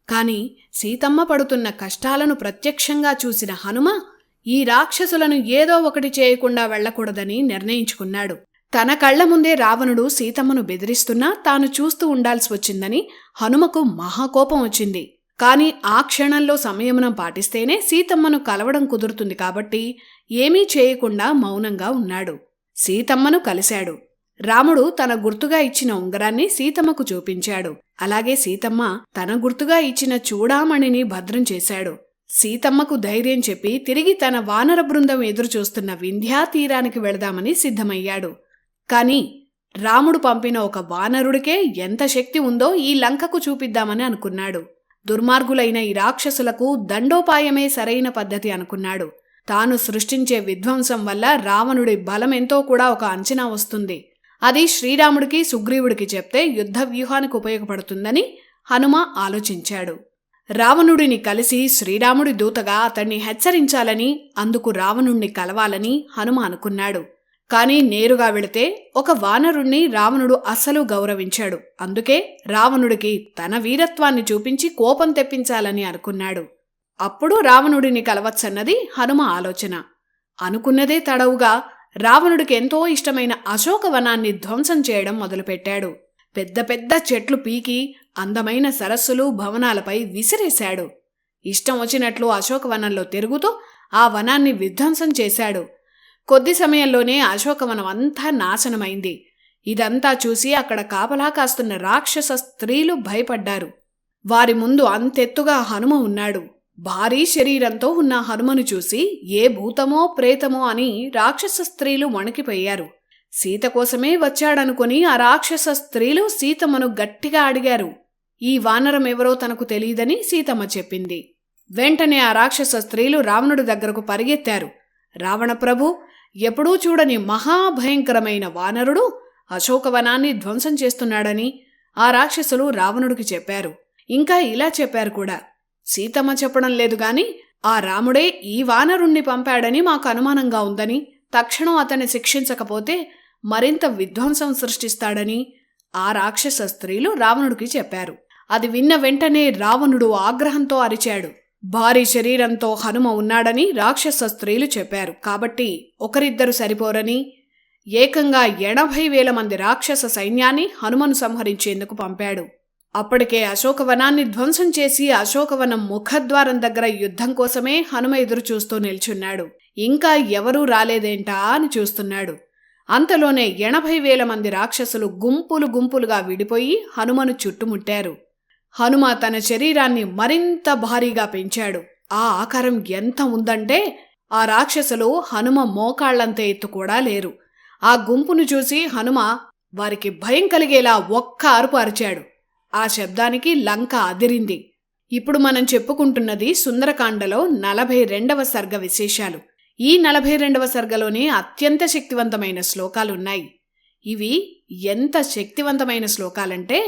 కాని సీతమ్మ పడుతున్న కష్టాలను ప్రత్యక్షంగా చూసిన హనుమ ఈ రాక్షసులను ఏదో ఒకటి చేయకుండా వెళ్లకూడదని నిర్ణయించుకున్నాడు. తన కళ్ల ముందే రావణుడు సీతమ్మను బెదిరిస్తున్నా తాను చూస్తూ ఉండాల్సి వచ్చిందని హనుమకు మహాకోపం వచ్చింది. కాని ఆ క్షణంలో సంయమనం పాటిస్తేనే సీతమ్మను కలవడం కుదురుతుంది కాబట్టి ఏమీ చేయకుండా మౌనంగా ఉన్నాడు. సీతమ్మను కలిశాడు. రాముడు తన గుర్తుగా ఇచ్చిన ఉంగరాన్ని సీతమ్మకు చూపించాడు. అలాగే సీతమ్మ తన గుర్తుగా ఇచ్చిన చూడామణిని భద్రం చేశాడు. సీతమ్మకు ధైర్యం చెప్పి తిరిగి తన వానర బృందం ఎదురుచూస్తున్న వింధ్యా తీరానికి వెళదామని సిద్ధమయ్యాడు. కాని రాముడు పంపిన ఒక వానరుడికే ఎంత శక్తి ఉందో ఈ లంకకు చూపిద్దామని అనుకున్నాడు. దుర్మార్గులైన ఈ రాక్షసులకు దండోపాయమే సరైన పద్ధతి అనుకున్నాడు. తాను సృష్టించే విధ్వంసం వల్ల రావణుడి బలమెంతో కూడా ఒక అంచనా వస్తుంది. అది శ్రీరాముడికి సుగ్రీవుడికి చెప్తే యుద్ధ వ్యూహానికి ఉపయోగపడుతుందని హనుమ ఆలోచించాడు. రావణుడిని కలిసి శ్రీరాముడి దూతగా అతన్ని హెచ్చరించాలని, అందుకు రావణుణ్ణి కలవాలని హనుమ అనుకున్నాడు. కాని నేరుగా వెళితే ఒక వానరుణ్ణి రావణుడు అస్సలు గౌరవించాడు. అందుకే రావణుడికి తన వీరత్వాన్ని చూపించి కోపం తెప్పించాలని అనుకున్నాడు. అప్పుడు రావణుడిని కలవచ్చన్నది హనుమ ఆలోచన. అనుకున్నదే తడవుగా రావణుడికి ఎంతో ఇష్టమైన అశోకవనాన్ని ధ్వంసం చేయడం మొదలుపెట్టాడు. పెద్ద పెద్ద చెట్లు పీకి అందమైన సరస్సులు భవనాలపై విసిరేశాడు. ఇష్టం వచ్చినట్లు అశోకవనంలో తిరుగుతూ ఆ వనాన్ని విధ్వంసం చేశాడు. కొద్ది సమయంలోనే అశోకవనం అంతా నాశనమైంది. ఇదంతా చూసి అక్కడ కాపలా కాస్తున్న రాక్షస స్త్రీలు భయపడ్డారు. వారి ముందు అంతెత్తుగా హనుమ ఉన్నాడు. భారీ శరీరంతో ఉన్న హనుమను చూసి ఏ భూతమో ప్రేతమో అని రాక్షస స్త్రీలు వణికిపోయారు. సీత కోసమే వచ్చాడనుకుని ఆ రాక్షస స్త్రీలు సీతమ్మను గట్టిగా అడిగారు. ఈ వానరం ఎవరో తనకు తెలీదని సీతమ్మ చెప్పింది. వెంటనే ఆ రాక్షస స్త్రీలు రావణుడి దగ్గరకు పరిగెత్తారు. రావణ ప్రభు, ఎప్పుడూ చూడని మహాభయంకరమైన వానరుడు అశోకవనాన్ని ధ్వంసం చేస్తున్నాడని ఆ రాక్షసులు రావణుడికి చెప్పారు. ఇంకా ఇలా చెప్పారు కూడా, సీతమ్మ చెప్పడం లేదు గాని ఆ రాముడే ఈ వానరుణ్ణి పంపాడని మాకు అనుమానంగా ఉందని, తక్షణం అతన్ని శిక్షించకపోతే మరింత విధ్వంసం సృష్టిస్తాడని ఆ రాక్షస స్త్రీలు రావణుడికి చెప్పారు. అది విన్న వెంటనే రావణుడు ఆగ్రహంతో అరిచాడు. భారీ శరీరంతో హనుమ ఉన్నాడని రాక్షస స్త్రీలు చెప్పారు కాబట్టి ఒకరిద్దరు సరిపోరని ఏకంగా 80,000 మంది రాక్షస సైన్యాన్ని హనుమను సంహరించేందుకు పంపాడు. అప్పటికే అశోకవనాన్ని ధ్వంసం చేసి అశోకవనం ముఖద్వారం దగ్గర యుద్ధం కోసమే హనుమ ఎదురు చూస్తూ నిల్చున్నాడు. ఇంకా ఎవరూ రాలేదేంటా అని చూస్తున్నాడు. అంతలోనే 80,000 మంది రాక్షసులు గుంపులు గుంపులుగా విడిపోయి హనుమను చుట్టుముట్టారు. హనుమ తన శరీరాన్ని మరింత భారీగా పెంచాడు. ఆ ఆకారం ఎంత ఉందంటే ఆ రాక్షసులు హనుమ మోకాళ్లంత ఎత్తు కూడా లేరు. ఆ గుంపును చూసి హనుమ వారికి భయం కలిగేలా ఒక్క అరుపు అరిచాడు. ఆ శబ్దానికి లంక అదిరింది. ఇప్పుడు మనం చెప్పుకుంటున్నది సుందరకాండలో 42వ సర్గ విశేషాలు. ఈ 42వ సర్గలోనే అత్యంత శక్తివంతమైన శ్లోకాలున్నాయి. ఇవి ఎంత శక్తివంతమైన శ్లోకాలంటే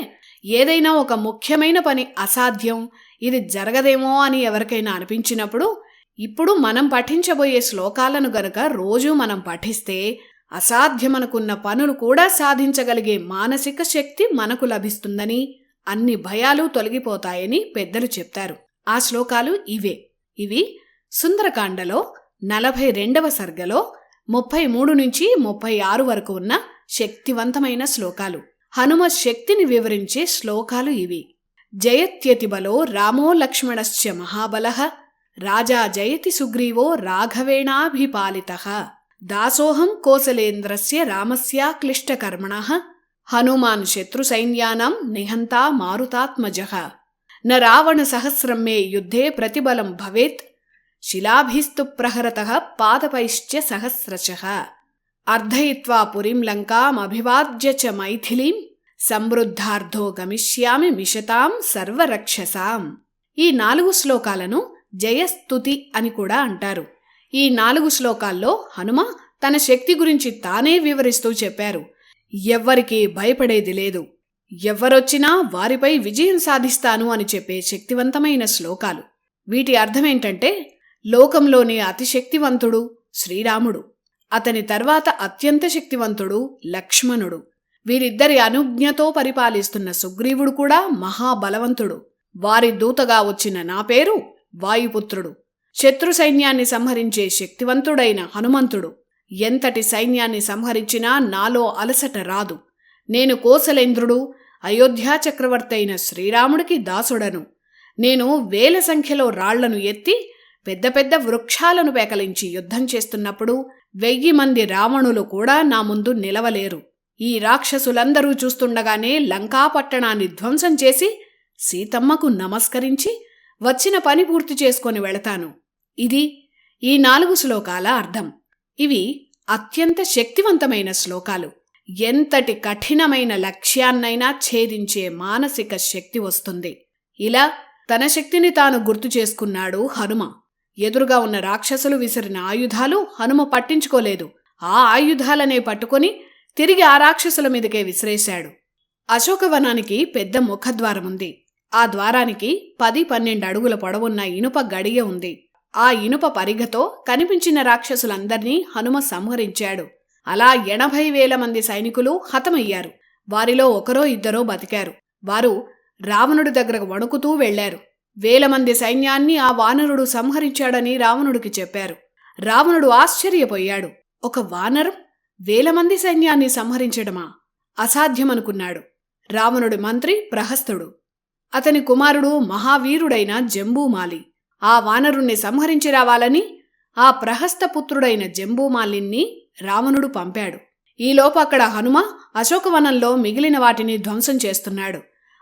ఏదైనా ఒక ముఖ్యమైన పని అసాధ్యం, ఇది జరగదేమో అని ఎవరికైనా అనిపించినప్పుడు ఇప్పుడు మనం పఠించబోయే శ్లోకాలను గనక రోజూ మనం పఠిస్తే అసాధ్యమనుకున్న పనులు కూడా సాధించగలిగే మానసిక శక్తి మనకు లభిస్తుందని, అన్ని భయాలు తొలగిపోతాయని పెద్దలు చెప్తారు. ఆ శ్లోకాలు ఇవే. ఇవి సుందరకాండలో 42వ సర్గలో 33 నుంచి 36 వరకు ఉన్న శక్తివంతమైన శ్లోకాలు. హనుమ శక్తిని వివరించే శ్లోకాలు ఇవి. జయత్యతిబలో రామో లక్ష్మణశ్చ మహాబలః రాజా జయతి సుగ్రీవో రాఘవేణాభిపాలితః దాసోహం కోసలేంద్రస్య రామస్య క్లిష్టకర్మణః హనుమాన్ శత్రుసైన్యానాం నిహంతా మారుతాత్మజః న రావణ సహస్రం మే యుద్ధే ప్రతిబలం భవేత్ శిలాభిస్తు ప్రహరతః పాదపైశ్చ సహస్రశః అర్ధయిత్వా పురీం లంకామభివాద్య చ మైథిలీం సమృద్ధార్థో గమిష్యామి మిషతాం సర్వరక్షసాం. ఈ 4 శ్లోకాలను జయస్తుతి అని కూడా అంటారు. ఈ 4 శ్లోకాల్లో హనుమ తన శక్తి గురించి తానే వివరిస్తూ చెప్పారు. ఎవ్వరికీ భయపడేది లేదు, ఎవ్వరొచ్చినా వారిపై విజయం సాధిస్తాను అని చెప్పే శక్తివంతమైన శ్లోకాలు. వీటి అర్థమేంటంటే లోకంలోని అతి శక్తివంతుడు శ్రీరాముడు, అతని తర్వాత అత్యంత శక్తివంతుడు లక్ష్మణుడు, వీరిద్దరి అనుజ్ఞతో పరిపాలిస్తున్న సుగ్రీవుడు కూడా మహాబలవంతుడు, వారి దూతగా వచ్చిన నా పేరు వాయుపుత్రుడు, శత్రు సైన్యాన్ని సంహరించే శక్తివంతుడైన హనుమంతుడు, ఎంతటి సైన్యాన్ని సంహరించినా నాలో అలసట రాదు, నేను కోసలేంద్రుడు అయోధ్యా చక్రవర్తి అయిన శ్రీరాముడికి దాసుడను, నేను వేల సంఖ్యలో రాళ్లను ఎత్తి పెద్ద పెద్ద వృక్షాలను పెకలించి యుద్ధం చేస్తున్నప్పుడు 1000 మంది రావణులు కూడా నా ముందు నిలవలేరు. ఈ రాక్షసులందరూ చూస్తుండగానే లంకాపట్టణాన్ని ధ్వంసం చేసి సీతమ్మకు నమస్కరించి వచ్చిన పని పూర్తి చేసుకొని వెళతాను. ఇది ఈ 4 శ్లోకాల అర్థం. ఇవి అత్యంత శక్తివంతమైన శ్లోకాలు. ఎంతటి కఠినమైన లక్ష్యాన్నైనా ఛేదించే మానసిక శక్తి వస్తుంది. ఇలా తన శక్తిని తాను గుర్తు చేసుకున్నాడు హనుమ. ఎదురుగా ఉన్న రాక్షసులు విసిరిన ఆయుధాలు హనుమ పట్టించుకోలేదు. ఆ ఆయుధాలనే పట్టుకొని తిరిగి ఆ రాక్షసుల మీదకే విసిరేశాడు. అశోకవనానికి పెద్ద ముఖద్వారముంది. ఆ ద్వారానికి 10-12 అడుగుల పొడవున్న ఇనుప గడియ ఉంది. ఆ ఇనుప పరిగతో కనిపించిన రాక్షసులందర్నీ హనుమ సంహరించాడు. అలా 80,000 మంది సైనికులు హతమయ్యారు. వారిలో ఒకరో ఇద్దరో బతికారు. వారు రావణుడి దగ్గరకు వణుకుతూ వెళ్లారు. 1000 మంది సైన్యాన్ని ఆ వానరుడు సంహరించాడని రావణుడికి చెప్పారు. రావణుడు ఆశ్చర్యపోయాడు. ఒక వానరం 1000 మంది సైన్యాన్ని సంహరించడమా? అసాధ్యమనుకున్నాడు. రావణుడి మంత్రి ప్రహస్తుడు, అతని కుమారుడు మహావీరుడైన జంబూమాలి ఆ వానరుణ్ణి సంహరించి రావాలని ఆ ప్రహస్తపుత్రుడైన జంబూమాలిని రావణుడు పంపాడు. ఈలోపు అక్కడ హనుమ అశోకవనంలో మిగిలిన వాటిని ధ్వంసం చేస్తున్నాడు.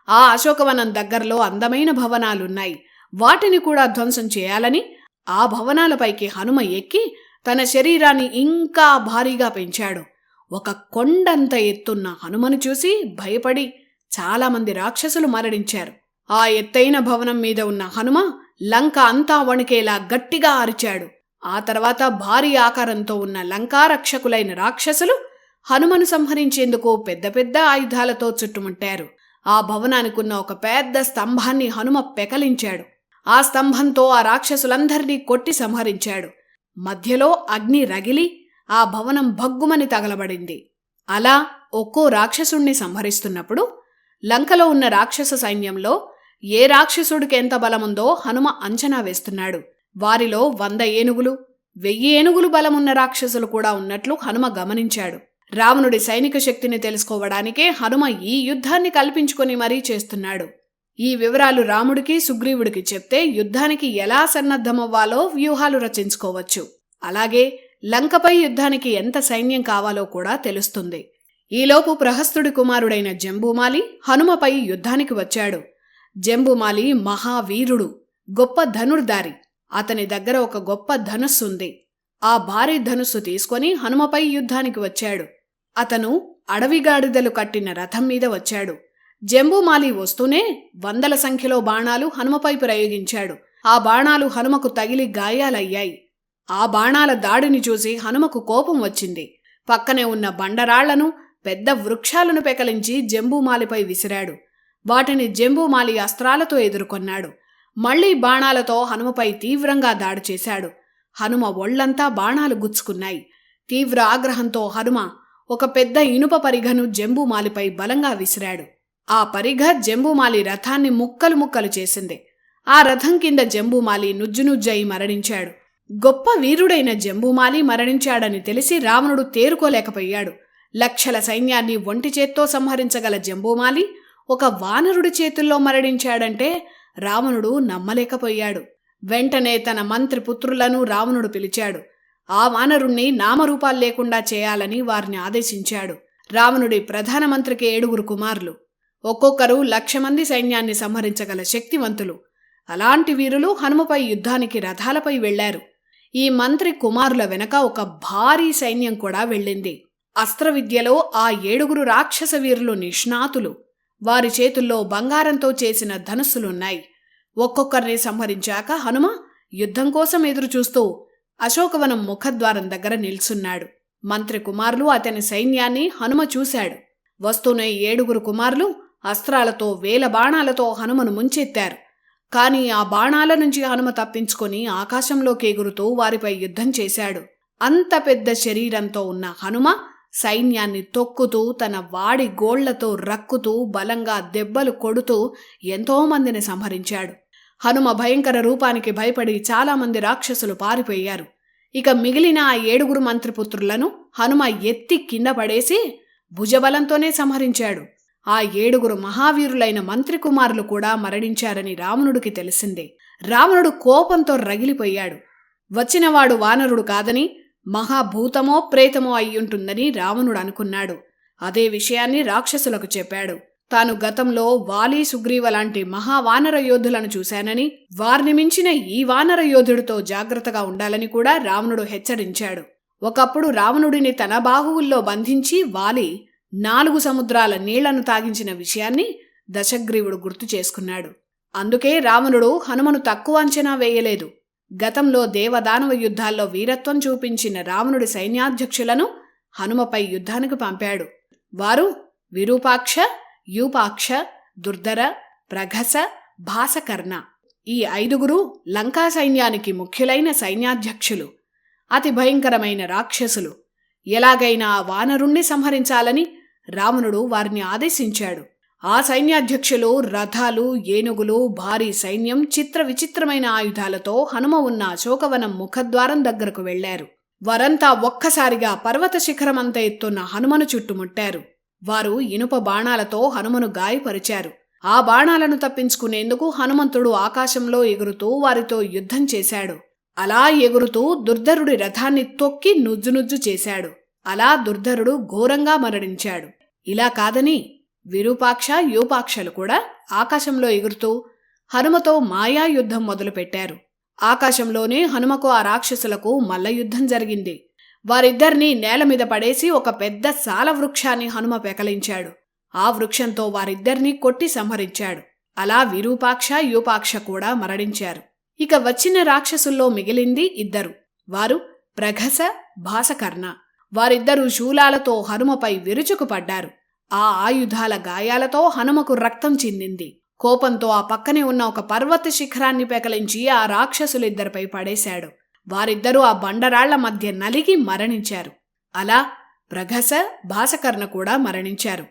ఆ అశోకవనం దగ్గరలో అందమైన భవనాలున్నాయి. వాటిని కూడా ధ్వంసం చేయాలని ఆ భవనాలపైకి హనుమ ఎక్కి తన శరీరాన్ని ఇంకా భారీగా పెంచాడు. ఒక కొండంత ఎత్తున్న హనుమను చూసి భయపడి చాలామంది రాక్షసులు మరణించారు. ఆ ఎత్తైన భవనం మీద ఉన్న హనుమ లంక అంతా వణికేలా గట్టిగా అరిచాడు. ఆ తర్వాత భారీ ఆకారంతో ఉన్న లంకారక్షకులైన రాక్షసులు హనుమను సంహరించేందుకు పెద్ద పెద్ద ఆయుధాలతో చుట్టుముట్టారు. ఆ భవనానికున్న ఒక పెద్ద స్తంభాన్ని హనుమ పెకలించాడు. ఆ స్తంభంతో ఆ రాక్షసులందరినీ కొట్టి సంహరించాడు. మధ్యలో అగ్ని రగిలి ఆ భవనం భగ్గుమని తగలబడింది. అలా ఒక్కో రాక్షసుణ్ణి సంహరిస్తున్నప్పుడు లంకలో ఉన్న రాక్షస సైన్యంలో ఏ రాక్షసుడికి ఎంత బలముందో హనుమ అంచనా వేస్తున్నాడు. వారిలో 100 ఏనుగులు, 1000 ఏనుగులు బలమున్న రాక్షసులు కూడా ఉన్నట్లు హనుమ గమనించాడు. రావణుడి సైనిక శక్తిని తెలుసుకోవడానికే హనుమ ఈ యుద్ధాన్ని కల్పించుకొని మరీ చేస్తున్నాడు. ఈ వివరాలు రాముడికి సుగ్రీవుడికి చెప్తే యుద్ధానికి ఎలా సన్నద్ధమవ్వాలో వ్యూహాలు రచించుకోవచ్చు. అలాగే లంకపై యుద్ధానికి ఎంత సైన్యం కావాలో కూడా తెలుస్తుంది. ఈలోపు ప్రహస్తుడి కుమారుడైన జంబూమాలి హనుమపై యుద్ధానికి వచ్చాడు. జంబూమాలి మహావీరుడు, గొప్ప ధనుర్ధారి. అతని దగ్గర ఒక గొప్ప ధనుస్సుంది. ఆ భారీ ధనుస్సు తీసుకొని హనుమపై యుద్ధానికి వచ్చాడు. అతను అడవిగాడిదలు కట్టిన రథం మీద వచ్చాడు. జంబూమాలి వస్తూనే 100ల సంఖ్యలో బాణాలు హనుమపై ప్రయోగించాడు. ఆ బాణాలు హనుమకు తగిలి గాయాలయ్యాయి. ఆ బాణాల దాడిని చూసి హనుమకు కోపం వచ్చింది. పక్కనే ఉన్న బండరాళ్లను, పెద్ద వృక్షాలను పెకలించి జంబూమాలిపై విసిరాడు. వాటిని జంబూమాలి అస్త్రాలతో ఎదుర్కొన్నాడు. మళ్లీ బాణాలతో హనుమపై తీవ్రంగా దాడి చేశాడు. హనుమ ఒళ్లంతా బాణాలు గుచ్చుకున్నాయి. తీవ్ర ఆగ్రహంతో హనుమ ఒక పెద్ద ఇనుప పరిఘను జంబూమాలిపై బలంగా విసిరాడు. ఆ పరిఘ జంబూమాలి రథాన్ని ముక్కలు ముక్కలు చేసింది. ఆ రథం కింద జంబూమాలి నుజ్జునుజ్జయి మరణించాడు. గొప్ప వీరుడైన జంబూమాలి మరణించాడని తెలిసి రావణుడు తేరుకోలేకపోయాడు. లక్షల సైన్యాన్ని ఒంటి చేత్తో సంహరించగల జంబూమాలి ఒక వానరుడి చేతుల్లో మరణించాడంటే రావణుడు నమ్మలేకపోయాడు. వెంటనే తన మంత్రిపుత్రులను రావణుడు పిలిచాడు. ఆ వానరుణ్ణి నామరూపాలు లేకుండా చేయాలని వారిని ఆదేశించాడు. రావణుడి ప్రధానమంత్రికి 7 కుమారులు. ఒక్కొక్కరు 1,00,000 మంది సైన్యాన్ని సంహరించగల శక్తివంతులు. అలాంటి వీరులు హనుమపై యుద్ధానికి రథాలపై వెళ్లారు. ఈ మంత్రి కుమారుల వెనక ఒక భారీ సైన్యం కూడా వెళ్ళింది. అస్త్రవిద్యలో ఆ 7 రాక్షస వీరులు నిష్ణాతులు. వారి చేతుల్లో బంగారంతో చేసిన ధనుస్సులున్నాయి. ఒక్కొక్కరిని సంహరించాక హనుమ యుద్ధం కోసం ఎదురుచూస్తూ అశోకవనం ముఖద్వారం దగ్గర నిల్చున్నాడు. మంత్రి కుమారులు అతని సైన్యాన్ని హనుమ చూశాడు. వస్తూనే 7 కుమారులు అస్త్రాలతో 1000 బాణాలతో హనుమను ముంచెత్తారు. కాని ఆ బాణాల నుంచి హనుమ తప్పించుకొని ఆకాశంలోకి ఎగురుతూ వారిపై యుద్ధం చేశాడు. అంత పెద్ద శరీరంతో ఉన్న హనుమ సైన్యాన్ని తొక్కుతూ తన వాడి గోళ్లతో రక్కుతూ బలంగా దెబ్బలు కొడుతూ ఎంతోమందిని సంహరించాడు. హనుమ భయంకర రూపానికి భయపడి చాలామంది రాక్షసులు పారిపోయారు. ఇక మిగిలిన ఆ 7 మంత్రిపుత్రులను హనుమ ఎత్తి కింద పడేసి భుజబలంతోనే సంహరించాడు. ఆ 7 మహావీరులైన మంత్రి కుమారులు కూడా మరణించారని రావణుడికి తెలిసిందే. రావణుడు కోపంతో రగిలిపోయాడు. వచ్చినవాడు వానరుడు కాదని మహాభూతమో ప్రేతమో అయ్యుంటుందని రావణుడు అనుకున్నాడు. అదే విషయాన్ని రాక్షసులకు చెప్పాడు. తాను గతంలో వాలి, సుగ్రీవ లాంటి మహావానర యోధులను చూశానని, వారిని మించిన ఈ వానర యోధుడితో జాగ్రత్తగా ఉండాలని కూడా రావణుడు హెచ్చరించాడు. ఒకప్పుడు రావణుడిని తన బాహువుల్లో బంధించి వాలి 4 సముద్రాల నీళ్లను తాగించిన విషయాన్ని దశగ్రీవుడు గుర్తు చేసుకున్నాడు. అందుకే రావణుడు హనుమను తక్కువ అంచనా వేయలేదు. గతంలో దేవదానవ యుద్ధాల్లో వీరత్వం చూపించిన రావణుడి సైన్యాధ్యక్షులను హనుమపై యుద్ధానికి పంపాడు. వారు విరూపాక్ష, యూపాక్ష, దుర్ధర, ప్రఘస, భాసకర్ణ. ఈ 5 లంకా సైన్యానికి ముఖ్యులైన సైన్యాధ్యక్షులు. అతి భయంకరమైన రాక్షసులు. ఎలాగైనా ఆ వానరుణ్ణి సంహరించాలని రావణుడు వారిని ఆదేశించాడు. ఆ సైన్యాధ్యక్షులు రథాలు, ఏనుగులు, భారీ సైన్యం, చిత్ర విచిత్రమైన ఆయుధాలతో హనుమ ఉన్న అశోకవనం ముఖద్వారం దగ్గరకు వెళ్లారు. వారంతా ఒక్కసారిగా పర్వత శిఖరమంత ఎత్తున్న హనుమను చుట్టుముట్టారు. వారు ఇనుప బాణాలతో హనుమను గాయపరిచారు. ఆ బాణాలను తప్పించుకునేందుకు హనుమంతుడు ఆకాశంలో ఎగురుతూ వారితో యుద్ధం చేశాడు. అలా ఎగురుతూ దుర్ధరుడి రథాన్ని తొక్కి నుజ్జునుజ్జు చేశాడు. అలా దుర్ధరుడు ఘోరంగా మరణించాడు. ఇలా కాదని విరూపాక్ష యూపాక్షలు కూడా ఆకాశంలో ఎగురుతూ హనుమతో మాయాయుద్ధం మొదలుపెట్టారు. ఆకాశంలోనే హనుమకు ఆ రాక్షసులకు మల్లయుద్ధం జరిగింది. వారిద్దరినీ నేలమీద పడేసి ఒక పెద్ద సాల వృక్షాన్ని హనుమ పెకలించాడు. ఆ వృక్షంతో వారిద్దరినీ కొట్టి సంహరించాడు. అలా విరూపాక్ష యూపాక్ష కూడా మరణించారు. ఇక వచ్చిన రాక్షసుల్లో మిగిలింది ఇద్దరు. వారు ప్రఘస, భాసకర్ణ. వారిద్దరూ శూలాలతో హనుమపై విరుచుకుపడ్డారు. ఆ ఆయుధాల గాయాలతో హనుమకు రక్తం చిందింది. కోపంతో ఆ పక్కనే ఉన్న ఒక పర్వత శిఖరాన్ని పెకలించి ఆ రాక్షసులిద్దరిపై పడేశాడు. వారిద్దరూ ఆ బండరాళ్ల మధ్య నలిగి మరణించారు. అలా ప్రఘస, భాసకర్ణ కూడా మరణించారు.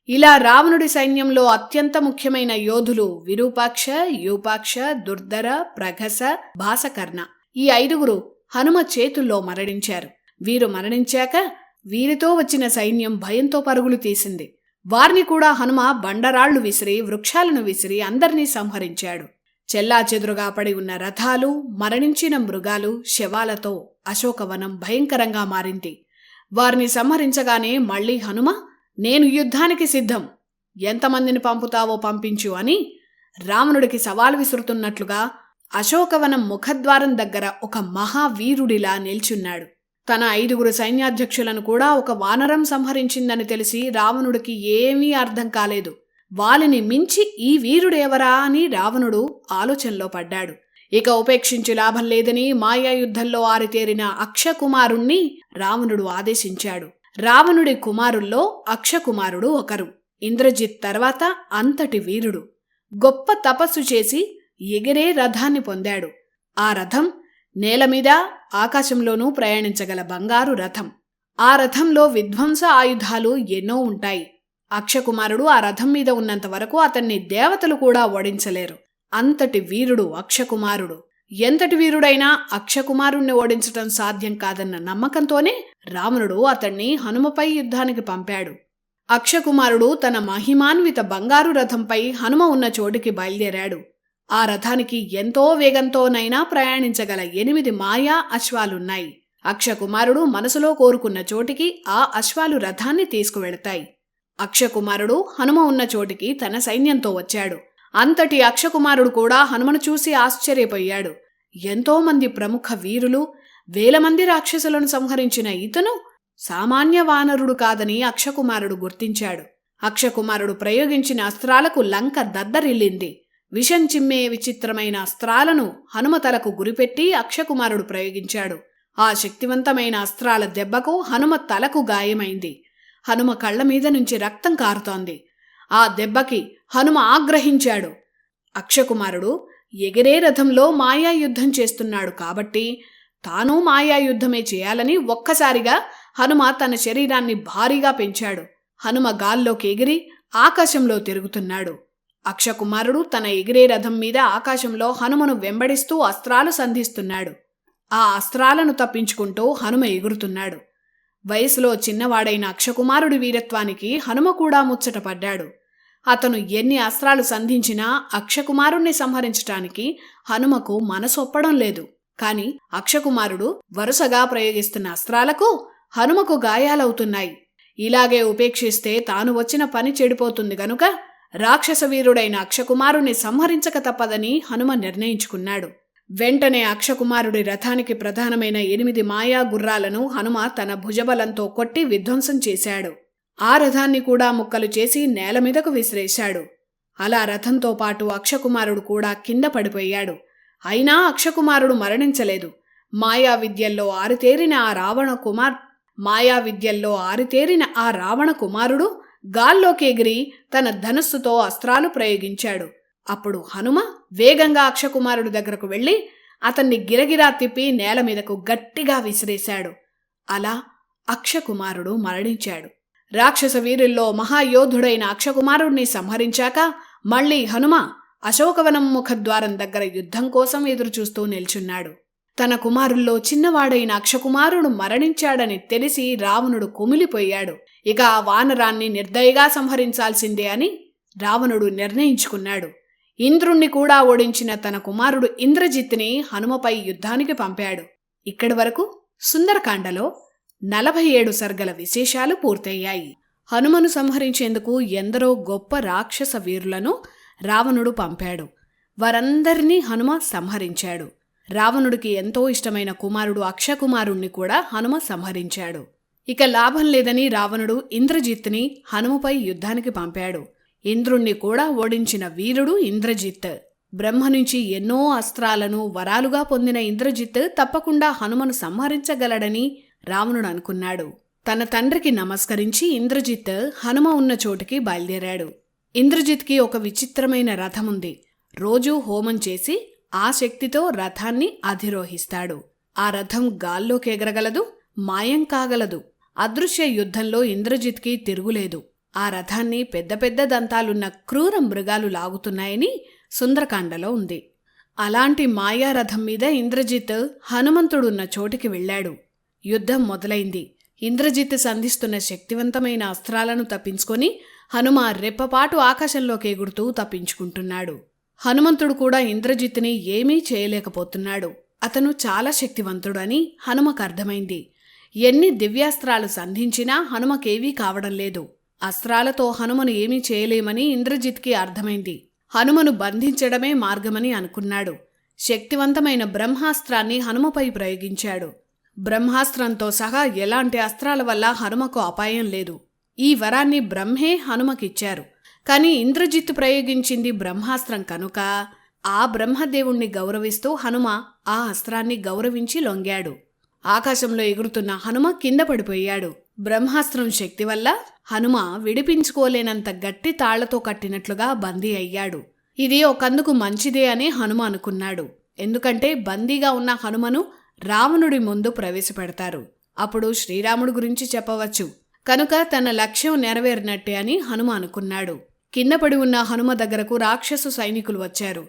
ఇలా రావణుడి సైన్యంలో అత్యంత ముఖ్యమైన యోధులు విరూపాక్ష, యూపాక్ష, దుర్ధర, ప్రఘస, భాసకర్ణ. ఈ ఐదుగురు హనుమ చేతుల్లో మరణించారు. వీరు మరణించాక వీరితో వచ్చిన సైన్యం భయంతో పరుగులు తీసింది. వారిని కూడా హనుమ బండరాళ్లు విసిరి, వృక్షాలను విసిరి అందర్నీ సంహరించాడు. చెల్లాచెదురుగా పడి ఉన్న రథాలు, మరణించిన మృగాలు, శవాలతో అశోకవనం భయంకరంగా మారింది. వారిని సంహరించగానే మళ్లీ హనుమ, నేను యుద్ధానికి సిద్ధం, ఎంతమందిని పంపుతావో పంపించు అని రావణుడికి సవాలు విసురుతున్నట్లుగా అశోకవనం ముఖద్వారం దగ్గర ఒక మహావీరుడిలా నిల్చున్నాడు. తన ఐదుగురు సైన్యాధ్యక్షులను కూడా ఒక వానరం సంహరించిందని తెలిసి రావణుడికి ఏమీ అర్థం కాలేదు. వాలిని మించి ఈ వీరుడెవరా అని రావణుడు ఆలోచనలో పడ్డాడు. ఇక ఉపేక్షించి లాభం లేదని మాయాయుద్ధంలో ఆరితేరిన అక్షకుమారుణ్ణి రావణుడు ఆదేశించాడు. రావణుడి కుమారుల్లో అక్షకుమారుడు ఒకరు. ఇంద్రజిత్ తర్వాత అంతటి వీరుడు. గొప్ప తపస్సు చేసి ఎగిరే రథాన్ని పొందాడు. ఆ రథం నేలమీద, ఆకాశంలోనూ ప్రయాణించగల బంగారు రథం. ఆ రథంలో విధ్వంస ఆయుధాలు ఎన్నో ఉంటాయి. అక్షకుమారుడు ఆ రథం మీద ఉన్నంత వరకు అతన్ని దేవతలు కూడా ఓడించలేరు. అంతటి వీరుడు అక్షకుమారుడు. ఎంతటి వీరుడైనా అక్షకుమారుణ్ణి ఓడించటం సాధ్యం కాదన్న నమ్మకంతోనే రావణుడు అతన్ని హనుమపై యుద్ధానికి పంపాడు. అక్షకుమారుడు తన మహిమాన్విత బంగారు రథంపై హనుమ ఉన్న చోటికి బయలుదేరాడు. ఆ రథానికి ఎంతో వేగంతోనైనా ప్రయాణించగల 8 మాయా అశ్వాలున్నాయి. అక్షకుమారుడు మనసులో కోరుకున్న చోటికి ఆ అశ్వాలు రథాన్ని తీసుకువెళతాయి. అక్షకుమారుడు హనుమ ఉన్న చోటికి తన సైన్యంతో వచ్చాడు. అంతటి అక్షకుమారుడు కూడా హనుమను చూసి ఆశ్చర్యపోయాడు. ఎంతోమంది ప్రముఖ వీరులు, వేల మంది రాక్షసులను సంహరించిన ఇతను సామాన్య వానరుడు కాదని అక్షకుమారుడు గుర్తించాడు. అక్షకుమారుడు ప్రయోగించిన అస్త్రాలకు లంక దద్దరిల్లింది. విషం చిమ్మే విచిత్రమైన అస్త్రాలను హనుమ తలకు గురిపెట్టి అక్షకుమారుడు ప్రయోగించాడు. ఆ శక్తివంతమైన అస్త్రాల దెబ్బకు హనుమ తలకు గాయమైంది. హనుమ కళ్ల మీద నుంచి రక్తం కారుతోంది. ఆ దెబ్బకి హనుమ ఆగ్రహించాడు. అక్షకుమారుడు ఎగిరే రథంలో మాయాయుద్ధం చేస్తున్నాడు కాబట్టి తాను మాయాయుద్ధమే చేయాలని ఒక్కసారిగా హనుమ తన శరీరాన్ని భారీగా పెంచాడు. హనుమ గాల్లోకి ఎగిరి ఆకాశంలో తిరుగుతున్నాడు. అక్షకుమారుడు తన ఎగిరే రథం మీద ఆకాశంలో హనుమను వెంబడిస్తూ అస్త్రాలు సంధిస్తున్నాడు. ఆ అస్త్రాలను తప్పించుకుంటూ హనుమ ఎగురుతున్నాడు. వయసులో చిన్నవాడైన అక్షకుమారుడి వీరత్వానికి హనుమ కూడా ముచ్చటపడ్డాడు. అతను ఎన్ని అస్త్రాలు సంధించినా అక్షకుమారుణ్ణి సంహరించటానికి హనుమకు మనసొప్పడం లేదు. కాని అక్షకుమారుడు వరుసగా ప్రయోగిస్తున్న అస్త్రాలకు హనుమకు గాయాలవుతున్నాయి. ఇలాగే ఉపేక్షిస్తే తాను వచ్చిన పని చెడిపోతుంది గనుక రాక్షస వీరుడైన అక్షకుమారుణ్ణి సంహరించక తప్పదని హనుమ నిర్ణయించుకున్నాడు. వెంటనే అక్షకుమారుడి రథానికి ప్రధానమైన 8 మాయా గుర్రాలను హనుమ తన భుజబలంతో కొట్టి విధ్వంసం చేశాడు. ఆ రథాన్ని కూడా ముక్కలు చేసి నేలమీదకు విసిరేశాడు. అలా రథంతో పాటు అక్షకుమారుడు కూడా కింద పడిపోయాడు. అయినా అక్షకుమారుడు మరణించలేదు. మాయా విద్యల్లో ఆరితేరిన ఆ రావణ కుమారుడు గాల్లోకి ఎగిరి తన ధనుస్సుతో అస్త్రాలు ప్రయోగించాడు. అప్పుడు హనుమ వేగంగా అక్షకుమారుడి దగ్గరకు వెళ్లి అతన్ని గిరగిరా తిప్పి నేలమీదకు గట్టిగా విసిరేశాడు. అలా అక్షకుమారుడు మరణించాడు. రాక్షస వీరుల్లో మహాయోధుడైన అక్షకుమారుడిని సంహరించాక మళ్లీ హనుమ అశోకవనం ముఖద్వారం దగ్గర యుద్ధం కోసం ఎదురుచూస్తూ నిల్చున్నాడు. తన కుమారుల్లో చిన్నవాడైన అక్షకుమారుడు మరణించాడని తెలిసి రావణుడు కుమిలిపోయాడు. ఇక ఆ వానరాన్ని నిర్దయగా సంహరించాల్సిందే అని రావణుడు నిర్ణయించుకున్నాడు. ఇంద్రుణ్ణి కూడా ఓడించిన తన కుమారుడు ఇంద్రజిత్తుని హనుమపై యుద్ధానికి పంపాడు. ఇక్కడి వరకు సుందరకాండలో 47 సర్గల విశేషాలు పూర్తయ్యాయి. హనుమను సంహరించేందుకు ఎందరో గొప్ప రాక్షస వీరులను రావణుడు పంపాడు. వారందరినీ హనుమ సంహరించాడు. రావణుడికి ఎంతో ఇష్టమైన కుమారుడు అక్షకుమారుణ్ణి కూడా హనుమ సంహరించాడు. ఇక లాభం లేదని రావణుడు ఇంద్రజిత్తుని హనుమపై యుద్ధానికి పంపాడు. ఇంద్రుణ్ణి కూడా ఓడించిన వీరుడు ఇంద్రజిత్. బ్రహ్మ నుంచి ఎన్నో అస్త్రాలను వరాలుగా పొందిన ఇంద్రజిత్ తప్పకుండా హనుమను సంహరించగలడని రావణుడు అనుకున్నాడు. తన తండ్రికి నమస్కరించి ఇంద్రజిత్ హనుమ ఉన్న చోటికి బయలుదేరాడు. ఇంద్రజిత్కి ఒక విచిత్రమైన రథముంది. రోజూ హోమం చేసి ఆ శక్తితో రథాన్ని అధిరోహిస్తాడు. ఆ రథం గాల్లోకి ఎగరగలదు, మాయం కాగలదు. అదృశ్య యుద్ధంలో ఇంద్రజిత్కి తిరుగులేదు. ఆ రథాన్ని పెద్ద పెద్ద దంతాలున్న క్రూర మృగాలు లాగుతున్నాయని సుందరకాండలో ఉంది. అలాంటి మాయారథం మీద ఇంద్రజిత్ హనుమంతుడున్న చోటికి వెళ్ళాడు. యుద్ధం మొదలైంది. ఇంద్రజిత్ సంధిస్తున్న శక్తివంతమైన అస్త్రాలను తప్పించుకొని హనుమ రెప్పపాటు ఆకాశంలోకి ఎగురుతూ తప్పించుకుంటున్నాడు. హనుమంతుడు కూడా ఇంద్రజిత్తుని ఏమీ చేయలేకపోతున్నాడు. అతను చాలా శక్తివంతుడు అని హనుమకు అర్థమైంది. ఎన్ని దివ్యాస్త్రాలు సంధించినా హనుమకేవీ కావడం లేదు. అస్త్రాలతో హనుమను ఏమీ చేయలేమని ఇంద్రజిత్కి అర్థమైంది. హనుమను బంధించడమే మార్గమని అనుకున్నాడు. శక్తివంతమైన బ్రహ్మాస్త్రాన్ని హనుమపై ప్రయోగించాడు. బ్రహ్మాస్త్రంతో సహా ఎలాంటి అస్త్రాల వల్ల హనుమకు అపాయం లేదు. ఈ వరాన్ని బ్రహ్మే హనుమకిచ్చారు. కాని ఇంద్రజిత్తు ప్రయోగించింది బ్రహ్మాస్త్రం కనుక ఆ బ్రహ్మదేవుణ్ణి గౌరవిస్తూ హనుమ ఆ అస్త్రాన్ని గౌరవించి లొంగాడు. ఆకాశంలో ఎగురుతున్న హనుమ కింద పడిపోయాడు. బ్రహ్మాస్త్రం శక్తి వల్ల హనుమ విడిపించుకోలేనంత గట్టి తాళ్లతో కట్టినట్లుగా బందీ అయ్యాడు. ఇది ఒకందుకు మంచిదే అని హనుమ అనుకున్నాడు. ఎందుకంటే బందీగా ఉన్న హనుమను రావణుడి ముందు ప్రవేశపెడతారు. అప్పుడు శ్రీరాముడు గురించి చెప్పవచ్చు. కనుక తన లక్ష్యం నెరవేరినట్టే అని హనుమ అనుకున్నాడు. కింద పడి ఉన్న హనుమ దగ్గరకు రాక్షసు సైనికులు వచ్చారు.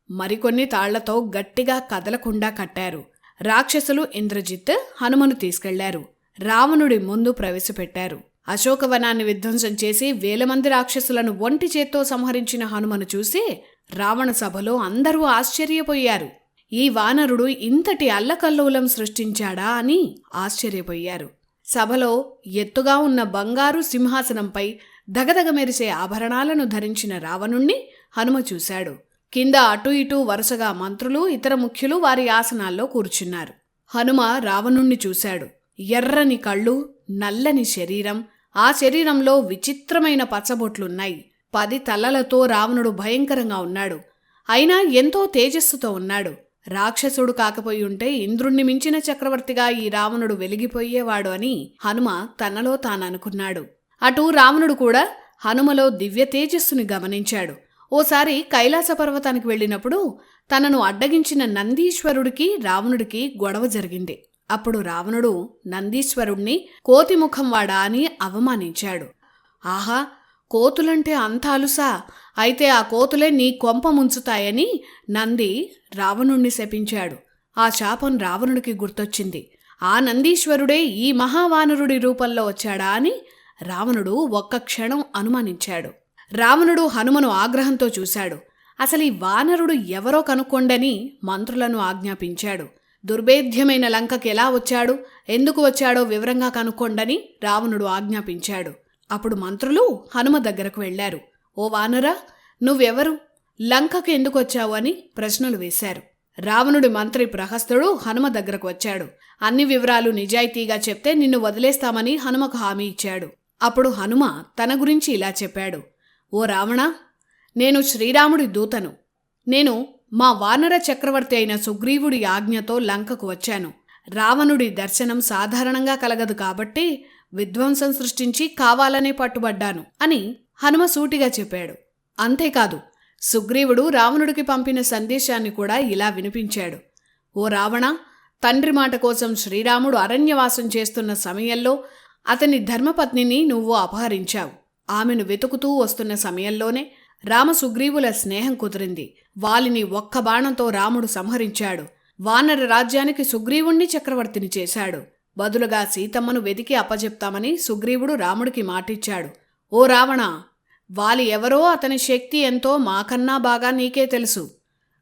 మరికొన్ని తాళ్లతో గట్టిగా కదలకుండా కట్టారు. రాక్షసులు ఇంద్రజిత్ హనుమను తీసుకెళ్లారు. రావణుడి ముందు ప్రవేశపెట్టారు. అశోకవనాన్ని విధ్వంసం చేసి 1000 మంది రాక్షసులను ఒంటి చేత్తో సంహరించిన హనుమను చూసి రావణ సభలో అందరూ ఆశ్చర్యపోయారు. ఈ వానరుడు ఇంతటి అల్లకల్లోలం సృష్టించాడా అని ఆశ్చర్యపోయారు. సభలో ఎత్తుగా ఉన్న బంగారు సింహాసనంపై దగదగ మెరిసే ఆభరణాలను ధరించిన రావణుణ్ణి హనుమ చూశాడు. కింద అటూ ఇటూ వరుసగా మంత్రులు, ఇతర ముఖ్యులు వారి ఆసనాల్లో కూర్చున్నారు. హనుమ రావణుణ్ణి చూశాడు. ఎర్రని కళ్ళు, నల్లని శరీరం. ఆ శరీరంలో విచిత్రమైన పచ్చబొట్లున్నాయి. 10 తలలతో రావణుడు భయంకరంగా ఉన్నాడు. అయినా ఎంతో తేజస్సుతో ఉన్నాడు. రాక్షసుడు కాకపోయి ఉంటే ఇంద్రుణ్ణి మించిన చక్రవర్తిగా ఈ రావణుడు వెలిగిపోయేవాడు అని హనుమ తనలో తాననుకున్నాడు. అటు రావణుడు కూడా హనుమలో దివ్య తేజస్సుని గమనించాడు. ఓసారి కైలాస పర్వతానికి వెళ్ళినప్పుడు తనను అడ్డగించిన నందీశ్వరుడికి రావణుడికి గొడవ జరిగింది. అప్పుడు రావణుడు నందీశ్వరుణ్ణి కోతిముఖం వాడా అని అవమానించాడు. ఆహా, కోతులంటే అంత అలుసా? అయితే ఆ కోతులే నీ కొంప ముంచుతాయని నంది రావణుణ్ణి శపించాడు. ఆ శాపం రావణుడికి గుర్తొచ్చింది. ఆ నందీశ్వరుడే ఈ మహావానరుడి రూపంలో వచ్చాడా అని రావణుడు ఒక్క క్షణం అనుమానించాడు. రావణుడు హనుమను ఆగ్రహంతో చూశాడు. అసలు ఈ వానరుడు ఎవరో కనుక్కొండని మంత్రులను ఆజ్ఞాపించాడు. దుర్భేద్యమైన లంకకి ఎలా వచ్చాడు, ఎందుకు వచ్చాడో వివరంగా కనుక్కొండని రావణుడు ఆజ్ఞాపించాడు. అప్పుడు మంత్రులు హనుమ దగ్గరకు వెళ్లారు. ఓ వానరా, నువ్వెవరు, లంకకు ఎందుకొచ్చావు అని ప్రశ్నలు వేశారు. రావణుడి మంత్రి ప్రహస్తుడు హనుమ దగ్గరకు వచ్చాడు. అన్ని వివరాలు నిజాయితీగా చెప్తే నిన్ను వదిలేస్తామని హనుమకు హామీ ఇచ్చాడు. అప్పుడు హనుమ తన గురించి ఇలా చెప్పాడు. ఓ రావణా, నేను శ్రీరాముడి దూతను. నేను మా వానర చక్రవర్తి అయిన సుగ్రీవుడి ఆజ్ఞతో లంకకు వచ్చాను. రావణుడి దర్శనం సాధారణంగా కలగదు కాబట్టి విధ్వంసం సృష్టించి కావాలనే పట్టుబడ్డాను అని హనుమ సూటిగా చెప్పాడు. అంతేకాదు, సుగ్రీవుడు రావణుడికి పంపిన సందేశాన్ని కూడా ఇలా వినిపించాడు. ఓ రావణ, తండ్రి మాట కోసం శ్రీరాముడు అరణ్యవాసం చేస్తున్న సమయంలో అతని ధర్మపత్నిని నువ్వు అపహరించావు. ఆమెను వెతుకుతూ వస్తున్న సమయంలోనే రామ సుగ్రీవుల స్నేహం కుదిరింది. వాలిని ఒక్క బాణంతో రాముడు సంహరించాడు. వానర రాజ్యానికి సుగ్రీవుణ్ణి చక్రవర్తిని చేశాడు. బదులుగా సీతమ్మను వెతికి అప్పజెప్తామని సుగ్రీవుడు రాముడికి మాటిచ్చాడు. ఓ రావణ, వాలి ఎవరో అతని శక్తి ఎంతో మాకన్నా బాగా నీకే తెలుసు.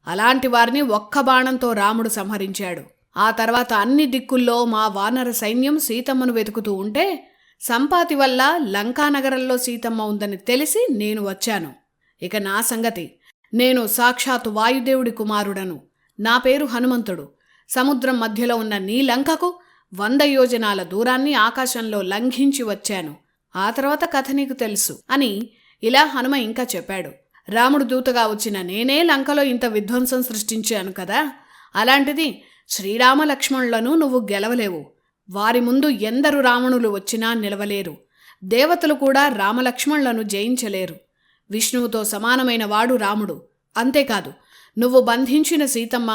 అలాంటి వారిని ఒక్క బాణంతో రాముడు సంహరించాడు. ఆ తర్వాత అన్ని దిక్కుల్లో మా వానర సైన్యం సీతమ్మను వెతుకుతూ ఉంటే సంపాతి వల్ల లంకానగరంలో సీతమ్మ ఉందని తెలిసి నేను వచ్చాను. ఇక నా సంగతి, నేను సాక్షాత్తు వాయుదేవుడి కుమారుడను. నా పేరు హనుమంతుడు. సముద్రం మధ్యలో ఉన్న నీ లంకకు 100 యోజనాల దూరాన్ని ఆకాశంలో లంఘించి వచ్చాను. ఆ తర్వాత కథ నీకు తెలుసు అని ఇలా హనుమ ఇంకా చెప్పాడు. రాముడు దూతగా వచ్చిన నేనే లంకలో ఇంత విధ్వంసం సృష్టించాను కదా, అలాంటిది శ్రీరామ లక్ష్మణులను నువ్వు గెలవలేవు. వారి ముందు ఎందరు రావణులు వచ్చినా నిలవలేరు. దేవతలు కూడా రామలక్ష్మణులను జయించలేరు. విష్ణువుతో సమానమైన వాడు రాముడు. అంతేకాదు, నువ్వు బంధించిన సీతమ్మ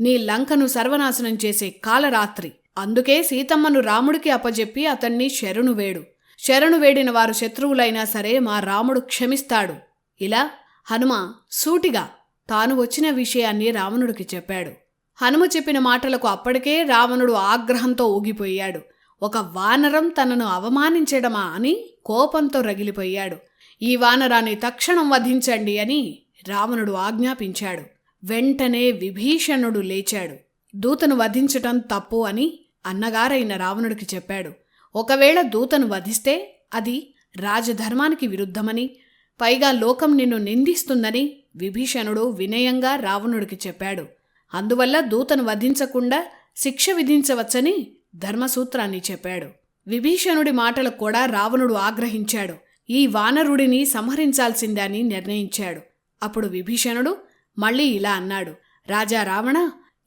నీ లంకను సర్వనాశనం చేసే కాలరాత్రి. అందుకే సీతమ్మను రాముడికి అప్పజెప్పి అతన్ని శరణు వేడు. శరణు వేడిన వారు శత్రువులైనా సరే మా రాముడు క్షమిస్తాడు. ఇలా హనుమ సూటిగా తాను వచ్చిన విషయాన్ని రావణుడికి చెప్పాడు. హనుమ చెప్పిన మాటలకు అప్పటికే రావణుడు ఆగ్రహంతో ఊగిపోయాడు. ఒక వానరం తనను అవమానించడమా అని కోపంతో రగిలిపోయాడు. ఈ వానరాన్ని తక్షణం వధించండి అని రావణుడు ఆజ్ఞాపించాడు. వెంటనే విభీషణుడు లేచాడు. దూతను వధించటం తప్పు అని అన్నగారైన రావణుడికి చెప్పాడు. ఒకవేళ దూతను వధిస్తే అది రాజధర్మానికి విరుద్ధమని, పైగా లోకం నిన్ను నిందిస్తుందని విభీషణుడు వినయంగా రావణుడికి చెప్పాడు. అందువల్ల దూతను వధించకుండా శిక్ష విధించవచ్చని ధర్మసూత్రాన్ని చెప్పాడు. విభీషణుడి మాటలకు కూడా రావణుడు ఆగ్రహించాడు. ఈ వానరుడిని సంహరించాల్సిందే అని నిర్ణయించాడు. అప్పుడు విభీషణుడు మళ్ళీ ఇలా అన్నాడు. రాజా రావణ,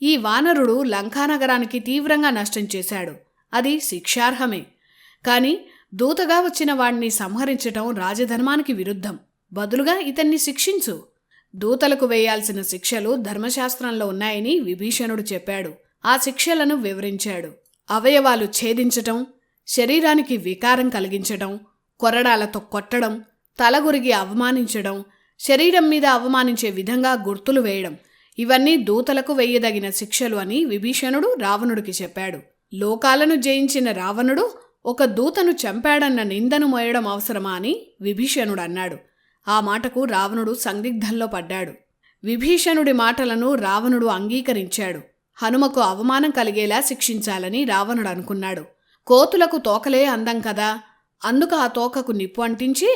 ఈ వానరుడు లంకానగరానికి తీవ్రంగా నష్టం చేశాడు. అది శిక్షార్హమే. కాని దూతగా వచ్చిన వాణ్ణి సంహరించటం రాజధర్మానికి విరుద్ధం. బదులుగా ఇతన్ని శిక్షించు. దూతలకు వేయాల్సిన శిక్షలు ధర్మశాస్త్రంలో ఉన్నాయని విభీషణుడు చెప్పాడు. ఆ శిక్షలను వివరించాడు. అవయవాలు ఛేదించటం, శరీరానికి వికారం కలిగించటం, కొరడాలతో కొట్టడం, తలగురిగి అవమానించడం, శరీరం మీద అవమానించే విధంగా గుర్తులు వేయడం, ఇవన్నీ దూతలకు వేయదగిన శిక్షలు అని విభీషణుడు రావణుడికి చెప్పాడు. లోకాలను జయించిన రావణుడు ఒక దూతను చంపాడన్న నిందను మోయడం అవసరమా అని విభీషణుడు అన్నాడు. ఆ మాటకు రావణుడు సందిగ్ధంలో పడ్డాడు. విభీషణుడి మాటలను రావణుడు అంగీకరించాడు. హనుమకు అవమానం కలిగేలా శిక్షించాలని రావణుడు అనుకున్నాడు. కోతులకు తోకలే అందం కదా, అందుకు ఆ తోకకు నిప్పు అంటించి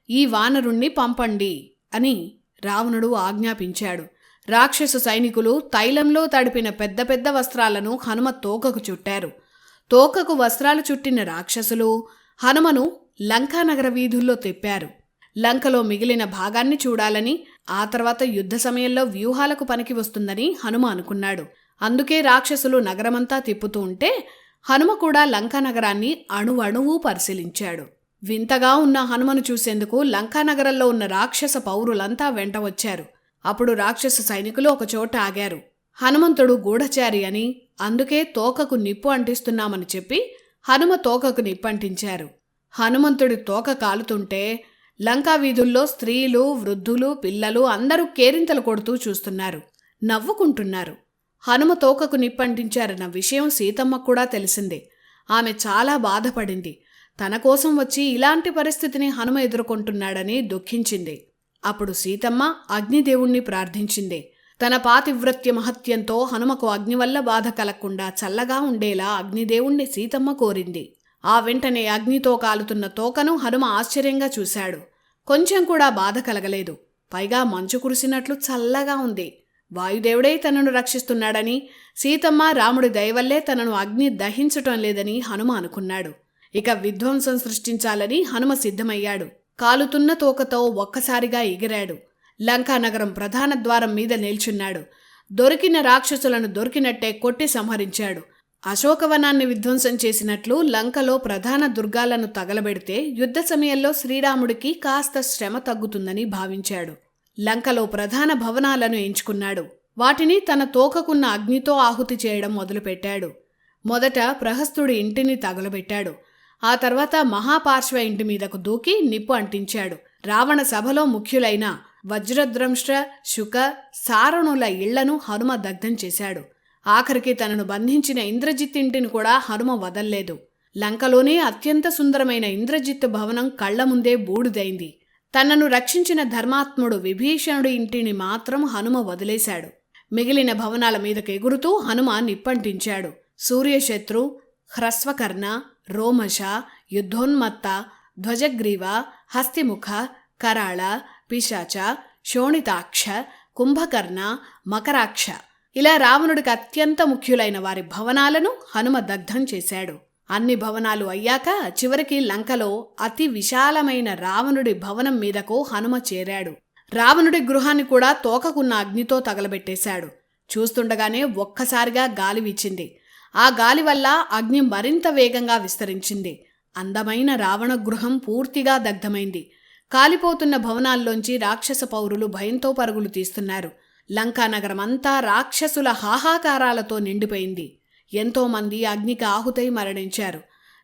ఈ వానరుణ్ణి పంపండి అని రావణుడు ఆజ్ఞాపించాడు. రాక్షస సైనికులు తైలంలో తడిపిన పెద్ద పెద్ద వస్త్రాలను హనుమ తోకకు చుట్టారు. తోకకు వస్త్రాలు చుట్టిన రాక్షసులు హనుమను లంకానగర వీధుల్లో తిప్పారు. లంకలో మిగిలిన భాగాన్ని చూడాలని, ఆ తర్వాత యుద్ధ సమయంలో వ్యూహాలకు పనికి వస్తుందని హనుమ అనుకున్నాడు. అందుకే రాక్షసులు నగరమంతా తిప్పుతూ ఉంటే హనుమ కూడా లంకానగరాన్ని అణువణువూ పరిశీలించాడు. వింతగా ఉన్న హనుమను చూసేందుకు లంకానగరంలో ఉన్న రాక్షస పౌరులంతా వెంట వచ్చారు. అప్పుడు రాక్షస సైనికులు ఒకచోట ఆగారు. హనుమంతుడు గూఢచారి అని, అందుకే తోకకు నిప్పు అంటిస్తున్నామని చెప్పి హనుమ తోకకు నిప్పంటించారు. హనుమంతుడి తోక కాలుతుంటే లంకా వీధుల్లో స్త్రీలు, వృద్ధులు, పిల్లలు అందరూ కేరింతలు కొడుతూ చూస్తున్నారు, నవ్వుకుంటున్నారు. హనుమ తోకకు నిప్పంటించారన్న విషయం సీతమ్మ కూడా తెలిసిందే. ఆమె చాలా బాధపడింది. తన కోసం వచ్చి ఇలాంటి పరిస్థితిని హనుమ ఎదుర్కొంటున్నాడని దుఃఖించింది. అప్పుడు సీతమ్మ అగ్నిదేవుణ్ణి ప్రార్థించింది. తన పాతివ్రత్య మహత్యంతో హనుమకు అగ్ని వల్ల బాధ కలగకుండా చల్లగా ఉండేలా అగ్నిదేవుణ్ణి సీతమ్మ కోరింది. ఆ వెంటనే అగ్నితో కాలుతున్న తోకను హనుమ ఆశ్చర్యంగా చూశాడు. కొంచెం కూడా బాధ కలగలేదు. పైగా మంచు కురిసినట్లు చల్లగా ఉంది. వాయుదేవుడే తనను రక్షిస్తున్నాడని, సీతమ్మ రాముడి దయవల్లే తనను అగ్ని దహించటం లేదని హనుమ అనుకున్నాడు. ఇక విధ్వంసం సృష్టించాలని హనుమ సిద్ధమయ్యాడు. కాలుతున్న తోకతో ఒక్కసారిగా ఎగిరాడు. లంకానగరం ప్రధాన ద్వారం మీద నిల్చున్నాడు. దొరికిన రాక్షసులను దొరికినట్టే కొట్టి సంహరించాడు. అశోకవనాన్ని విధ్వంసం చేసినట్లు లంకలో ప్రధాన దుర్గాలను తగలబెడితే యుద్ధ సమయంలో శ్రీరాముడికి కాస్త శ్రమ తగ్గుతుందని భావించాడు. లంకలో ప్రధాన భవనాలను ఎంచుకున్నాడు. వాటిని తన తోకకున్న అగ్నితో ఆహుతి చేయడం మొదలుపెట్టాడు. మొదట ప్రహస్తుడి ఇంటిని తగలబెట్టాడు. ఆ తర్వాత మహాపార్శ్వ ఇంటి మీదకు దూకి నిప్పు అంటించాడు. రావణ సభలో ముఖ్యులైన వజ్రద్రంష్ట్ర, శుక, సారణుల ఇళ్లను హనుమ దగ్ధం చేశాడు. ఆఖరికి తనను బంధించిన ఇంద్రజిత్ ఇంటిని కూడా హనుమ వదల్లేదు. లంకలోనే అత్యంత సుందరమైన ఇంద్రజిత్ భవనం కళ్ల ముందే బూడిదైంది. తనను రక్షించిన ధర్మాత్ముడు విభీషణుడి ఇంటిని మాత్రం హనుమ వదిలేశాడు. మిగిలిన భవనాల మీదకు ఎగురుతూ హనుమ నిప్పంటించాడు. సూర్యశత్రు, హ్రస్వకర్ణ, రోమశ, యుద్ధోన్మత్త, ధ్వజగ్రీవ, హస్తిముఖ, కరాళ, పిశాచ, శోణితాక్ష, కుంభకర్ణ, మకరాక్ష ఇలా రావణుడికి అత్యంత ముఖ్యులైన వారి భవనాలను హనుమ దగ్ధం చేశాడు. అన్ని భవనాలు అయ్యాక చివరికి లంకలో అతి విశాలమైన రావణుడి భవనం మీదకు హనుమ చేరాడు. రావణుడి గృహాన్ని కూడా తోకకున్న అగ్నితో తగలబెట్టేశాడు. చూస్తుండగానే ఒక్కసారిగా గాలి వీచింది. ఆ గాలి వల్ల అగ్ని మరింత వేగంగా విస్తరించింది. అందమైన రావణ గృహం పూర్తిగా దగ్ధమైంది. కాలిపోతున్న భవనాల్లోంచి రాక్షస పౌరులు భయంతో పరుగులు తీస్తున్నారు. లంకానగరమంతా రాక్షసుల హాహాకారాలతో నిండిపోయింది. ఎంతోమంది అగ్నికి ఆహుతై మరణించారు.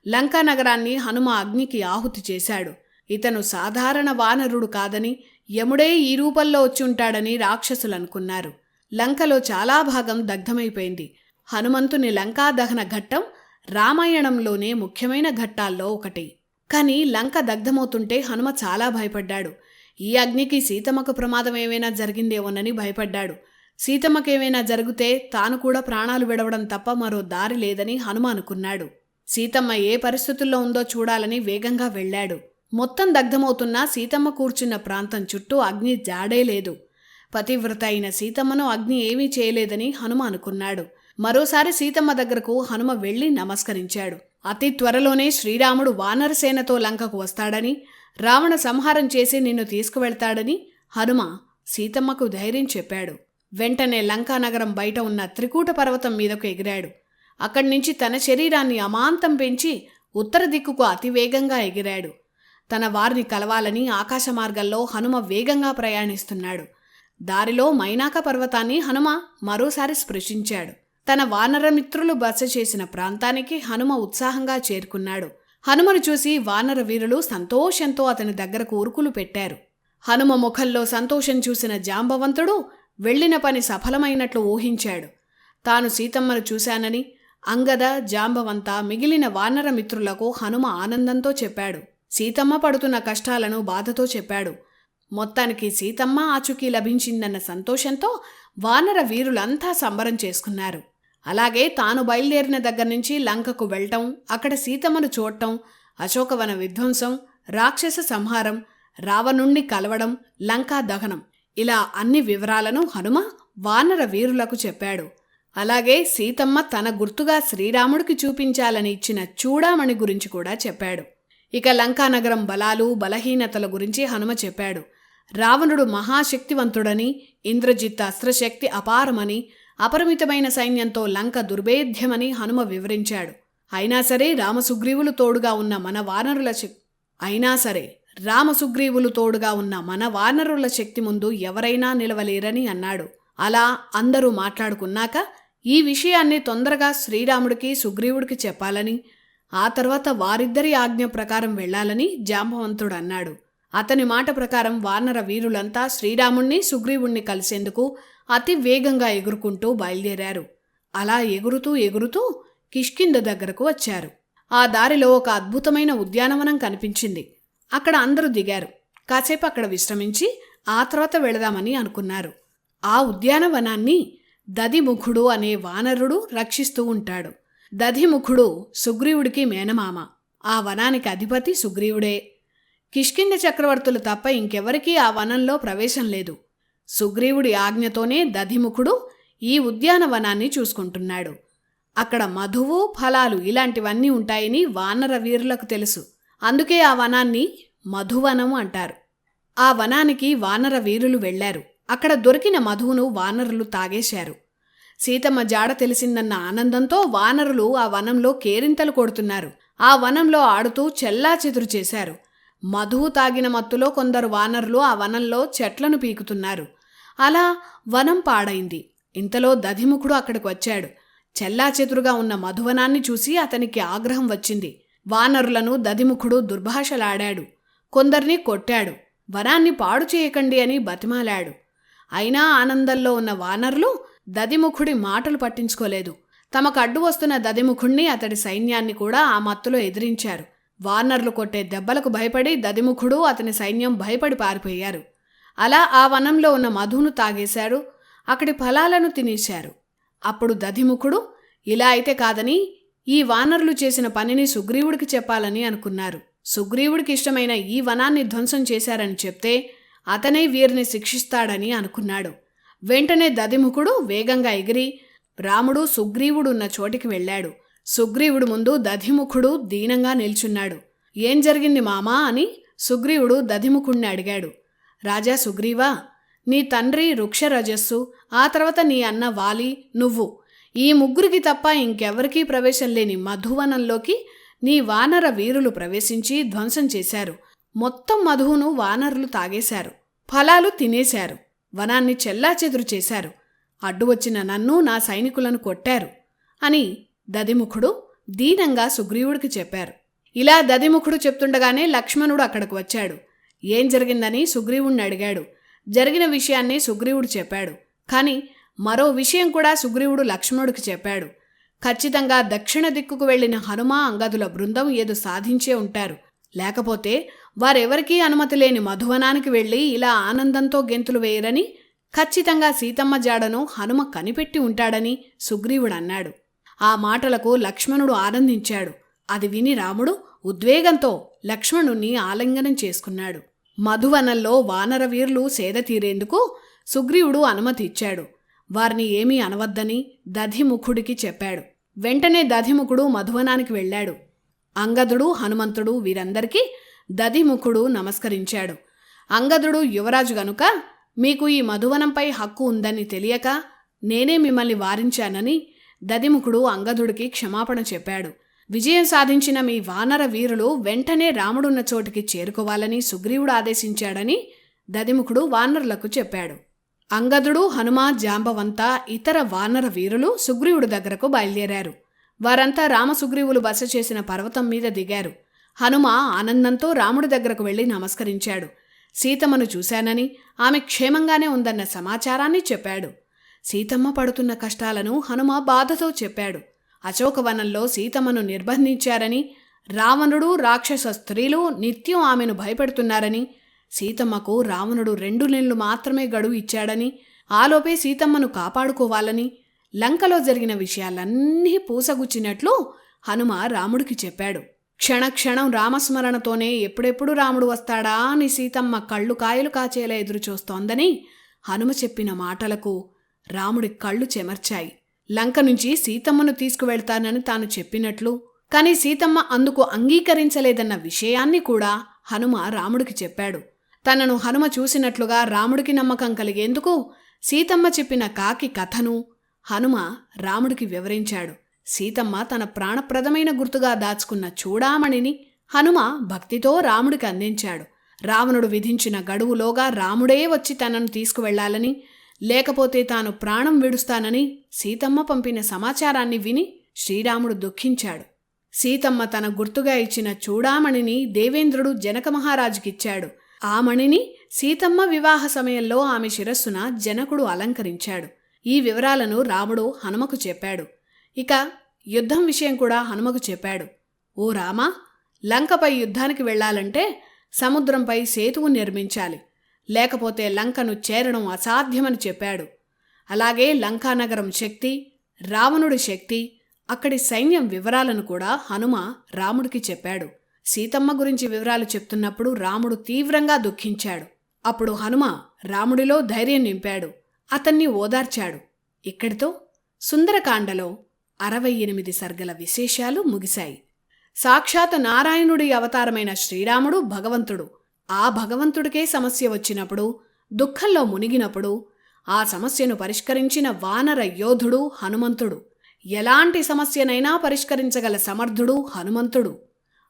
లంకానగరాన్ని హనుమ అగ్నికి ఆహుతి చేశాడు. ఇతను సాధారణ వానరుడు కాదని, యముడే ఈ రూపంలో వచ్చుంటాడని రాక్షసులనుకున్నారు. లంకలో చాలా భాగం దగ్ధమైపోయింది. హనుమంతుని లంకా దహన ఘట్టం రామాయణంలోనే ముఖ్యమైన ఘట్టాల్లో ఒకటి. కాని లంక దగ్ధమవుతుంటే హనుమ చాలా భయపడ్డాడు. ఈ అగ్నికి సీతమ్మకు ప్రమాదం ఏమైనా జరిగిందేమోనని భయపడ్డాడు. సీతమ్మకేమైనా జరిగితే తాను కూడా ప్రాణాలు విడవడం తప్ప మరో దారి లేదని హనుమ అనుకున్నాడు. సీతమ్మ ఏ పరిస్థితుల్లో ఉందో చూడాలని వేగంగా వెళ్లాడు. మొత్తం దగ్ధమవుతున్నా సీతమ్మ కూర్చున్న ప్రాంతం చుట్టూ అగ్ని జాడే లేదు. పతివ్రత అయిన సీతమ్మను అగ్ని ఏమీ చేయలేదని హనుమ అనుకున్నాడు. మరోసారి సీతమ్మ దగ్గరకు హనుమ వెళ్లి నమస్కరించాడు. అతి త్వరలోనే శ్రీరాముడు వానరసేనతో లంకకు వస్తాడని, రావణ సంహారం చేసి నిన్ను తీసుకువెళ్తాడని హనుమ సీతమ్మకు ధైర్యం చెప్పాడు. వెంటనే లంకానగరం బయట ఉన్న త్రికూట పర్వతం మీదకు ఎగిరాడు. అక్కడి నుంచి తన శరీరాన్ని అమాంతం పెంచి ఉత్తర దిక్కుకు అతివేగంగా ఎగిరాడు. తన వారిని కలవాలని ఆకాశ మార్గంలో హనుమ వేగంగా ప్రయాణిస్తున్నాడు. దారిలో మైనాక పర్వతాన్ని హనుమ మరోసారి స్పృశించాడు. తన వానరమిత్రులు బస చేసిన ప్రాంతానికి హనుమ ఉత్సాహంగా చేరుకున్నాడు. హనుమను చూసి వానర వీరులు సంతోషంతో అతని దగ్గరకు ఉరుకులు పెట్టారు. హనుమ ముఖంలో సంతోషం చూసిన జాంబవంతుడు వెళ్లిన పని సఫలమైనట్లు ఊహించాడు. తాను సీతమ్మను చూశానని అంగద, జాంబవంత మిగిలిన వానర మిత్రులకు హనుమ ఆనందంతో చెప్పాడు. సీతమ్మ పడుతున్న కష్టాలను బాధతో చెప్పాడు. మొత్తానికి సీతమ్మ ఆచూకీ లభించిందన్న సంతోషంతో వానర వీరులంతా సంబరం చేసుకున్నారు. అలాగే తాను బయలుదేరిన దగ్గర నుంచి లంకకు వెళ్లటం, అక్కడ సీతమ్మను చూడటం, అశోకవన విధ్వంసం, రాక్షస సంహారం, రావణుణ్ణి కలవడం, లంకా దహనం ఇలా అన్ని వివరాలను హనుమ వానర వీరులకు చెప్పాడు. అలాగే సీతమ్మ తన గుర్తుగా శ్రీరాముడికి చూపించాలని ఇచ్చిన చూడామణి గురించి కూడా చెప్పాడు. ఇక లంకానగరం బలాలు, బలహీనతల గురించి హనుమ చెప్పాడు. రావణుడు మహాశక్తివంతుడని, ఇంద్రజిత్ అస్త్రశక్తి అపారమని, అపరిమితమైన సైన్యంతో లంక దుర్భేద్యమని హనుమ వివరించాడు. అయినా సరే రామసుగ్రీవులు తోడుగా ఉన్న మన వానరుల శక్తి ముందు ఎవరైనా నిలవలేరని అన్నాడు. అలా అందరూ మాట్లాడుకున్నాక ఈ విషయాన్ని తొందరగా శ్రీరాముడికి, సుగ్రీవుడికి చెప్పాలని, ఆ తర్వాత వారిద్దరి ఆజ్ఞ ప్రకారం వెళ్లాలని జాంబవంతుడు అన్నాడు. అతని మాట ప్రకారం వానర వీరులంతా శ్రీరాముణ్ణి, సుగ్రీవుణ్ణి కలిసేందుకు అతి వేగంగా ఎగురుకుంటూ బయలుదేరారు. అలా ఎగురుతూ ఎగురుతూ కిష్కింధ దగ్గరకు వచ్చారు. ఆ దారిలో ఒక అద్భుతమైన ఉద్యానవనం కనిపించింది. అక్కడ అందరూ దిగారు. కాసేపు అక్కడ విశ్రమించి ఆ తర్వాత వెళదామని అనుకున్నారు. ఆ ఉద్యానవనాన్ని దధిముఖుడు అనే వానరుడు రక్షిస్తూ ఉంటాడు. దధిముఖుడు సుగ్రీవుడికి మేనమామ. ఆ వనానికి అధిపతి సుగ్రీవుడే. కిష్కింధ చక్రవర్తులు తప్ప ఇంకెవరికీ ఆ వనంలో ప్రవేశం లేదు. సుగ్రీవుడి ఆజ్ఞతోనే దధిముఖుడు ఈ ఉద్యానవనాన్ని చూసుకుంటున్నాడు. అక్కడ మధువు, ఫలాలు ఇలాంటివన్నీ ఉంటాయని వానర వీరులకు తెలుసు. అందుకే ఆ వనాన్ని మధువనం అంటారు. ఆ వనానికి వానర వీరులు వెళ్లారు. అక్కడ దొరికిన మధువును వానరులు తాగేశారు. సీతమ్మ జాడ తెలిసిందన్న ఆనందంతో వానరులు ఆ వనంలో కేరింతలు కొడుతున్నారు. ఆ వనంలో ఆడుతూ చెల్లాచెదురు చేశారు. మధువు తాగిన మత్తులో కొందరు వానరులు ఆ వనంలో చెట్లను పీకుతున్నారు. అలా వనం పాడైంది. ఇంతలో దధిముఖుడు అక్కడికి వచ్చాడు. చెల్లాచెదురుగా ఉన్న మధువనాన్ని చూసి అతనికి ఆగ్రహం వచ్చింది. వానరులను దధిముఖుడు దుర్భాషలాడాడు. కొందరిని కొట్టాడు. వనాన్ని పాడు చేయకండి అని బతిమాలాడు. అయినా ఆనందంలో ఉన్న వానరులు దధిముఖుడి మాటలు పట్టించుకోలేదు. తమకు అడ్డు వస్తున్న దధిముఖుణ్ణి, అతడి సైన్యాన్ని కూడా ఆ మత్తులో ఎదిరించారు. వానర్లు కొట్టే దెబ్బలకు భయపడి దదిముఖుడు అతని సైన్యం భయపడి పారిపోయారు. అలా ఆ వనంలో ఉన్న మధును తాగేశారు, అక్కడి ఫలాలను తినేశారు. అప్పుడు దధిముఖుడు ఇలా అయితే కాదని ఈ వానరులు చేసిన పనిని సుగ్రీవుడికి చెప్పాలని అనుకున్నారు. సుగ్రీవుడికి ఇష్టమైన ఈ వనాన్ని ధ్వంసం చేశారని చెప్తే అతనే వీరిని శిక్షిస్తాడని అనుకున్నాడు. వెంటనే దధిముఖుడు వేగంగా ఎగిరి రాముడు సుగ్రీవుడున్న చోటికి వెళ్ళాడు. సుగ్రీవుడు ముందు దధిముఖుడు దీనంగా నిల్చున్నాడు. ఏం జరిగింది మామా అని సుగ్రీవుడు దధిముఖుణ్ణి అడిగాడు. రాజా సుగ్రీవా, నీ తండ్రి వృక్షరజస్సు, ఆ తర్వాత నీ అన్న వాలి, నువ్వు ఈ ముగ్గురికి తప్ప ఇంకెవరికీ ప్రవేశం లేని మధువనంలోకి నీ వానర వీరులు ప్రవేశించి ధ్వంసం చేశారు. మొత్తం మధువును వానరులు తాగేశారు, ఫలాలు తినేశారు, వనాన్ని చెల్లాచెదురు చేశారు, అడ్డు వచ్చిన నన్ను నా సైనికులను కొట్టారు అని దధిముఖుడు దీనంగా సుగ్రీవుడికి చెప్పారు. ఇలా దధిముఖుడు చెప్తుండగానే లక్ష్మణుడు అక్కడికి వచ్చాడు. ఏం జరిగిందని సుగ్రీవుడిని అడిగాడు. జరిగిన విషయాన్ని సుగ్రీవుడు చెప్పాడు. కాని మరో విషయం కూడా సుగ్రీవుడు లక్ష్మణుడికి చెప్పాడు. ఖచ్చితంగా దక్షిణ దిక్కుకు వెళ్లిన హనుమ అంగదుల బృందం ఏదో సాధించే ఉంటారు. లేకపోతే వారెవరికీ అనుమతి లేని మధువనానికి వెళ్లి ఇలా ఆనందంతో గెంతులు వేయరని, ఖచ్చితంగా సీతమ్మ జాడను హనుమ కనిపెట్టి ఉంటాడని సుగ్రీవుడన్నాడు. ఆ మాటలకు లక్ష్మణుడు ఆనందించాడు. అది విని రాముడు ఉద్వేగంతో లక్ష్మణుణ్ణి ఆలింగనం చేసుకున్నాడు. మధువనంలో వానర వీరులు సేద తీరేందుకు సుగ్రీవుడు అనుమతి ఇచ్చాడు. వారిని ఏమీ అనవద్దని దధిముఖుడికి చెప్పాడు. వెంటనే దధిముఖుడు మధువనానికి వెళ్ళాడు. అంగదుడు, హనుమంతుడు వీరందరికీ దధిముఖుడు నమస్కరించాడు. అంగదుడు యువరాజు గనుక మీకు ఈ మధువనంపై హక్కు ఉందని తెలియక నేనే మిమ్మల్ని వారించానని దధిముఖుడు అంగదుడికి క్షమాపణ చెప్పాడు. విజయం సాధించిన మీ వానర వీరులు వెంటనే రాముడున్న చోటికి చేరుకోవాలని సుగ్రీవుడు ఆదేశించాడని దధిముఖుడు వానరులకు చెప్పాడు. అంగదుడు, హనుమ, జాంబవంత ఇతర వానర వీరులు సుగ్రీవుడి దగ్గరకు బయలుదేరారు. వారంతా రామసుగ్రీవులు బస చేసిన పర్వతం మీద దిగారు. హనుమ ఆనందంతో రాముడి దగ్గరకు వెళ్లి నమస్కరించాడు. సీతమ్మను చూశానని, ఆమె క్షేమంగానే ఉందన్న సమాచారాన్ని చెప్పాడు. సీతమ్మ పడుతున్న కష్టాలను హనుమ బాధతో చెప్పాడు. అశోకవనంలో సీతమ్మను నిర్బంధించారని, రావణుడు, రాక్షస స్త్రీలు నిత్యం ఆమెను భయపెడుతున్నారని, సీతమ్మకు రావణుడు 2 నెలలు మాత్రమే గడువు ఇచ్చాడని, ఆలోపే సీతమ్మను కాపాడుకోవాలని, లంకలో జరిగిన విషయాలన్నీ పూసగుచ్చినట్లు హనుమ రాముడికి చెప్పాడు. క్షణక్షణం రామస్మరణతోనే ఎప్పుడెప్పుడు రాముడు వస్తాడా అని సీతమ్మ కళ్ళు కాయలు కాచేలా ఎదురుచూస్తోందని హనుమ చెప్పిన మాటలకు రాముడి కళ్ళు చెమర్చాయి. లంక నుంచి సీతమ్మను తీసుకువెళ్తానని తాను చెప్పినట్లు, కాని సీతమ్మ అందుకు అంగీకరించలేదన్న విషయాన్ని కూడా హనుమ రాముడికి చెప్పాడు. తనను హనుమ చూసినట్లుగా రాముడికి నమ్మకం కలిగేందుకు సీతమ్మ చెప్పిన కాకి కథను హనుమ రాముడికి వివరించాడు. సీతమ్మ తన ప్రాణప్రదమైన గుర్తుగా దాచుకున్న చూడామణిని హనుమ భక్తితో రాముడికి అందించాడు. రావణుడు విధించిన గడువులోగా రాముడే వచ్చి తనను తీసుకువెళ్లాలని, లేకపోతే తాను ప్రాణం విడుస్తానని సీతమ్మ పంపిన సమాచారాన్ని విని శ్రీరాముడు దుఃఖించాడు. సీతమ్మ తన గుర్తుగా ఇచ్చిన చూడామణిని దేవేంద్రుడు జనక మహారాజుకిచ్చాడు. ఆ మణిని సీతమ్మ వివాహ సమయంలో ఆమె శిరస్సున జనకుడు అలంకరించాడు. ఈ వివరాలను రాముడు హనుమకు చెప్పాడు. ఇక యుద్ధం విషయం కూడా హనుమకు చెప్పాడు. ఓ రామా, లంకపై యుద్ధానికి వెళ్లాలంటే సముద్రంపై సేతువు నిర్మించాలి, లేకపోతే లంకను చేరడం అసాధ్యమని చెప్పాడు. అలాగే లంకానగరం శక్తి, రావణుడి శక్తి, అక్కడి సైన్యం వివరాలను కూడా హనుమ రాముడికి చెప్పాడు. సీతమ్మ గురించి వివరాలు చెప్తున్నప్పుడు రాముడు తీవ్రంగా దుఃఖించాడు. అప్పుడు హనుమ రాముడిలో ధైర్యం నింపాడు, అతన్ని ఓదార్చాడు. ఇక్కడితో సుందరకాండలో 68 సర్గల విశేషాలు ముగిశాయి. సాక్షాత్ నారాయణుడి అవతారమైన శ్రీరాముడు భగవంతుడు. ఆ భగవంతుడికే సమస్య వచ్చినప్పుడు, దుఃఖంలో మునిగినప్పుడు ఆ సమస్యను పరిష్కరించిన వానర యోధుడు హనుమంతుడు. ఎలాంటి సమస్యనైనా పరిష్కరించగల సమర్థుడు హనుమంతుడు.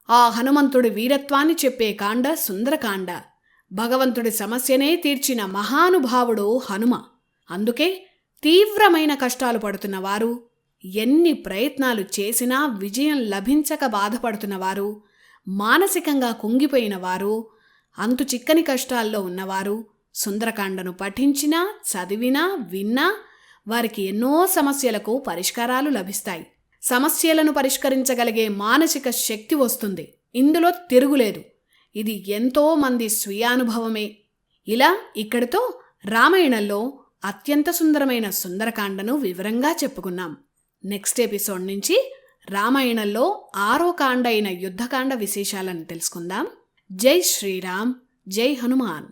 ఆ హనుమంతుడి వీరత్వాన్ని చెప్పే కాండ సుందరకాండ. భగవంతుడి సమస్యనే తీర్చిన మహానుభావుడు హనుమ. అందుకే తీవ్రమైన కష్టాలు పడుతున్నవారు, ఎన్ని ప్రయత్నాలు చేసినా విజయం లభించక బాధపడుతున్నవారు, మానసికంగా కుంగిపోయినవారు, అంతు చిక్కని కష్టాల్లో ఉన్నవారు సుందరకాండను పఠించినా, చదివినా, విన్నా వారికి ఎన్నో సమస్యలకు పరిష్కారాలు లభిస్తాయి. సమస్యలను పరిష్కరించగలిగే మానసిక శక్తి వస్తుంది. ఇందులో తిరుగులేదు. ఇది ఎంతో మంది స్వీయానుభవమే. ఇలా ఇక్కడితో రామాయణంలో అత్యంత సుందరమైన సుందరకాండను వివరంగా చెప్పుకున్నాం. నెక్స్ట్ ఎపిసోడ్ నుంచి రామాయణంలో 6వ కాండ అయిన యుద్ధకాండ విశేషాలను తెలుసుకుందాం. జై శ్రీరామ్, జై హనుమాన్.